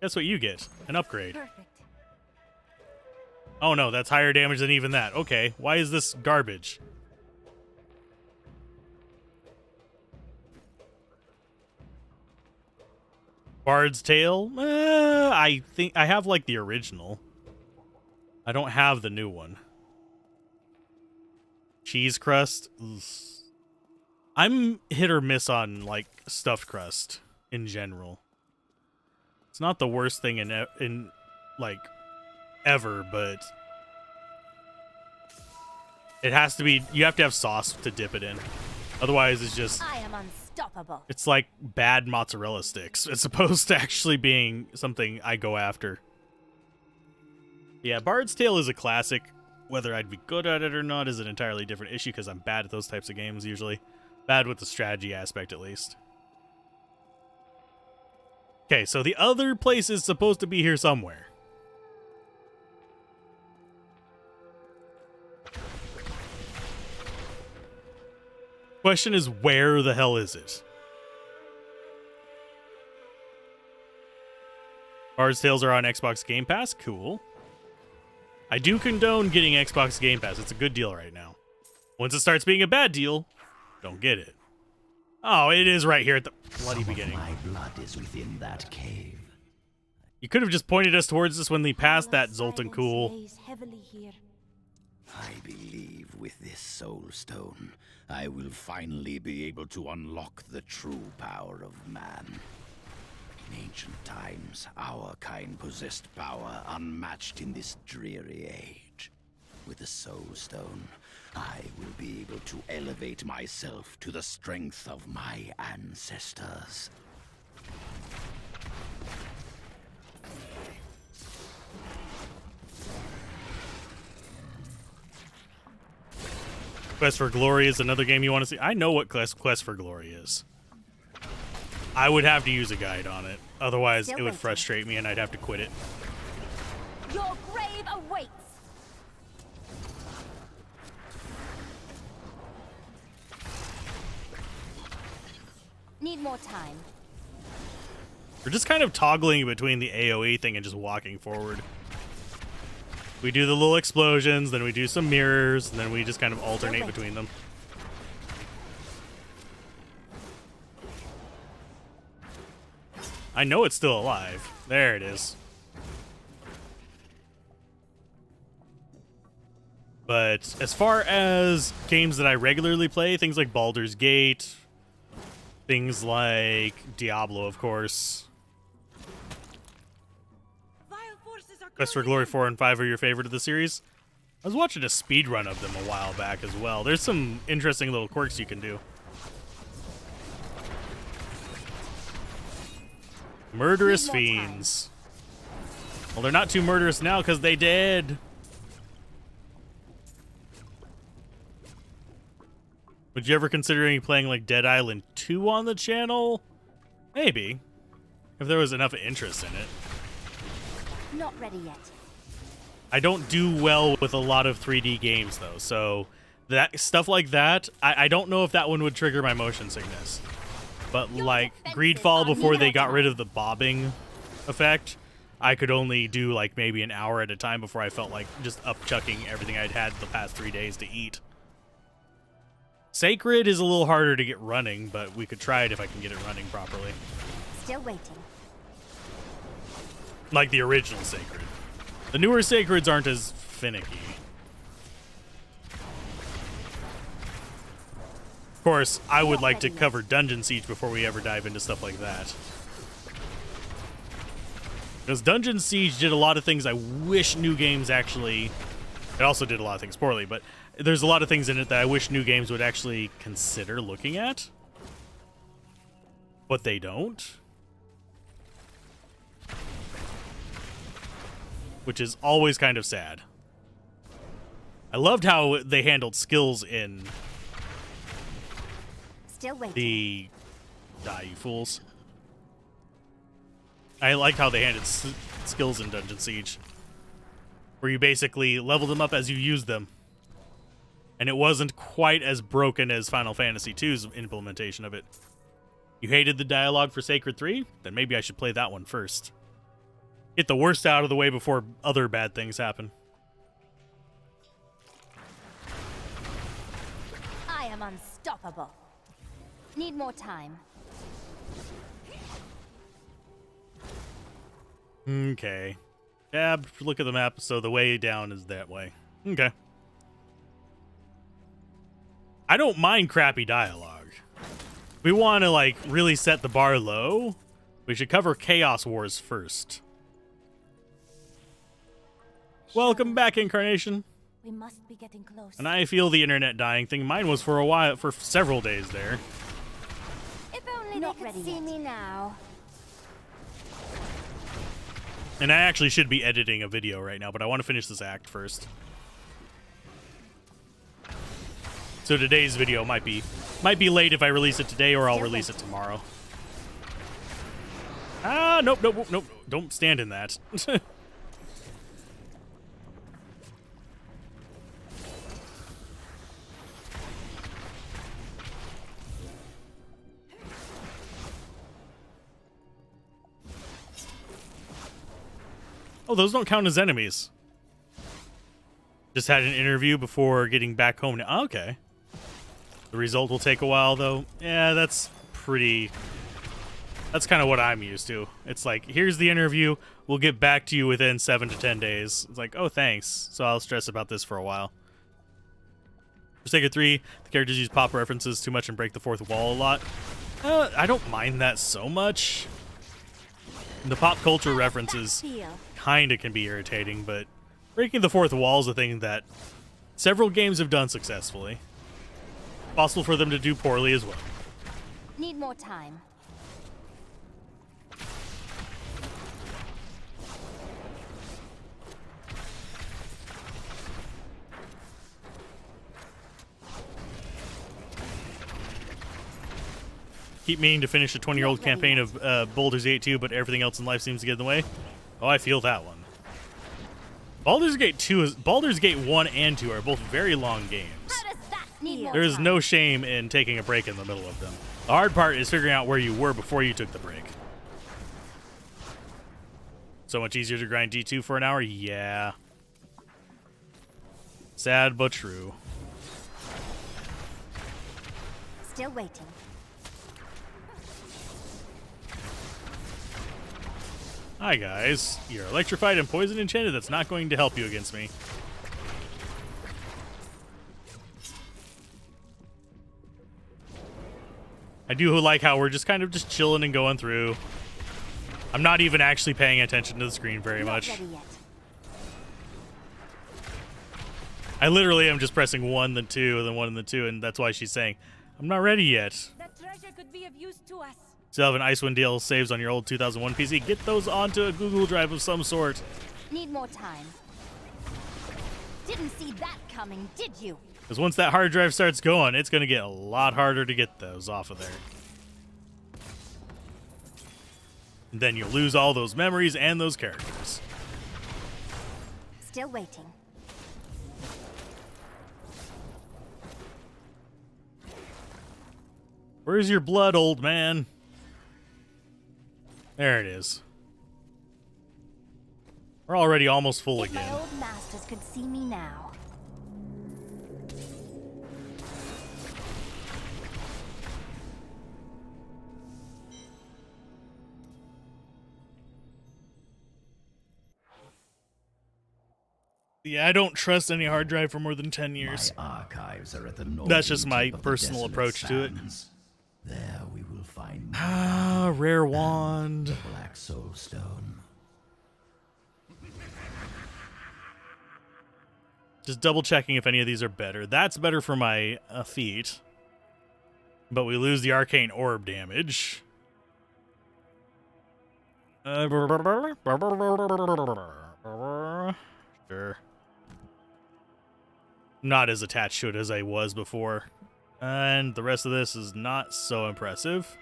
Guess what you get? An upgrade.
Perfect.
Oh no, that's higher damage than even that. Okay, why is this garbage? Bard's Tale? I think I have like the original. I don't have the new one. Cheese crust? Ugh. I'm hit or miss on like stuffed crust in general. It's not the worst thing in like ever, but it has to be, you have to have sauce to dip it in. Otherwise it's just
unstoppable.
It's like bad mozzarella sticks, as opposed to actually being something I go after. Yeah, Bard's Tale is a classic. Whether I'd be good at it or not is an entirely different issue, because I'm bad at those types of games usually. Bad with the strategy aspect, at least. Okay, so the other place is supposed to be here somewhere. Question is, where the hell is it? Bard's Tales are on Xbox Game Pass? Cool. I do condone getting Xbox Game Pass. It's a good deal right now. Once it starts being a bad deal, don't get it. Oh, it is right here at the bloody beginning.
My blood is within that cave.
You could have just pointed us towards this when they passed that Zoltan Cool.
I believe with this soul stone, I will finally be able to unlock the true power of man. In ancient times, our kind possessed power unmatched in this dreary age. With the soul stone, I will be able to elevate myself to the strength of my ancestors.
Quest for Glory is another game you want to see. I know what Quest for Glory is. I would have to use a guide on it. Otherwise, it would frustrate me and I'd have to quit it.
Your grave awaits. Need more time.
We're just kind of toggling between the AoE thing and just walking forward. We do the little explosions, then we do some mirrors, and then we just kind of alternate between them. I know it's still alive. There it is. But as far as games that I regularly play, things like Baldur's Gate, things like Diablo, of course. Quest for Glory 4 and 5 are your favorite of the series? I was watching a speedrun of them a while back as well. There's some interesting little quirks you can do. Murderous fiends. Well, they're not too murderous now because they did. Would you ever consider playing like Dead Island 2 on the channel? Maybe. If there was enough interest in it.
Not ready yet.
I don't do well with a lot of 3D games though, so that stuff like that, I don't know if that one would trigger my motion sickness. But like Greedfall, before they got rid of the bobbing effect, I could only do like maybe an hour at a time before I felt like just upchucking everything I'd had the past 3 days to eat. Sacred is a little harder to get running, but we could try it if I can get it running properly.
Still waiting.
Like the original Sacred. The newer Sacreds aren't as finicky. Of course, I would like to cover Dungeon Siege before we ever dive into stuff like that. Because Dungeon Siege did a lot of things I wish new games actually... It also did a lot of things poorly, but there's a lot of things in it that I wish new games would actually consider looking at. But they don't. Which is always kind of sad. I loved how they handled skills in the... Die, you fools. I like how they handled skills in Dungeon Siege. Where you basically leveled them up as you used them. And it wasn't quite as broken as Final Fantasy II's implementation of it. You hated the dialogue for Sacred 3? Then maybe I should play that one first. Get the worst out of the way before other bad things happen.
I am unstoppable. Need more time.
Okay. Tab, look at the map, so the way down is that way. Okay. I don't mind crappy dialogue. If we want to, like, really set the bar low, we should cover Chaos Wars first. Welcome back, Incarnation.
We must be getting close.
And I feel the internet dying thing. Mine was for a while, for several days there.
could see me now.
And I actually should be editing a video right now, but I want to finish this act first. So today's video might be late if I release it today, or I'll release it tomorrow. Ah, nope. Don't stand in that. Oh, those don't count as enemies. Just had an interview before getting back home. Oh, okay. The result will take a while, though. Yeah, that's kind of what I'm used to. It's like, here's the interview. We'll get back to you within 7 to 10 days. It's like, oh, thanks. So I'll stress about this for a while. Forsaken 3, the characters use pop references too much and break the fourth wall a lot. I don't mind that so much. The pop culture references kind of can be irritating, but breaking the fourth wall is a thing that several games have done successfully. Possible for them to do poorly as well.
Need more time.
Keep meaning to finish a 20-year-old campaign of Baldur's Gate 2, but everything else in life seems to get in the way. Oh, I feel that one. Baldur's Gate 1 and 2 are both very long games. There is no shame in taking a break in the middle of them. The hard part is figuring out where you were before you took the break. So much easier to grind D2 for an hour? Yeah. Sad but true.
Still waiting.
Hi guys, you're electrified and poison enchanted. That's not going to help you against me. I do like how we're just kind of just chilling and going through. I'm not even actually paying attention to the screen very much. I literally am just pressing 1, then 2, then 1, then 2, and that's why she's saying, I'm not ready yet.
That treasure could be of use to us.
Still have an Icewind Dale saves on your old 2001 PC. Get those onto a Google Drive of some sort.
Need more time. Didn't see that coming, did you?
Because once that hard drive starts going, it's going to get a lot harder to get those off of there. And then you'll lose all those memories and those characters.
Still waiting.
Where's your blood, old man? There it is. We're already almost full
if
again.
My old masters could see me now.
Yeah, I don't trust any hard drive for more than 10 years.
My archives are at the
That's just my personal approach to it.
There we will find
rare wand.
the Black Soul Stone.
Just double checking if any of these are better. That's better for my feet. But we lose the arcane orb damage. Sure. Not as attached to it as I was before. And the rest of this is not so impressive.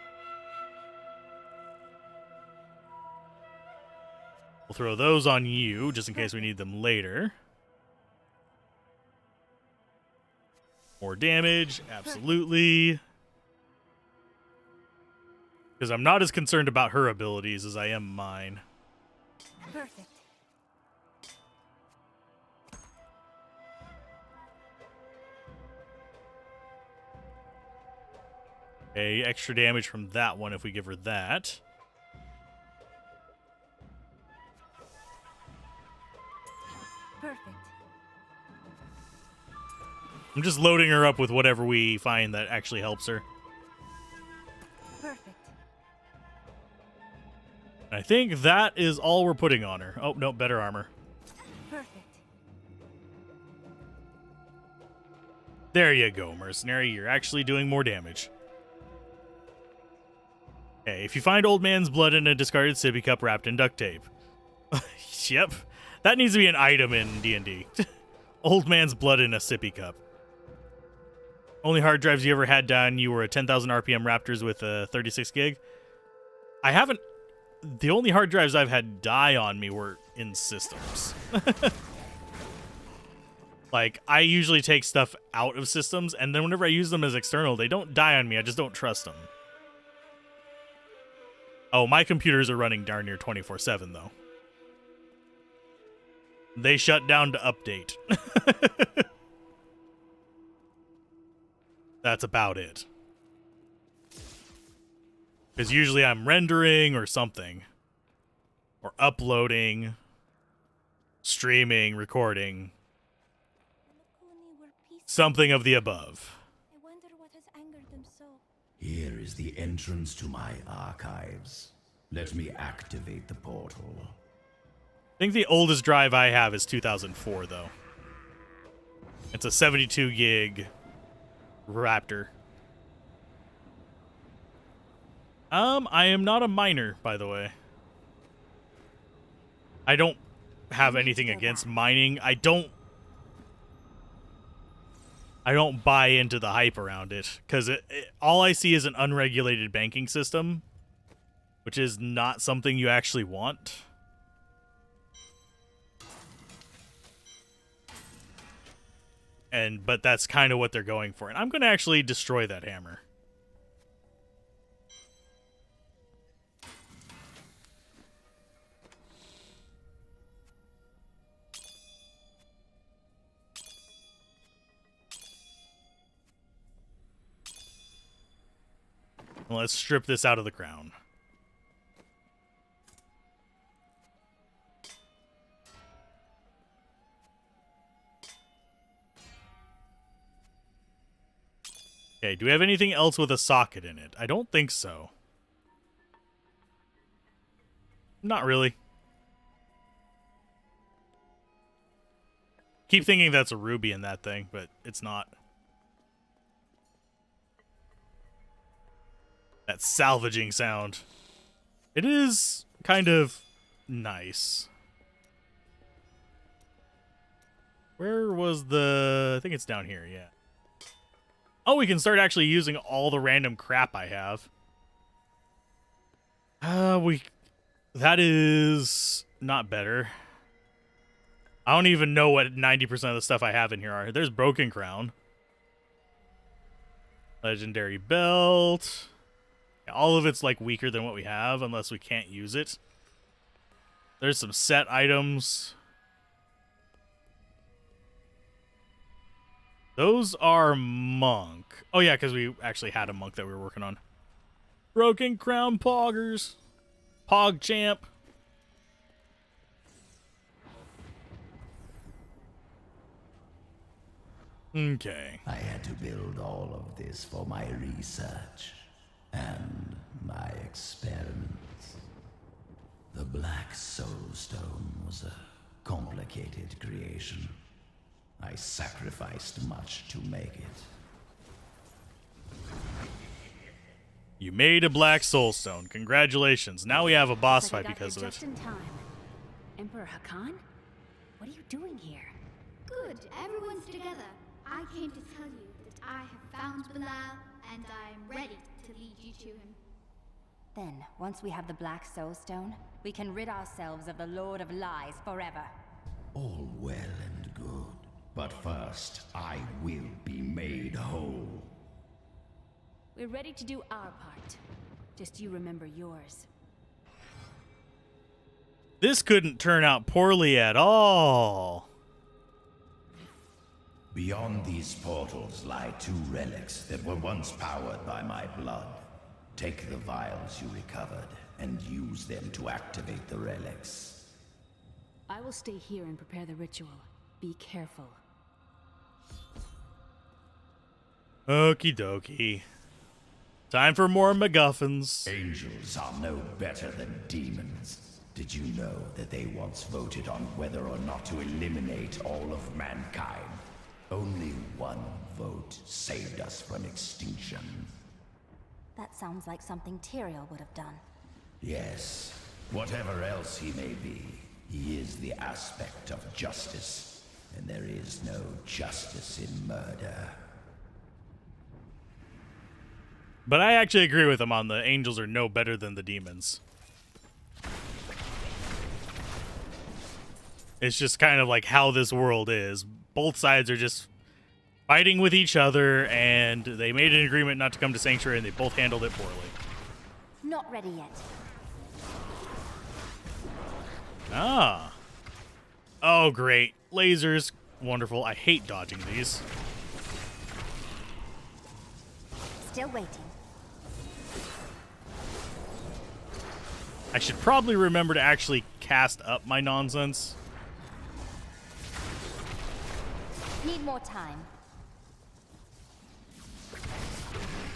We'll throw those on you, just in case we need them later. More damage, absolutely. Because I'm not as concerned about her abilities as I am mine.
Perfect.
Okay, extra damage from that one if we give her that.
Perfect.
I'm just loading her up with whatever we find that actually helps her.
Perfect.
I think that is all we're putting on her. Oh, no, better armor.
Perfect.
There you go, mercenary. You're actually doing more damage. Okay, if you find old man's blood in a discarded sippy cup wrapped in duct tape. Yep. That needs to be an item in D&D. Old man's blood in a sippy cup. Only hard drives you ever had done, you were a 10,000 RPM Raptors with a 36 gig. I haven't... The only hard drives I've had die on me were in systems. Like, I usually take stuff out of systems, and then whenever I use them as external, they don't die on me. I just don't trust them. Oh, my computers are running darn near 24/7, though. They shut down to update. That's about it. Because usually I'm rendering or something. Or uploading. Streaming, recording. Something of the above.
I wonder what has angered them so.
Here is the entrance to my archives. Let me activate the portal.
I think the oldest drive I have is 2004, though. It's a 72 gig Raptor. I am not a miner, by the way. I don't have anything against mining. I don't buy into the hype around it, because all I see is an unregulated banking system, which is not something you actually want. But that's kind of what they're going for. And I'm going to actually destroy that hammer. Let's strip this out of the ground. Okay, do we have anything else with a socket in it? I don't think so. Not really. Keep thinking that's a ruby in that thing, but it's not. That salvaging sound. It is kind of nice. Where was the... I think it's down here, yeah. Oh, we can start actually using all the random crap I have. That is not better. I don't even know what 90% of the stuff I have in here are. There's Broken Crown. Legendary Belt. Yeah, all of it's like weaker than what we have unless we can't use it. There's some set items. Those are monk. Oh yeah, because we actually had a monk that we were working on. Broken Crown Poggers. Pog Champ. Okay.
I had to build all of this for my research and my experiments. The Black Soul Stone was a complicated creation. I sacrificed much to make it.
You made a Black Soul Stone. Congratulations. Now we have a boss fight because of it.
Just in time. Emperor Hakan? What are you doing here?
Good, everyone's together. I came to tell you that I have found Belial, and I am ready to lead you to him.
Then, once we have the Black Soul Stone, we can rid ourselves of the Lord of Lies forever.
All well and good. But first, I will be made whole.
We're ready to do our part. Just you remember yours.
This couldn't turn out poorly at all.
Beyond these portals lie two relics that were once powered by my blood. Take the vials you recovered and use them to activate the relics.
I will stay here and prepare the ritual. Be careful.
Okie dokie. Time for more MacGuffins.
Angels are no better than demons. Did you know that they once voted on whether or not to eliminate all of mankind? Only one vote saved us from extinction.
That sounds like something Tyrael would have done.
Yes. Whatever else he may be, he is the aspect of justice. And there is no justice in murder.
But I actually agree with him on the angels are no better than the demons. It's just kind of like how this world is. Both sides are just fighting with each other, and they made an agreement not to come to Sanctuary, and they both handled it poorly.
Not ready yet.
Ah. Oh, great. Lasers. Wonderful. I hate dodging these.
Still waiting.
I should probably remember to actually cast up my nonsense.
Need more time.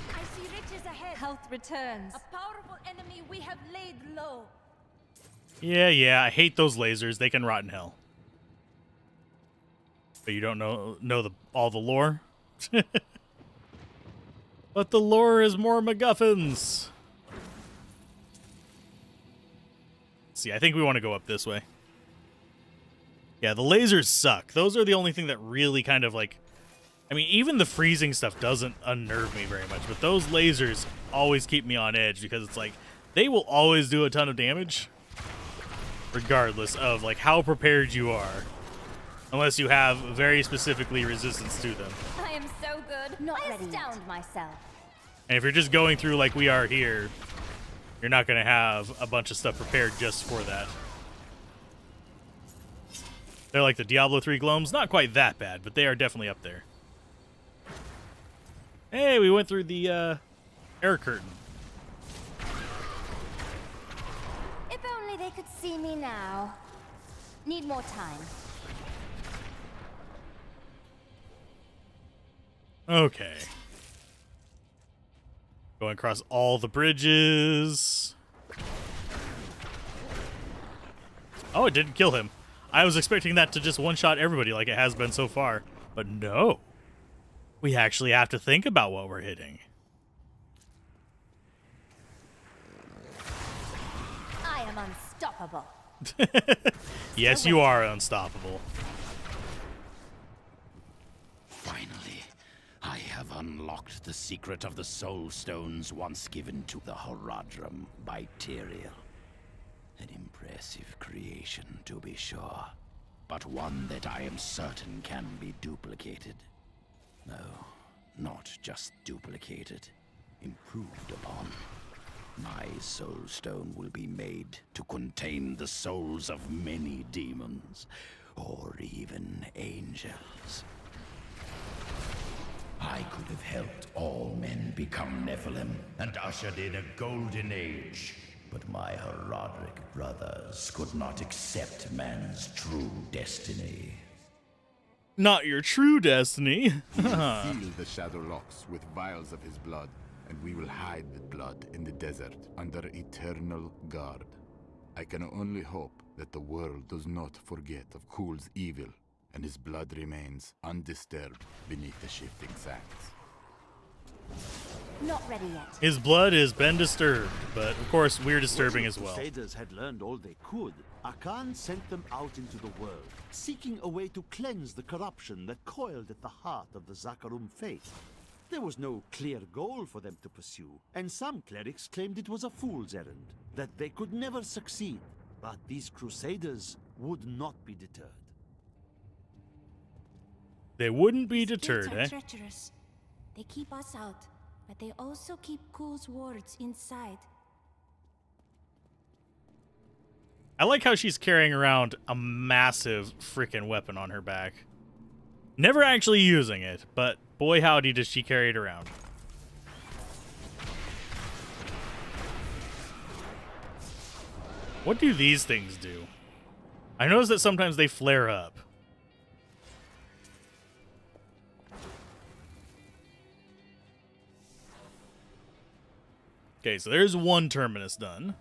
I see riches ahead.
Health returns.
A powerful enemy we have laid low.
Yeah, I hate those lasers. They can rot in hell. But you don't know all the lore? But the lore is more MacGuffins. See, I think we want to go up this way. Yeah, the lasers suck. Those are the only thing that really kind of like... I mean, even the freezing stuff doesn't unnerve me very much, but those lasers always keep me on edge because it's like, they will always do a ton of damage, regardless of like how prepared you are, unless you have very specifically resistance to them.
I am so good. I astound myself.
And if you're just going through like we are here, you're not going to have a bunch of stuff prepared just for that. They're like the Diablo 3 Gloams. Not quite that bad, but they are definitely up there. Hey, we went through the air curtain.
If only they could see me now. Need more time.
Okay. Going across all the bridges. Oh, it didn't kill him. I was expecting that to just one-shot everybody like it has been so far. But no. We actually have to think about what we're hitting.
I am unstoppable.
Yes, you are unstoppable.
Finally, I have unlocked the secret of the Soul Stones once given to the Horadrim by Tyrael. An impressive creation, to be sure, but one that I am certain can be duplicated. No, not just duplicated, improved upon. My Soul Stone will be made to contain the souls of many demons, or even angels. I could have helped all men become Nephilim and ushered in a golden age. But my Horadric brothers could not accept man's true destiny.
Not your true destiny.
We will seal the Shadowlocks with vials of his blood, and we will hide the blood in the desert under eternal guard. I can only hope that the world does not forget of Kul's evil, and his blood remains undisturbed beneath the shifting sands.
Not ready yet.
His blood has been disturbed, but of course we're disturbing as well.
The Crusaders had learned all they could. Akan sent them out into the world, seeking a way to cleanse the corruption that coiled at the heart of the Zakarum faith. There was no clear goal for them to pursue, and some clerics claimed it was a fool's errand, that they could never succeed. But these Crusaders would not be deterred.
They wouldn't be deterred,
Spirits are
eh?
treacherous. They keep us out, but they also keep Kul's wards inside.
I like how she's carrying around a massive freaking weapon on her back. Never actually using it, but boy howdy does she carry it around. What do these things do? I notice that sometimes they flare up. Okay, so there's one terminus done.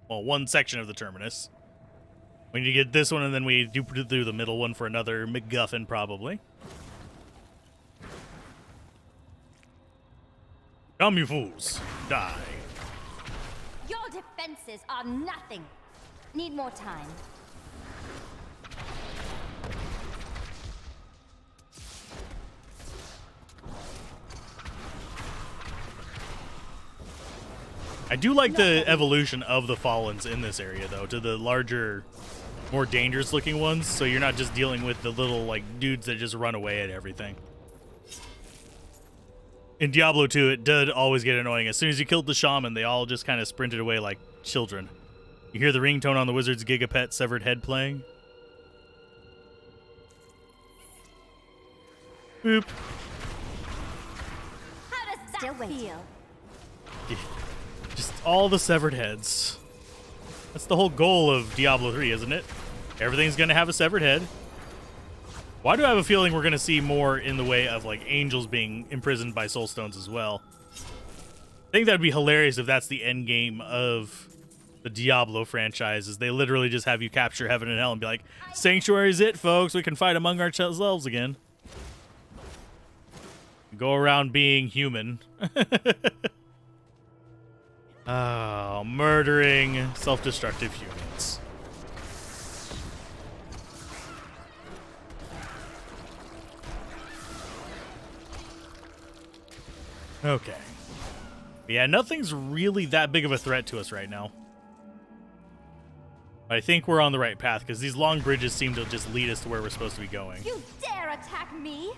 Well, one section of the terminus. We need to get this one, and then we do the middle one for another MacGuffin, probably. Come, you fools. Die.
Your defenses are nothing. Need more time.
I do like the evolution of the Fallens in this area, though, to the larger, more dangerous looking ones, so you're not just dealing with the little, like, dudes that just run away at everything. In Diablo 2, it did always get annoying. As soon as you killed the shaman, they all just kind of sprinted away like children. You hear the ringtone on the wizard's Gigapet severed head playing. Boop.
How does that feel?
Just all the severed heads. That's the whole goal of Diablo 3, isn't it? Everything's going to have a severed head. Why do I have a feeling we're going to see more in the way of, like, angels being imprisoned by soul stones as well? I think that'd be hilarious if that's the end game of the Diablo franchise, is they literally just have you capture heaven and hell and be like, Sanctuary's it, folks. We can fight among ourselves again. Go around being human. Oh, murdering self-destructive humans. Okay. Yeah, nothing's really that big of a threat to us right now. I think we're on the right path, because these long bridges seem to just lead us to where we're supposed to be going.
You dare attack me?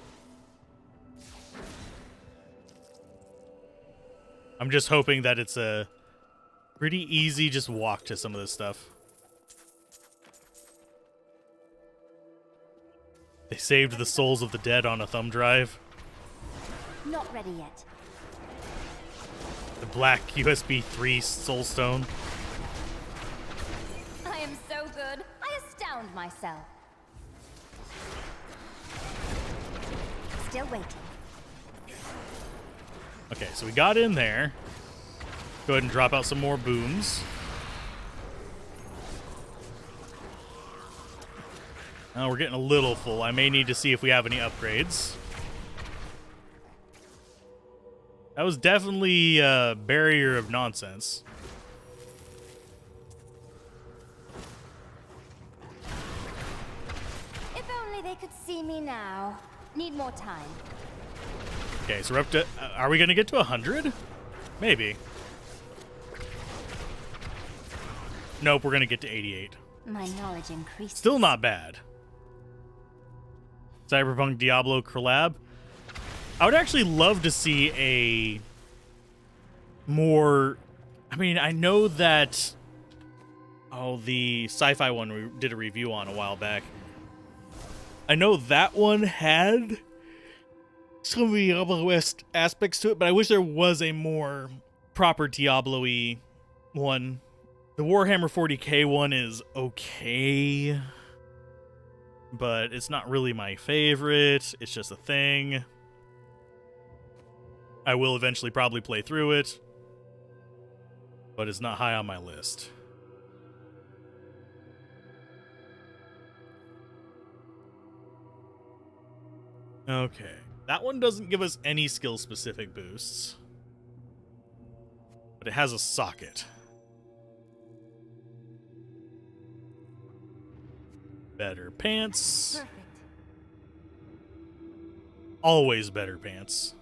I'm just hoping that it's a pretty easy just walk to some of this stuff. They saved the souls of the dead on a thumb drive.
Not ready yet.
The black USB 3 soul stone.
I am so good. I astound myself. Still waiting.
Okay, so we got in there. Go ahead and drop out some more booms. Now we're getting a little full. I may need to see if we have any upgrades. That was definitely a barrier of nonsense.
If only they could see me now. Need more time.
Okay, so we're up to... are we going to get to 100? Maybe. Nope, we're going to get to 88.
My knowledge increased.
Still not bad. Cyberpunk Diablo collab. I would actually love to see a more... I mean, I know that... Oh, the sci-fi one we did a review on a while back. I know that one had some of the Diablo-esque aspects to it, but I wish there was a more proper Diablo-y one. The Warhammer 40k one is okay, but it's not really my favorite. It's just a thing. I will eventually probably play through it, but it's not high on my list. Okay. That one doesn't give us any skill-specific boosts, but it has a socket. Better pants.
Perfect.
Always better pants.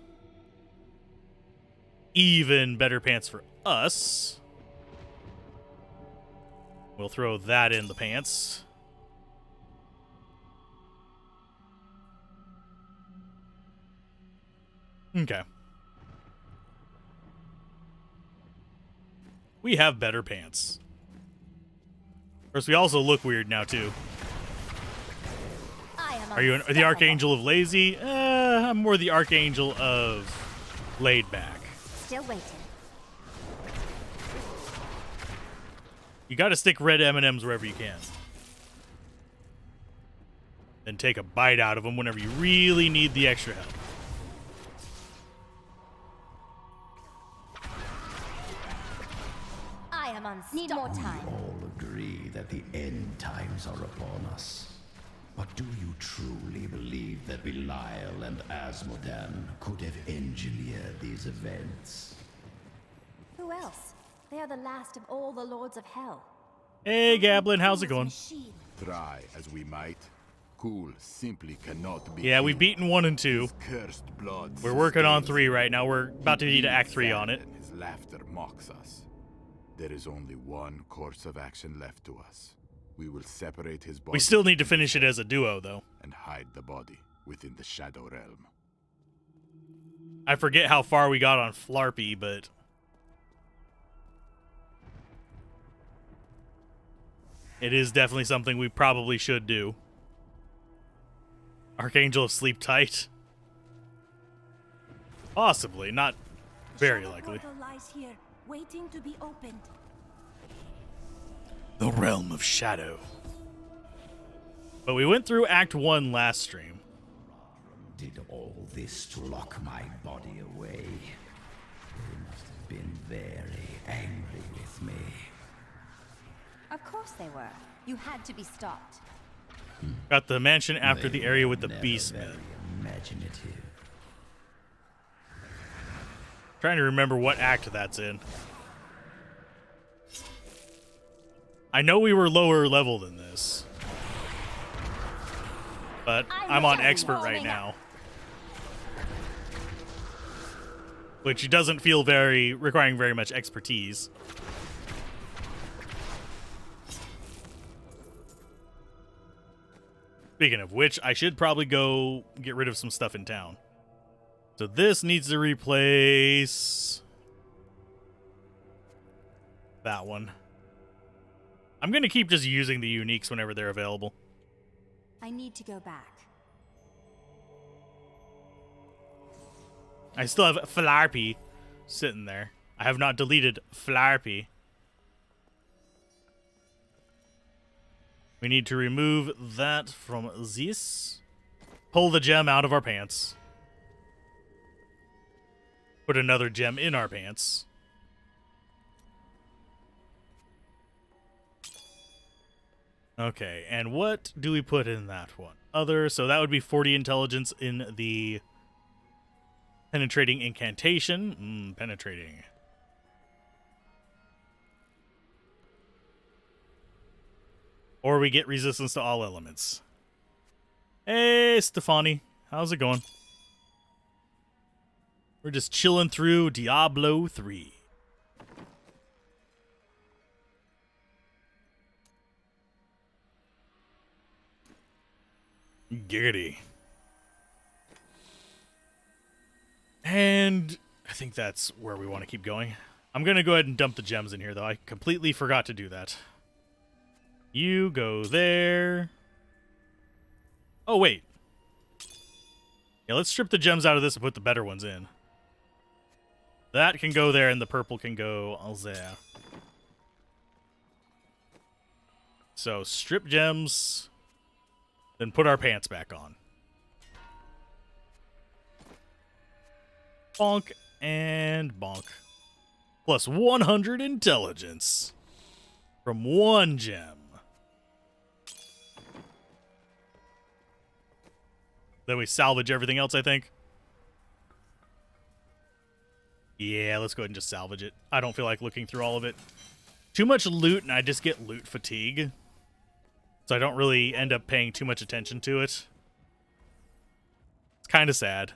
Even better pants for us. We'll throw that in the pants. Okay. We have better pants. Of course, we also look weird now, too. Are you the Archangel of Lazy? I'm more the Archangel of Laid Back.
Still waiting.
You gotta stick red M&Ms wherever you can. Then take a bite out of them whenever you really need the extra help.
I am unstoppable. Need more time.
We all agree that the end times are upon us. But do you truly believe that Belial and Asmodan could have engineered these events.
Who else? They are the last of all the Lords of Hell.
Hey, Gablin, how's it going?
Try as we might, Cool simply cannot be.
Yeah, we've beaten 1 and 2.
Cursed blood.
We're working on 3 right now. We're about to need to Act 3 on it.
His laughter mocks us. There is only one course of action left to us. We will separate his body.
We still need to finish it as a duo, though.
And hide the body within the Shadow Realm.
I forget how far we got on Flarpy, but... it is definitely something we probably should do. Archangel of Sleep Tight? Possibly, not very likely.
Portal lies here, waiting to be opened.
The Realm of Shadow. But we went through Act 1 last stream.
Did all this to lock my body away. They must have been very angry with me.
Of course they were. You had to be stopped.
Got the mansion after
They
the area
were
with the
never
beast.
very imaginative.
Trying to remember what act that's in. I know we were lower level than this. But I'm on expert right now. Which doesn't feel requiring very much expertise. Speaking of which, I should probably go get rid of some stuff in town. So this needs to replace that one. I'm going to keep just using the uniques whenever they're available.
I need to go back.
I still have Flarpy sitting there. I have not deleted Flarpy. We need to remove that from this. Pull the gem out of our pants. Put another gem in our pants. Okay, and what do we put in that one? Other, so that would be 40 intelligence in the penetrating incantation. Penetrating. Or we get resistance to all elements. Hey, Stefani. How's it going? We're just chilling through Diablo 3. Giggity. And I think that's where we want to keep going. I'm going to go ahead and dump the gems in here, though. I completely forgot to do that. You go there. Oh, wait. Yeah, let's strip the gems out of this and put the better ones in. That can go there, and the purple can go there. So, strip gems, then put our pants back on. Bonk and bonk. Plus 100 intelligence from 1 gem. Then we salvage everything else, I think. Yeah, let's go ahead and just salvage it. I don't feel like looking through all of it. Too much loot, and I just get loot fatigue. So I don't really end up paying too much attention to it. It's kind of sad.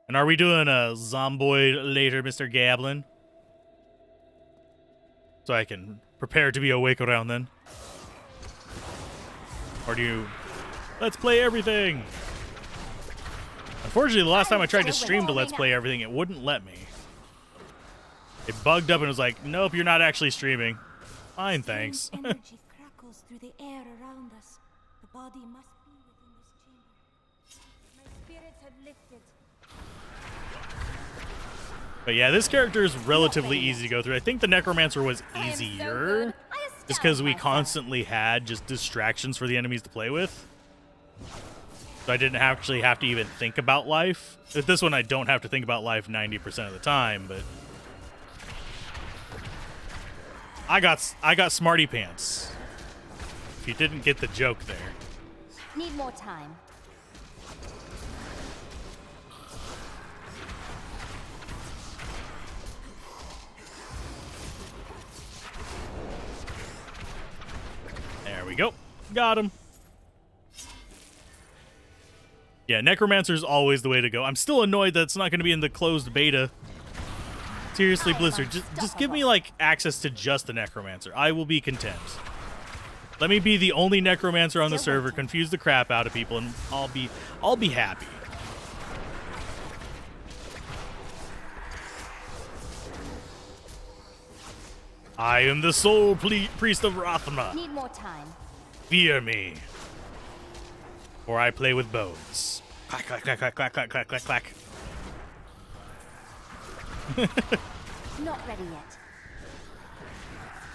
And are we doing a zomboid later, Mr. Gablin? So I can prepare to be awake around then. Or do you... Let's play everything! Unfortunately, the last time I tried to stream to Let's Play Everything, it wouldn't let me. It bugged up and was like, nope, you're not actually streaming. Fine, thanks.
Energy crackles through the air around us. The body must be within this chamber. My spirits have lifted.
But yeah, this character is relatively easy to go through. I think the Necromancer was easier. Just because we constantly had just distractions for the enemies to play with. So I didn't actually have to even think about life. With this one, I don't have to think about life 90% of the time, but... I got smarty pants. If you didn't get the joke there.
Need more time.
There we go. Got him. Yeah, Necromancer's always the way to go. I'm still annoyed that it's not going to be in the closed beta. Seriously, Blizzard, just give me, like, access to just the Necromancer. I will be content. Let me be the only Necromancer on the server, confuse the crap out of people, and I'll be happy. I am the sole priest of Rathma.
Need more time.
Fear me, or I play with bones. Clack, clack, clack, clack, clack, clack, clack, clack, clack.
Not ready yet.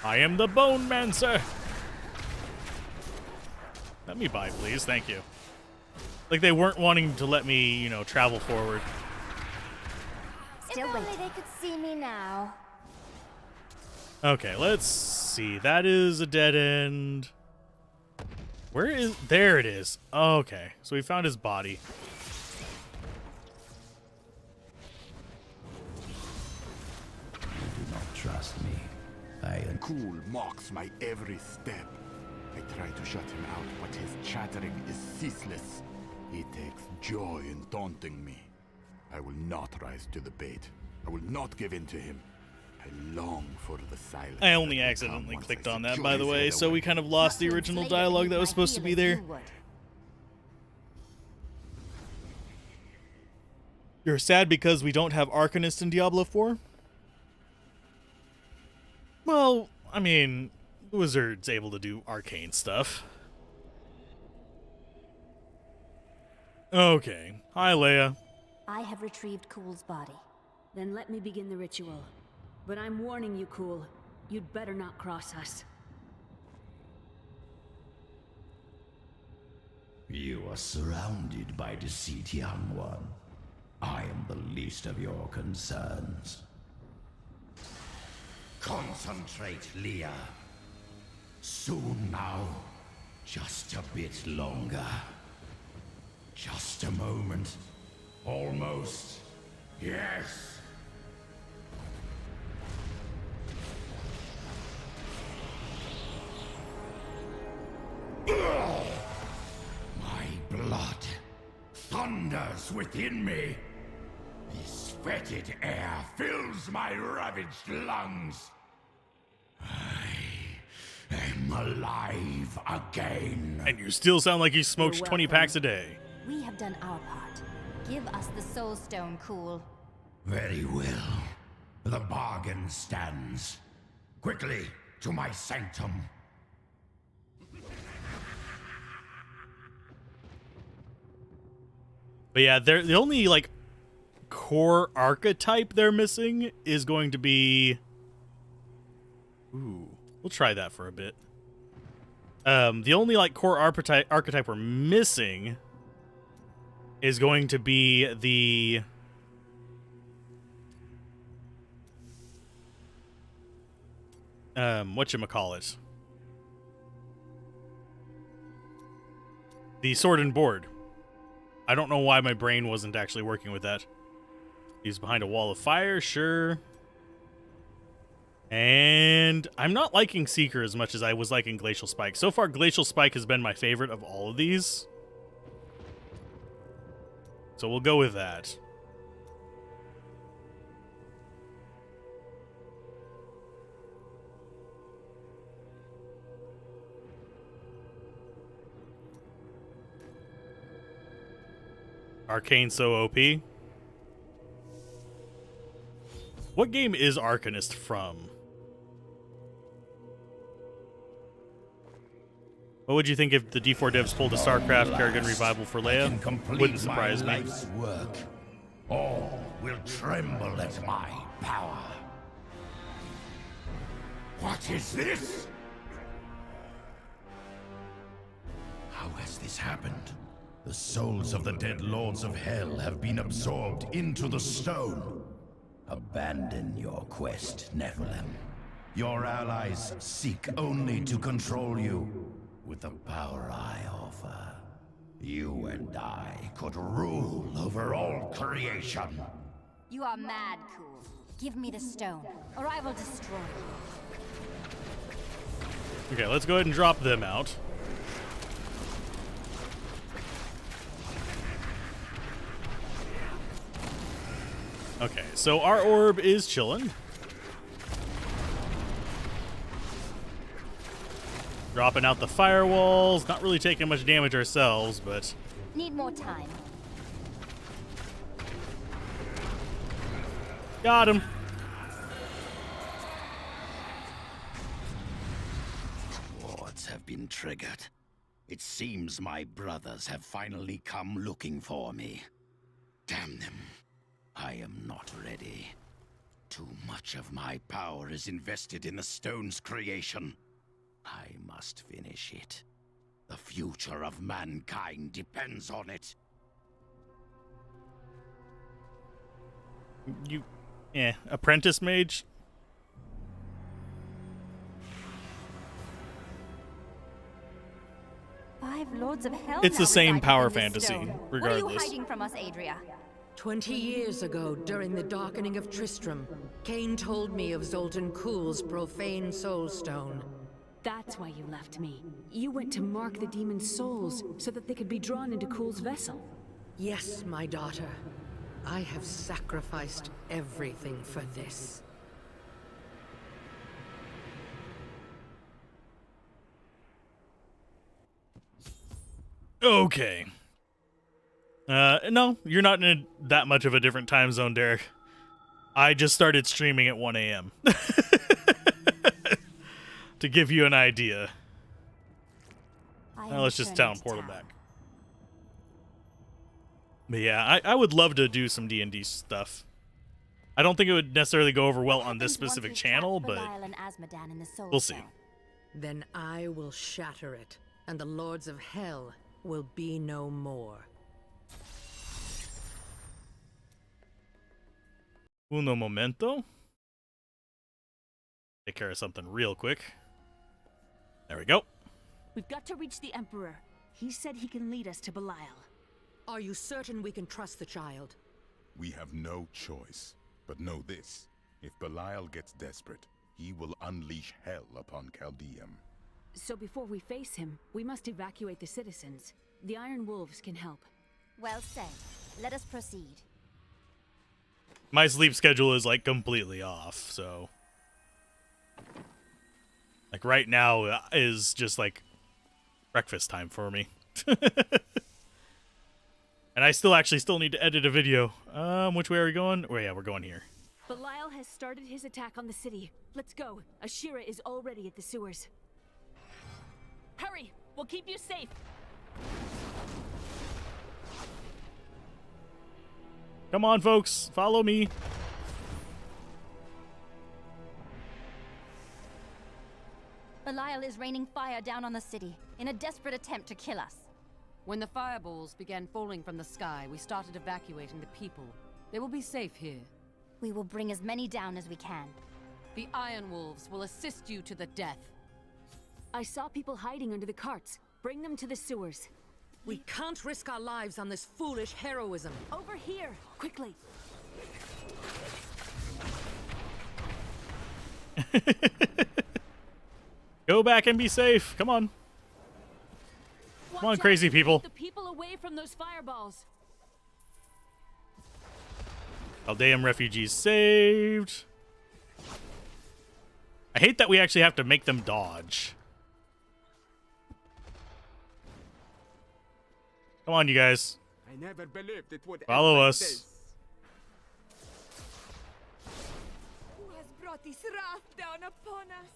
I am the Bone Mancer. Let me buy, please. Thank you. Like they weren't wanting to let me, you know, travel forward.
Still waiting. If only they could see me now.
Okay, let's see. That is a dead end. Where is... There it is. Okay, so we found his body.
You do not trust me.
Cool mocks my every step. I try to shut him out, but his chattering is ceaseless. He takes joy in taunting me. I will not rise to the bait. I will not give in to him. I long for the silence.
I only accidentally clicked on that, by the way, so we kind of lost the original dialogue that was supposed to be there. You're sad because we don't have Arcanist in Diablo 4? Well, I mean, the Wizard's able to do arcane stuff. Okay. Hi, Leia.
I have retrieved Cool's body.
Then let me begin the ritual. But I'm warning you, Cool. You'd better not cross us.
You are surrounded by deceit, young one. I am the least of your concerns. Concentrate, Leah. Soon now. Just a bit longer. Just a moment. Almost. Yes. My blood thunders within me. This fetid air fills my ravaged lungs. I am alive again.
And you still sound like you smoked 20 packs a day.
We have done our part. Give us the Soul Stone, Cool.
Very well. The bargain stands. Quickly, to my sanctum.
But yeah, the only, like, core archetype they're missing is going to be... Ooh, we'll try that for a bit. The only, like, core archetype we're missing is going to be the... whatchamacallit? The sword and board. I don't know why my brain wasn't actually working with that. He's behind a wall of fire, sure. And I'm not liking Seeker as much as I was liking Glacial Spike. So far, Glacial Spike has been my favorite of all of these. So we'll go with that. Arcane so OP. What game is Arcanist from? What would you think if the D4 devs pulled a StarCraft Kerrigan revival for Leia? Wouldn't surprise me.
Work. All will tremble at my power. What is this? How has this happened? The souls of the dead lords of hell have been absorbed into the stone. Abandon your quest, Nephilim. Your allies seek only to control you. With the power I offer, you and I could rule over all creation.
You are mad, Cool. Give me the stone, or I will destroy you.
Okay, let's go ahead and drop them out. Okay, so our orb is chilling. Dropping out the firewalls. Not really taking much damage ourselves, but...
Need more time.
Got him.
Wards have been triggered. It seems my brothers have finally come looking for me. Damn them. I am not ready. Too much of my power is invested in the stone's creation. I must finish it. The future of mankind depends on it.
You... apprentice mage?
Five Lords of Hell.
It's
now
the same
reside
power
within this
fantasy,
stone.
regardless.
What are you hiding from us, Adria?
20 years ago, during the darkening of Tristram, Cain told me of Zoltan Kuhl's profane soulstone.
That's why you left me. You went to mark the demon's souls so that they could be drawn into Kuhl's vessel.
Yes, my daughter. I have sacrificed everything for this.
Okay. No, you're not in that much of a different time zone, Derek. I just started streaming at 1 a.m. to give you an idea. Well, let's just town portal back. But yeah, I would love to do some D&D stuff. I don't think it would necessarily go over well on this specific channel, but we'll see.
Then I will shatter it, and the Lords of Hell will be no more.
Uno momento. Take care of something real quick. There we go.
We've got to reach the Emperor. He said he can lead us to Belial.
Are you certain we can trust the child?
We have no choice. But know this, if Belial gets desperate, he will unleash hell upon Caldeum.
So before we face him, we must evacuate the citizens. The Iron Wolves can help.
Well said. Let us proceed.
My sleep schedule is like completely off, so like right now is just like breakfast time for me. And I still need to edit a video. Which way are we going? Oh yeah, we're going here.
Belial has started his attack on the city. Let's go. Ashira is already at the sewers. Hurry! We'll keep you safe.
Come on, folks. Follow me.
Belial is raining fire down on the city in a desperate attempt to kill us.
When the fireballs began falling from the sky, we started evacuating the people. They will be safe here.
We will bring as many down as we can.
The Iron Wolves will assist you to the death.
I saw people hiding under the carts. Bring them to the sewers.
We can't risk our lives on this foolish heroism.
Over here, quickly.
Go back and be safe. Come on. Come on, crazy people.
Take the people away from those fireballs.
Caldeum refugees saved. I hate that we actually have to make them dodge. Come on, you guys.
I never believed it would
Follow
end like
us.
this.
Who has brought this wrath down upon us?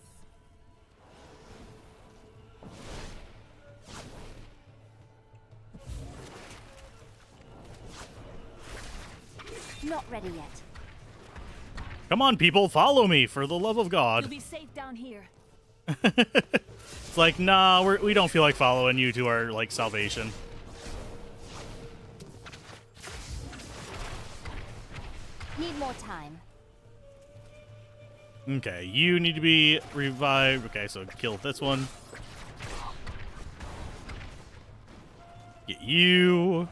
Not ready yet.
Come on, people. Follow me, for the love of God.
You'll be safe down here.
It's like, nah, we don't feel like following you to our, like, salvation.
Need more time.
Okay, you need to be revived. Okay, so kill this one. Get you.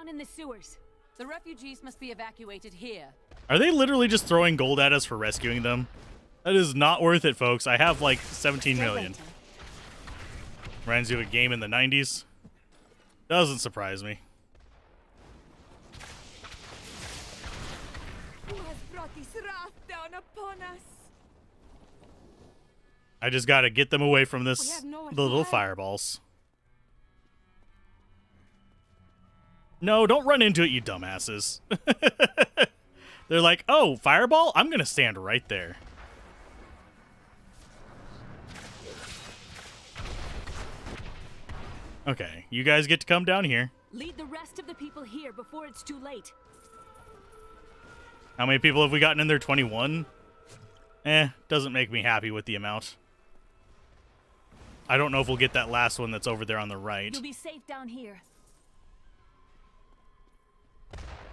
down in the sewers.
The refugees must be evacuated here.
Are they literally just throwing gold at us for rescuing them? That is not worth it, folks. I have like 17 million. Reminds you of a game in the 90s. Doesn't surprise me.
Who has brought this wrath down upon us?
I just gotta get them away from this
have nowhere to
little
hide.
fireballs. No, don't run into it, you dumbasses. They're like, oh, fireball? I'm gonna stand right there. Okay, you guys get to come down here.
Lead the rest of the people here before it's too late.
How many people have we gotten in there? 21? Doesn't make me happy with the amount. I don't know if we'll get that last one that's over there on the right.
You'll be safe down here.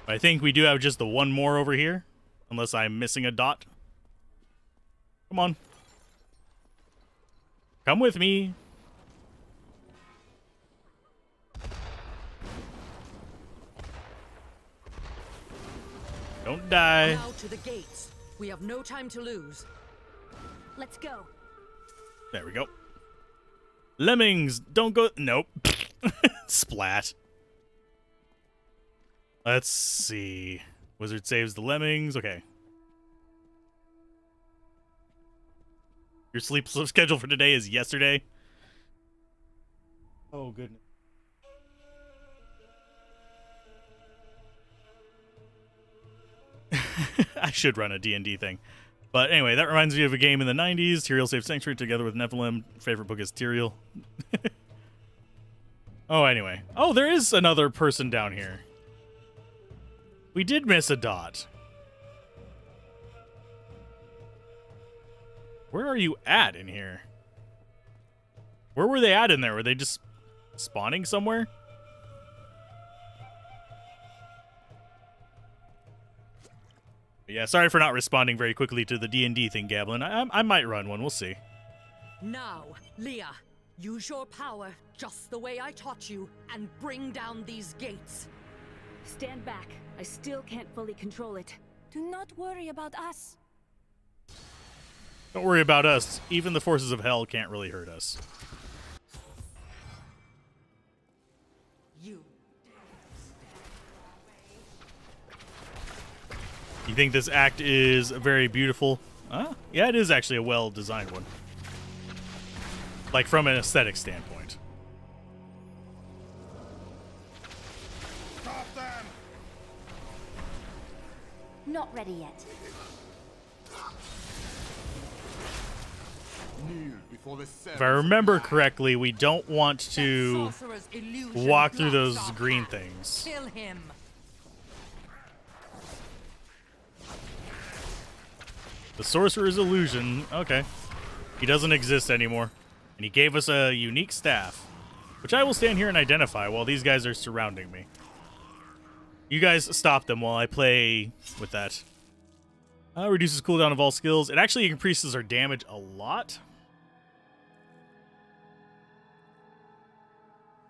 I think we do have just the one more over here. Unless I'm missing a dot. Come on. Come with me. Don't die.
Now to the gates. We have no time to lose.
Let's go.
There we go. Lemmings, don't go. Nope. Splat. Let's see. Wizard saves the lemmings. Okay. Your sleep schedule for today is yesterday. Oh, goodness. I should run a D&D thing. But anyway, that reminds me of a game in the 90s. Tyrael saved Sanctuary together with Nephilim. Favorite book is Tyrael. Oh, anyway. Oh, there is another person down here. We did miss a dot. Where are you at in here? Where were they at in there? Were they just spawning somewhere? Yeah, sorry for not responding very quickly to the D&D thing, Gablin. I might run one. We'll see.
Now, Leah, use your power just the way I taught you and bring down these gates.
Stand back. I still can't fully control it.
Do not worry about us.
Don't worry about us. Even the forces of hell can't really hurt us. You think this act is very beautiful? Yeah, it is actually a well-designed one. Like, from an aesthetic standpoint.
Stop them!
Not ready yet.
Kneel before the
If I remember correctly, we don't want to walk through those green things.
Kill him.
The Sorcerer's Illusion. Okay. He doesn't exist anymore. And he gave us a unique staff, which I will stand here and identify while these guys are surrounding me. You guys stop them while I play with that. Reduces cooldown of all skills. It actually increases our damage a lot.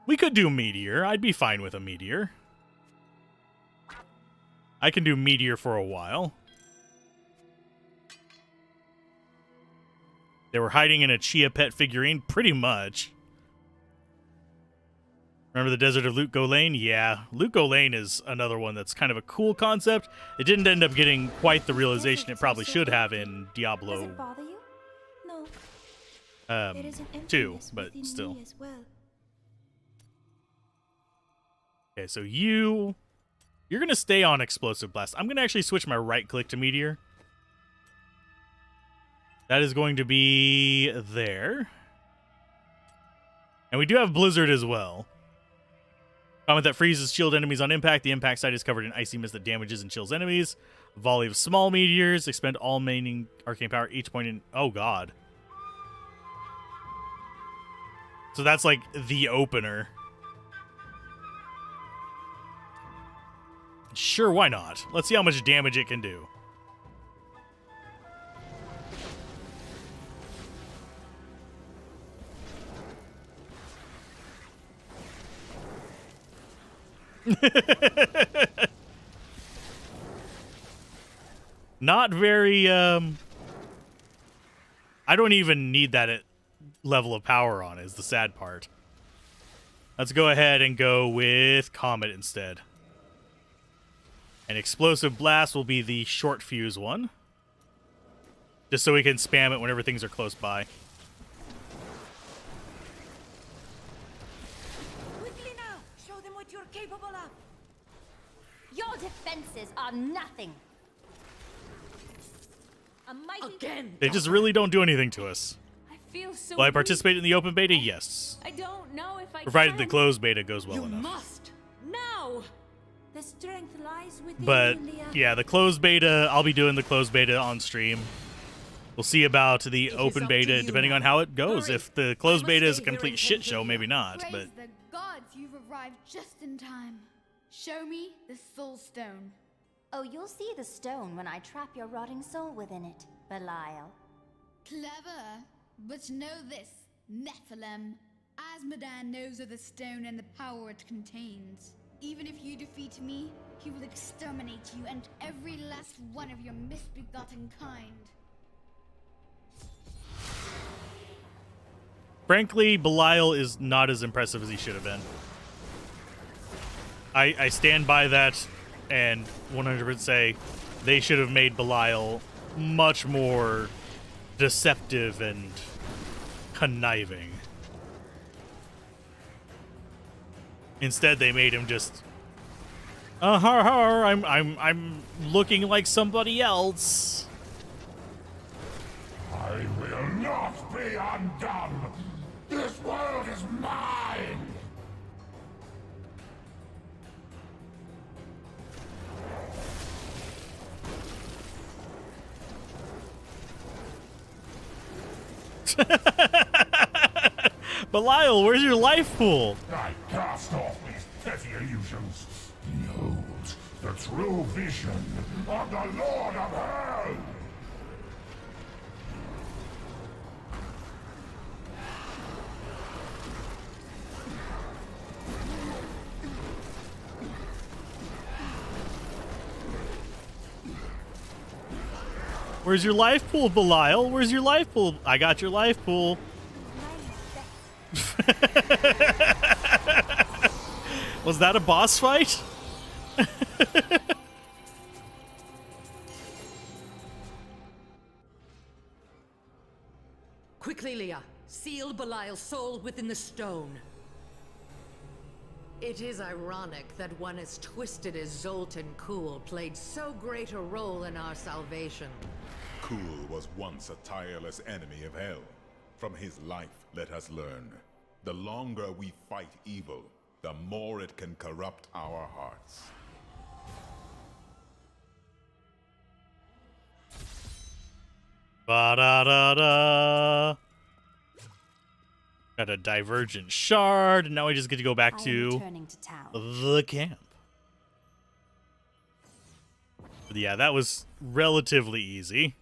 We could do Meteor. I'd be fine with a Meteor. I can do Meteor for a while. They were hiding in a Chia Pet figurine, pretty much. Remember the Desert of Loot Lane? Yeah, Loot Lane is another one that's kind of a cool concept. It didn't end up getting quite the realization it probably should have in Diablo.
Does it bother you? No. There is an
2,
emptiness
but
within
still.
me as well.
Okay, so you're going to stay on Explosive Blast. I'm going to actually switch my right click to Meteor. That is going to be there. And we do have Blizzard as well. Comment that freezes shield enemies on impact. The impact site is covered in icy mist that damages and chills enemies. Volley of small meteors. Expend all remaining arcane power each point in... Oh, God. So that's like the opener. Sure, why not? Let's see how much damage it can do. Not very, I don't even need that level of power on is the sad part. Let's go ahead and go with Comet instead. And Explosive Blast will be the short fuse one. Just so we can spam it whenever things are close by.
Quickly now! Show them what you're capable of!
Your defenses are nothing.
A mighty...
Again!
They just really don't do anything to us.
I feel so
Will I
weak.
participate in the open beta? Yes.
I don't know if I
Provided
can.
the closed beta goes well
You
enough.
must! Now!
The strength lies within
But
you, Leah.
yeah, the closed beta, I'll be doing the closed beta on stream. We'll see about the open
up
beta
to you
depending
now.
on how it goes.
Hurry.
If the closed
I must
beta is a
stay here
complete
and
shit
tend to
show,
Leah.
maybe not.
Praise
But
the gods, you've arrived just in time. Show me the Soul Stone.
Oh, you'll see the stone when I trap your rotting soul within it, Belial.
Clever. But know this, Nephilim. Azmodan knows of the stone and the power it contains. Even if you defeat me, he will exterminate you and every last one of your misbegotten kind.
frankly, Belial is not as impressive as he should have been. I stand by that and 100% say they should have made Belial much more deceptive and conniving. Instead, they made him just, I'm looking like somebody else.
I will not be undone. This world is mine.
Belial, where's your life pool?
I cast off these petty illusions. Behold, the true vision of the Lord of Hell.
Where's your life pool, Belial? Where's your life pool? I got your life pool. Was that a boss fight?
Quickly, Leah. Seal Belial's soul within the stone. It is ironic that one as twisted as Zoltan Kuhl played so great a role in our salvation.
Kuhl was once a tireless enemy of Hell. From his life, let us learn. The longer we fight evil, the more it can corrupt our hearts.
Ba-da-da-da. Got a divergent shard, and now we just get to go back to
returning to town.
the camp. But yeah, that was relatively easy.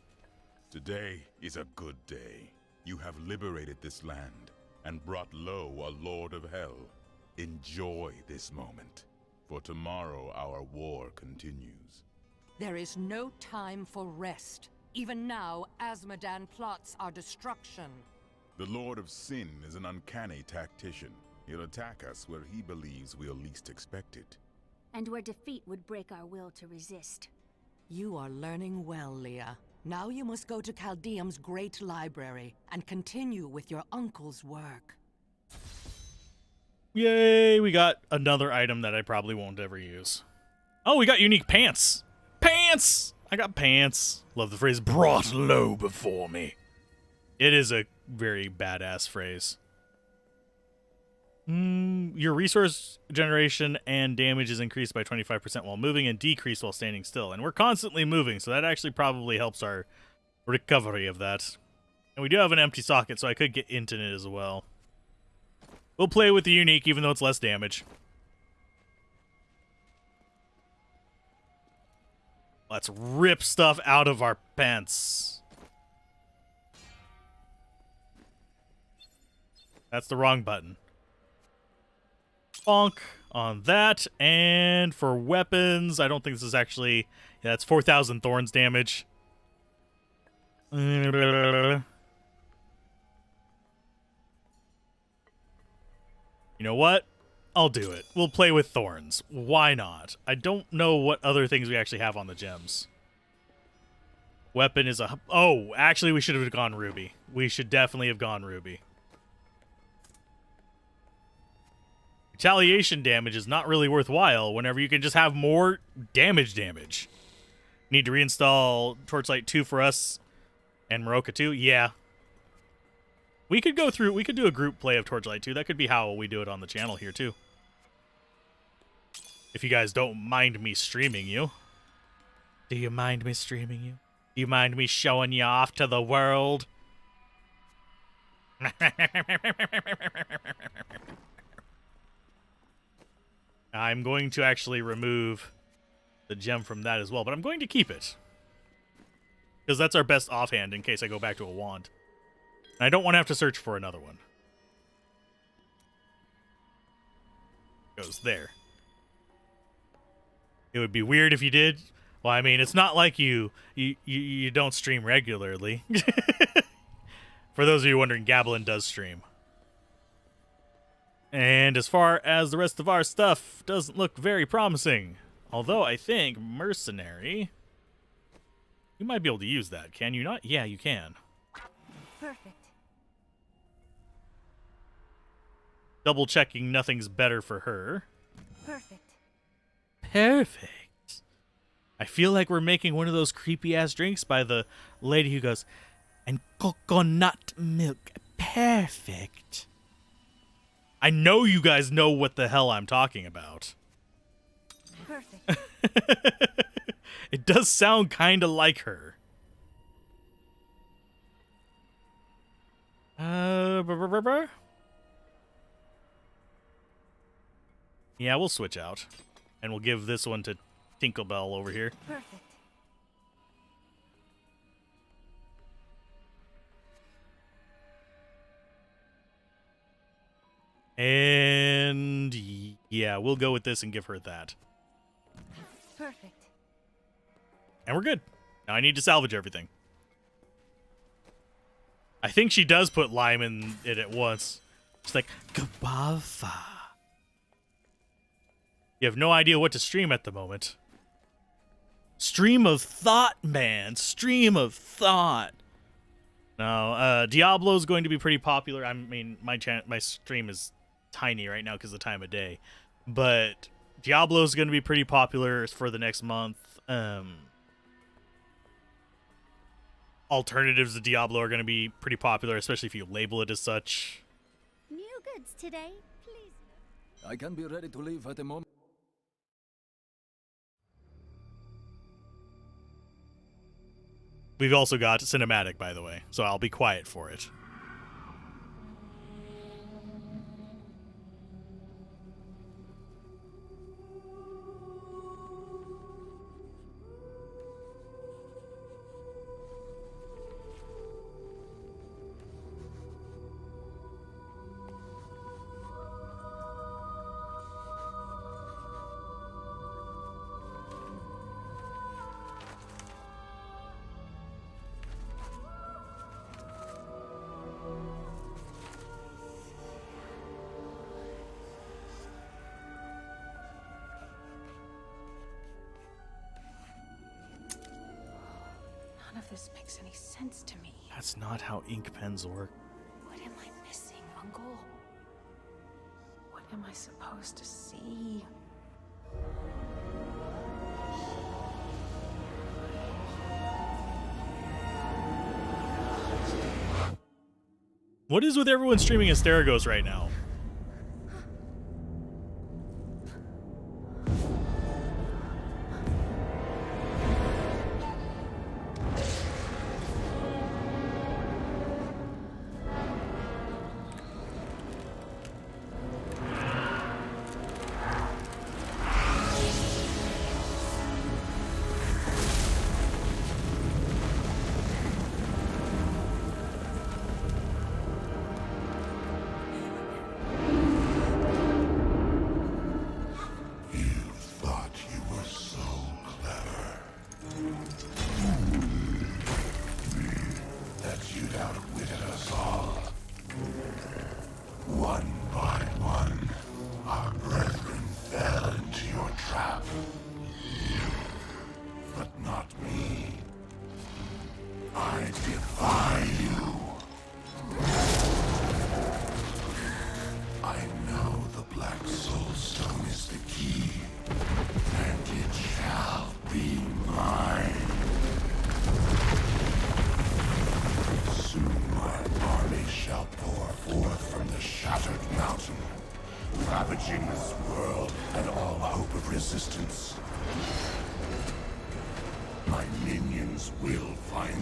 Today is a good day. You have liberated this land and brought low a Lord of Hell. Enjoy this moment, for tomorrow our war continues.
There is no time for rest. Even now, Azmodan plots our destruction.
The Lord of Sin is an uncanny tactician. He'll attack us where he believes we'll least expect it.
And where defeat would break our will to resist.
You are learning well, Leah. Now you must go to Caldeum's great library and continue with your uncle's work.
Yay, we got another item that I probably won't ever use. Oh, we got unique pants. Pants! I got pants. Love the phrase, brought low before me. It is a very badass phrase. Your resource generation and damage is increased by 25% while moving and decreased while standing still. And we're constantly moving, so that actually probably helps our recovery of that. And we do have an empty socket, so I could get into it as well. We'll play with the unique, even though it's less damage. Let's rip stuff out of our pants. That's the wrong button. bonk on that. And for weapons, I don't think this is actually... Yeah, that's 4,000 thorns damage. You know what? I'll do it. We'll play with thorns. Why not? I don't know what other things we actually have on the gems. Weapon is a... Oh, actually, we should have gone ruby. We should definitely have gone ruby. Retaliation damage is not really worthwhile whenever you can just have more damage. Need to reinstall Torchlight 2 for us and Maroka 2? Yeah. We could go through... We could do a group play of Torchlight 2. That could be how we do it on the channel here, too. If you guys don't mind me streaming you. Do you mind me streaming you? Do you mind me showing you off to the world? I'm going to actually remove the gem from that as well, but I'm going to keep it. Because that's our best offhand in case I go back to a wand. And I don't want to have to search for another one. Goes there. It would be weird if you did. Well, I mean, it's not like you don't stream regularly. For those of you wondering, Gablin does stream. And as far as the rest of our stuff, doesn't look very promising. Although I think Mercenary... You might be able to use that, can you not? Yeah, you can.
Perfect.
Double checking nothing's better for her.
Perfect.
Perfect. I feel like we're making one of those creepy-ass drinks by the lady who goes, and coconut milk. Perfect. I know you guys know what the hell I'm talking about.
Perfect.
It does sound kind of like her. Yeah, we'll switch out. And we'll give this one to Tinklebell over here.
Perfect.
And yeah, we'll go with this and give her that.
Perfect.
And we're good. Now I need to salvage everything. I think she does put lime in it at once. She's like, Gabava. You have no idea what to stream at the moment. Stream of thought, man. Stream of thought. No, Diablo's going to be pretty popular. I mean, my stream is tiny right now because of the time of day. But Diablo's going to be pretty popular for the next month. Alternatives to Diablo are going to be pretty popular, especially if you label it as such.
New goods today, please.
I can be ready to leave at the moment.
We've also got cinematic, by the way, so I'll be quiet for it.
None of this makes any sense to me.
That's not how ink pens work.
What am I missing, Uncle? What am I supposed to see?
What is with everyone streaming Asterigos right now?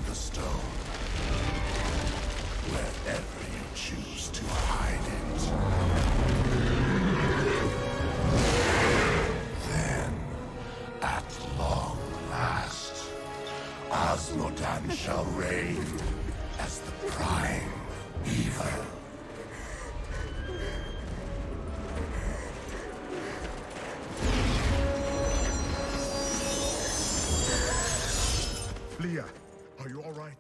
beyond the stone. Wherever you choose to hide it. Then, at long last, Osmodan shall reign as the prime evil.
Leah, are you all right?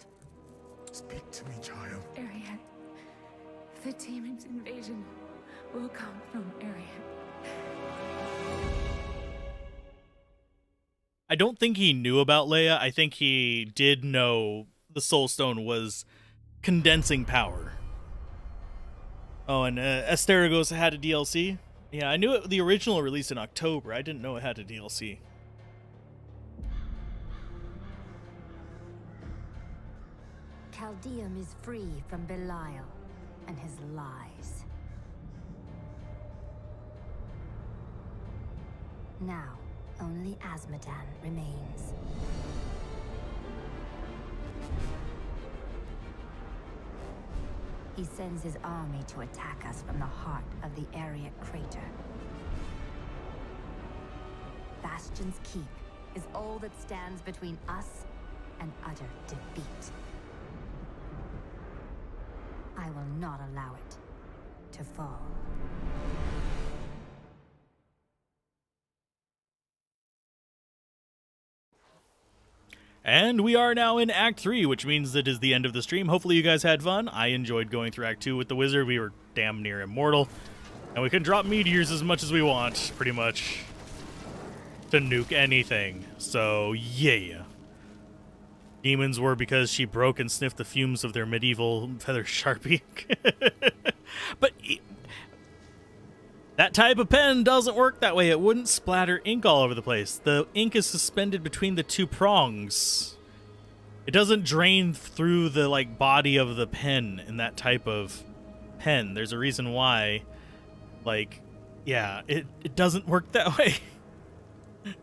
Speak to me, child.
Arian. The demon's invasion will come from Arian.
I don't think he knew about Leia. I think he did know the Soul Stone was condensing power. Oh, and Asterigos had a DLC? Yeah, I knew the original released in October. I didn't know it had a DLC.
Caldeum is free from Belial and his lies. Now, only Azmodan remains. He sends his army to attack us from the heart of the Ariat crater. Bastion's Keep is all that stands between us and utter defeat. I will not allow it to fall.
And we are now in Act 3, which means it is the end of the stream. Hopefully you guys had fun. I enjoyed going through Act 2 with the wizard. We were damn near immortal. And we can drop meteors as much as we want, pretty much, to nuke anything. So, yeah. Demons were because she broke and sniffed the fumes of their medieval feather sharpie. But that type of pen doesn't work that way. It wouldn't splatter ink all over the place. The ink is suspended between the two prongs. It doesn't drain through the body of the pen in that type of pen. There's a reason why. It doesn't work that way.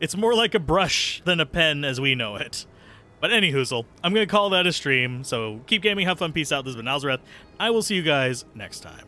It's more like a brush than a pen as we know it. But anyhoozle, I'm going to call that a stream. So keep gaming, have fun, peace out. This has been Alzorath. I will see you guys next time.